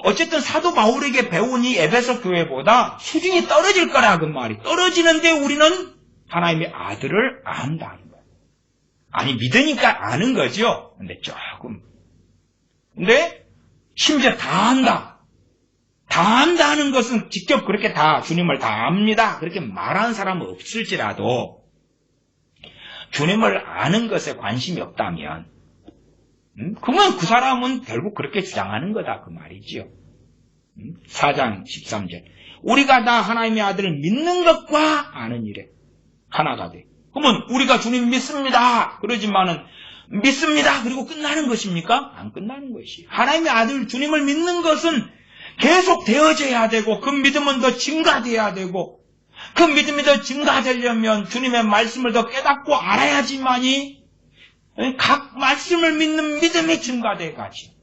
어쨌든 사도 바울에게 배운 이 에베소 교회보다 수준이 떨어질 거라 그 말이. 떨어지는데 우리는 하나님의 아들을 안다는 거예요. 아니 믿으니까 아는 거죠. 근데 조금. 근데 심지어 다 안다. 다 안다는 것은 직접 그렇게 다 주님을 다 압니다. 그렇게 말하는 사람은 없을지라도 주님을 아는 것에 관심이 없다면 그러면 그 사람은 결국 그렇게 주장하는 거다 그 말이지요. 4장 13절. 우리가 다 하나님의 아들을 믿는 것과 아는 일에 하나가 돼. 그러면 우리가 주님 믿습니다. 그러지만은 믿습니다. 그리고 끝나는 것입니까? 안 끝나는 것이. 하나님의 아들 주님을 믿는 것은 계속 되어져야 되고 그 믿음은 더 증가돼야 되고 그 믿음이 더 증가되려면 주님의 말씀을 더 깨닫고 알아야지만이 각 말씀을 믿는 믿음이 증가돼 가지.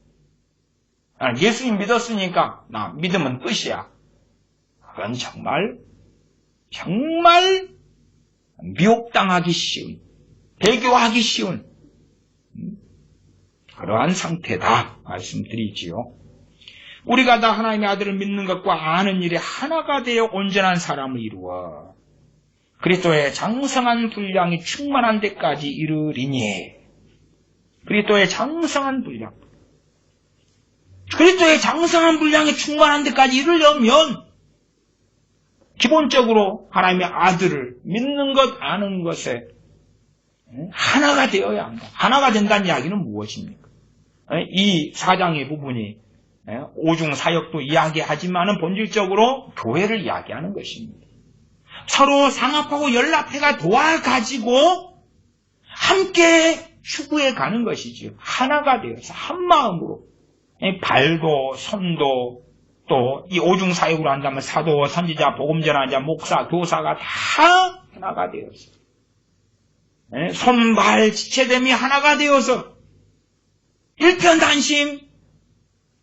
예수님 믿었으니까 나 믿음은 끝이야. 그건 정말 미혹당하기 쉬운, 배교하기 쉬운 그러한 상태다 말씀드리지요. 우리가 다 하나님의 아들을 믿는 것과 아는 일에 하나가 되어 온전한 사람을 이루어 그리스도의 장성한 분량이 충만한 데까지 이르리니. 그리스도의 장성한 분량. 그리스도의 장성한 분량이 충만한 데까지 이르려면 기본적으로 하나님의 아들을 믿는 것, 아는 것에 하나가 되어야 한다. 하나가 된다는 이야기는 무엇입니까? 이 4장의 부분이 오중사역도 이야기하지만은 본질적으로 교회를 이야기하는 것입니다. 서로 상합하고 연합해가 도와가지고 함께 추구해 가는 것이지요. 하나가 되어서 한 마음으로 발도 손도 또 이 오중사역으로 한다면 사도, 선지자, 복음전환자, 목사, 교사가 다 하나가 되어서 손발 지체됨이 하나가 되어서 일편단심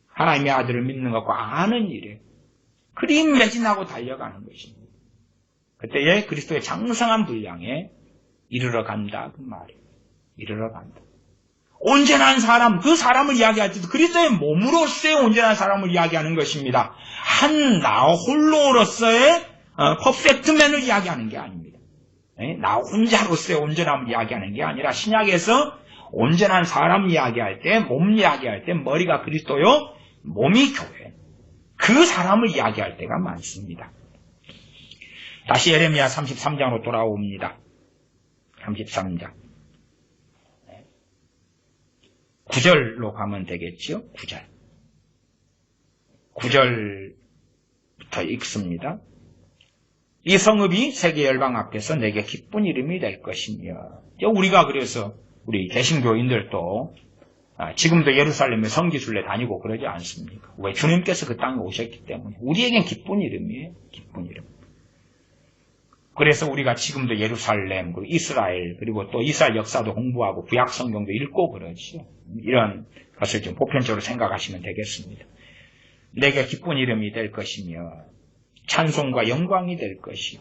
하나님의 아들을 믿는 것과 아는 일에 그림 매진하고 달려가는 것입니다. 그때에 그리스도의 장성한 분량에 이르러 간다 그 말이에요. 이르러 간다. 온전한 사람, 그 사람을 이야기할 때도 그리스도의 몸으로서의 온전한 사람을 이야기하는 것입니다. 한 나 홀로로서의 퍼펙트맨을 이야기하는 게 아닙니다. 나 혼자로서의 온전함을 이야기하는 게 아니라 신약에서 온전한 사람 이야기할 때, 몸 이야기할 때 머리가 그리스도요, 몸이 교회. 그 사람을 이야기할 때가 많습니다. 다시 예레미야 33장으로 돌아옵니다. 33장. 9절로 가면 되겠죠? 9절부터 읽습니다. 이 성읍이 세계 열방 앞에서 내게 기쁜 이름이 될 것이며, 우리가 그래서 우리 개신교인들도 지금도 예루살렘에 성지순례 다니고 그러지 않습니까? 왜? 주님께서 그 땅에 오셨기 때문에. 우리에겐 기쁜 이름이에요. 기쁜 이름. 그래서 우리가 지금도 예루살렘, 그리고 이스라엘, 그리고 또 이스라엘 역사도 공부하고 구약 성경도 읽고 그러죠. 이런 것을 좀 보편적으로 생각하시면 되겠습니다. 내게 기쁜 이름이 될 것이며 찬송과 영광이 될 것이요.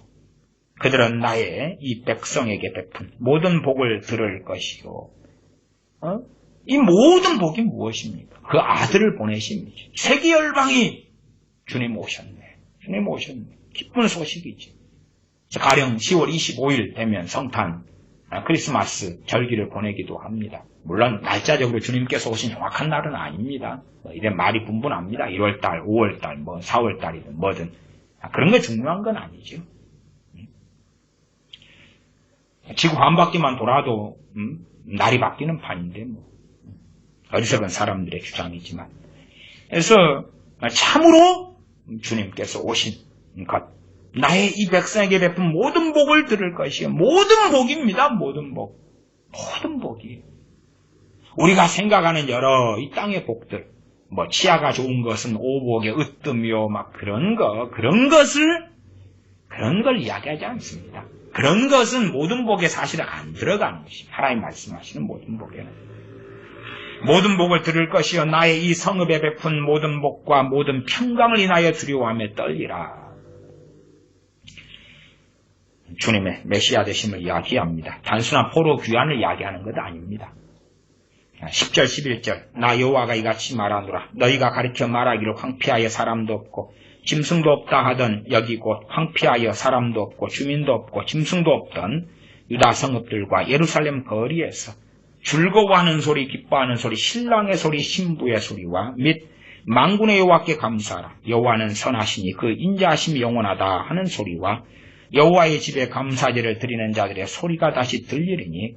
그들은 나의 이 백성에게 베푼 모든 복을 들을 것이요. 이 모든 복이 무엇입니까? 그 아들을 보내십니다. 세계 열방이 주님 오셨네. 주님 오셨네. 기쁜 소식이지. 가령 10월 25일 되면 성탄, 크리스마스 절기를 보내기도 합니다. 물론 날짜적으로 주님께서 오신 정확한 날은 아닙니다. 이래 말이 분분합니다. 1월달, 5월달, 4월달이든 뭐든. 그런 게 중요한 건 아니죠. 지구 한 바퀴만 돌아도 날이 바뀌는 판인데 어리석은 사람들의 주장이지만. 그래서 참으로 주님께서 오신 것, 나의 이 백성에게 베푼 모든 복을 들을 것이요. 모든 복입니다. 모든 복. 모든 복이에요. 우리가 생각하는 여러 이 땅의 복들, 치아가 좋은 것은 오복의 으뜸이요, 그런 걸 이야기하지 않습니다. 그런 것은 모든 복에 사실은 안 들어가는 것입니다. 하나님 말씀하시는 모든 복에는. 모든 복을 들을 것이요. 나의 이 성읍에 베푼 모든 복과 모든 평강을 인하여 두려워하며 떨리라. 주님의 메시아 되심을 이야기합니다. 단순한 포로 귀환을 이야기하는 것 아닙니다. 10절 11절 나 여호와가 이같이 말하노라. 너희가 가르쳐 말하기를 황폐하여 사람도 없고 짐승도 없다 하던 여기 곧 황폐하여 사람도 없고 주민도 없고 짐승도 없던 유다 성읍들과 예루살렘 거리에서 즐거워하는 소리, 기뻐하는 소리, 신랑의 소리, 신부의 소리와 및 만군의 여호와께 감사하라. 여호와는 선하시니 그 인자하심이 영원하다 하는 소리와 여호와의 집에 감사제를 드리는 자들의 소리가 다시 들리리니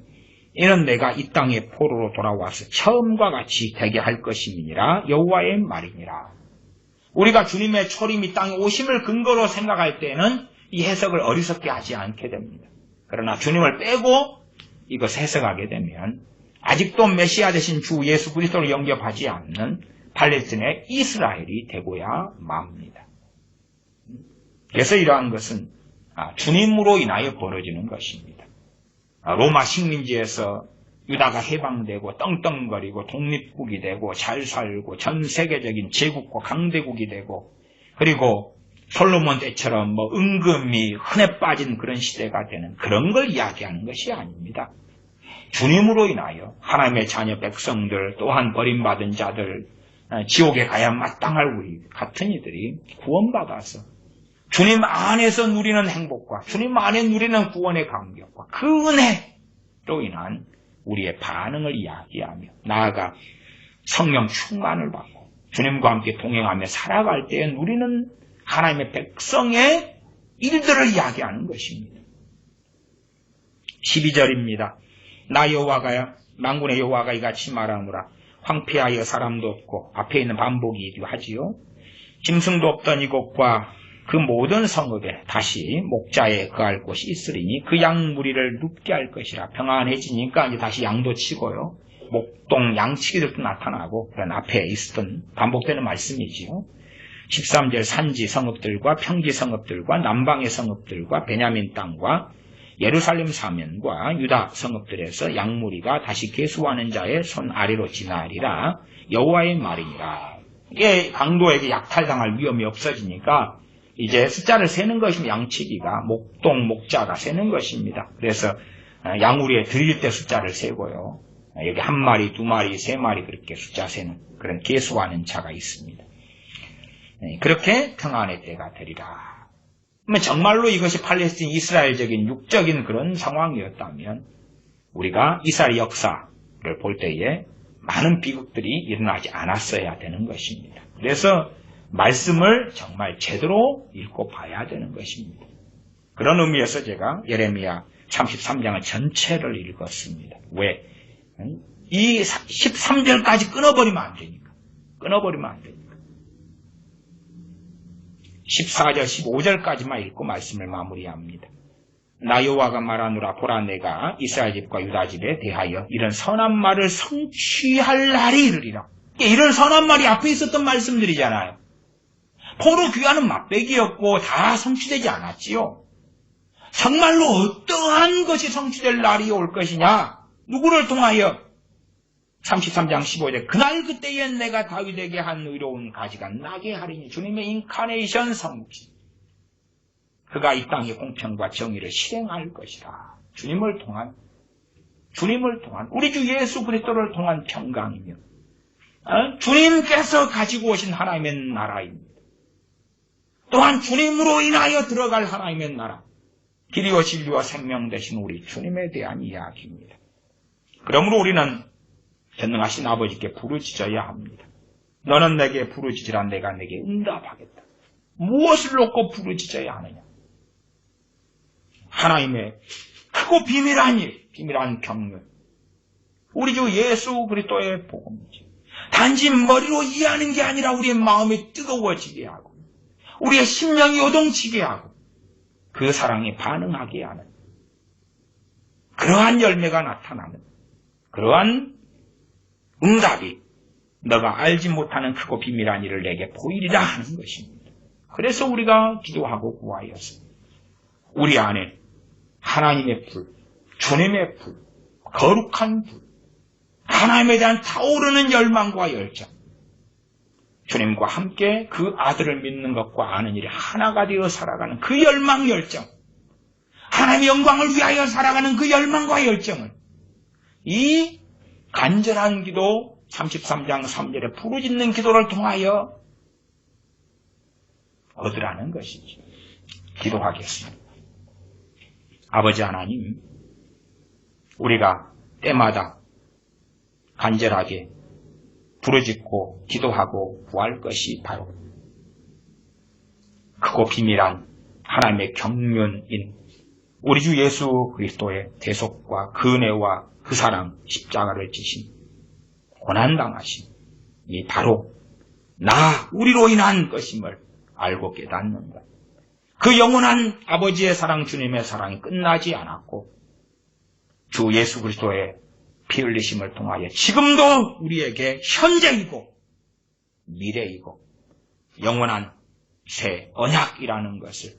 이는 내가 이 땅에 포로로 돌아와서 처음과 같이 되게 할 것임이니라. 여호와의 말이니라. 우리가 주님의 초림 이 땅에 오심을 근거로 생각할 때는 이 해석을 어리석게 하지 않게 됩니다. 그러나 주님을 빼고 이것 해석하게 되면 아직도 메시아 되신 주 예수 그리스도를 영접하지 않는 팔레스틴의 이스라엘이 되고야 맙니다. 그래서 이러한 것은 주님으로 인하여 벌어지는 것입니다. 로마 식민지에서 유다가 해방되고 떵떵거리고 독립국이 되고 잘 살고 전 세계적인 제국과 강대국이 되고 그리고 솔로몬 때처럼 은금이 흔해 빠진 그런 시대가 되는 그런 걸 이야기하는 것이 아닙니다. 주님으로 인하여 하나님의 자녀 백성들 또한 버림받은 자들 지옥에 가야 마땅할 우리 같은 이들이 구원받아서 주님 안에서 누리는 행복과 주님 안에 누리는 구원의 감격과 그 은혜로 인한 우리의 반응을 이야기하며 나아가 성령 충만을 받고 주님과 함께 동행하며 살아갈 때에 누리는 하나님의 백성의 일들을 이야기하는 것입니다. 12절입니다. 나 여호와가 만군의 여호와가 이같이 말하노라. 황폐하여 사람도 없고 앞에 있는 반복이기도 하지요. 짐승도 없던 이곳과 그 모든 성읍에 다시 목자에 거할 곳이 있으리니 그 양 무리를 눕게 할 것이라. 평안해지니까 이제 다시 양도 치고요. 목동 양치기들도 나타나고 그런 앞에 있었던 반복되는 말씀이지요. 13절 산지 성읍들과 평지 성읍들과 남방의 성읍들과 베냐민 땅과 예루살렘 사면과 유다 성읍들에서 양무리가 다시 계수하는 자의 손 아래로 지나리라. 여호와의 말이니라. 이게 강도에게 약탈당할 위험이 없어지니까 이제 숫자를 세는 것이면 양치기가 목동 목자가 세는 것입니다. 그래서 양우리에 드릴 때 숫자를 세고요. 여기 한 마리, 두 마리, 세 마리 그렇게 숫자 세는 그런 계수하는 자가 있습니다. 그렇게 평안의 때가 되리라. 정말로 이것이 팔레스틴 이스라엘적인 육적인 그런 상황이었다면 우리가 이스라엘 역사를 볼 때에 많은 비극들이 일어나지 않았어야 되는 것입니다. 그래서 말씀을 정말 제대로 읽고 봐야 되는 것입니다. 그런 의미에서 제가 예레미야 33장을 전체를 읽었습니다. 왜? 이 13절까지 끊어버리면 안 되니까. 끊어버리면 안 되니까. 14절 15절까지만 읽고 말씀을 마무리합니다. 나 여호와가 말하노라. 보라, 내가 이스라엘 집과 유다 집에 대하여 이런 선한 말을 성취할 날이 이르리라. 이런 선한 말이 앞에 있었던 말씀들이잖아요. 포로 귀환은 맛배기였고 다 성취되지 않았지요. 정말로 어떠한 것이 성취될 날이 올 것이냐? 누구를 통하여? 33장 15절 그날 그때에 내가 다윗에게 한 의로운 가지가 나게 하리니. 주님의 인카네이션 성취. 그가 이 땅의 공평과 정의를 실행할 것이라. 주님을 통한 우리 주 예수 그리스도를 통한 평강이며 주님께서 가지고 오신 하나님의 나라입니다. 또한 주님으로 인하여 들어갈 하나님의 나라, 길이와 진리와 생명 되신 우리 주님에 대한 이야기입니다. 그러므로 우리는 전능하신 아버지께 부르짖어야 합니다. 너는 내게 부르짖으라. 내가 내게 응답하겠다. 무엇을 놓고 부르짖어야 하느냐? 하나님의 크고 비밀한 경륜, 우리 주 예수 그리스도의 복음이지. 단지 머리로 이해하는 게 아니라 우리의 마음이 뜨거워지게 하고 우리의 심령이 요동치게 하고 그 사랑에 반응하게 하는 그러한 열매가 나타나는 그러한 응답이 너가 알지 못하는 크고 비밀한 일을 내게 보이리라 하는 것입니다. 그래서 우리가 기도하고 구하였습니다. 우리 안에 하나님의 불, 주님의 불, 거룩한 불, 하나님에 대한 타오르는 열망과 열정, 주님과 함께 그 아들을 믿는 것과 아는 일이 하나가 되어 살아가는 그 열망 열정, 하나님의 영광을 위하여 살아가는 그 열망과 열정을 이 간절한 기도 33장 3절에 부르짖는 기도를 통하여 얻으라는 것이죠. 기도하겠습니다. 아버지 하나님, 우리가 때마다 간절하게 부르짖고 기도하고 구할 것이 바로 크고 비밀한 하나님의 경륜인 우리 주 예수 그리스도의 대속과 그 은혜와 그 사랑, 십자가를 지신 고난당하심, 이 바로 우리로 인한 것임을 알고 깨닫는 것. 그 영원한 아버지의 사랑, 주님의 사랑이 끝나지 않았고 주 예수 그리스도의 피 흘리심을 통하여 지금도 우리에게 현재이고 미래이고 영원한 새 언약이라는 것을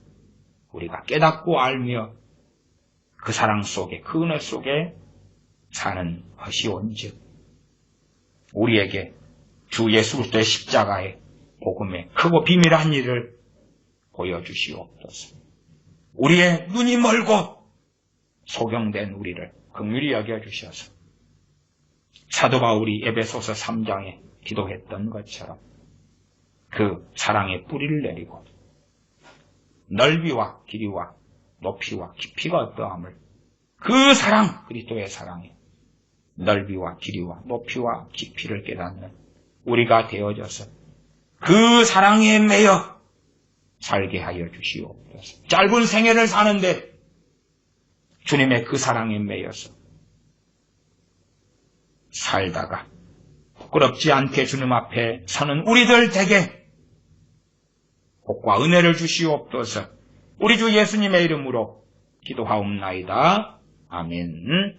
우리가 깨닫고 알며 그 사랑 속에, 그 은혜 속에 사는 것이온즉 우리에게 주 예수 그리스도의 십자가의 복음의 크고 비밀한 일을 보여주시옵소서. 우리의 눈이 멀고 소경된 우리를 긍휼히 여겨주셔서 사도 바울이 에베소서 3장에 기도했던 것처럼 그 사랑의 뿌리를 내리고 넓이와 길이와 높이와 깊이가 어떠함을 그 사랑, 그리스도의 사랑에 넓이와 길이와 높이와 깊이를 깨닫는 우리가 되어져서 그 사랑에 매여 살게 하여 주시옵소서. 짧은 생애를 사는데 주님의 그 사랑에 매여서 살다가 부끄럽지 않게 주님 앞에 서는 우리들 되게 복과 은혜를 주시옵소서. 우리 주 예수님의 이름으로 기도하옵나이다. 아멘.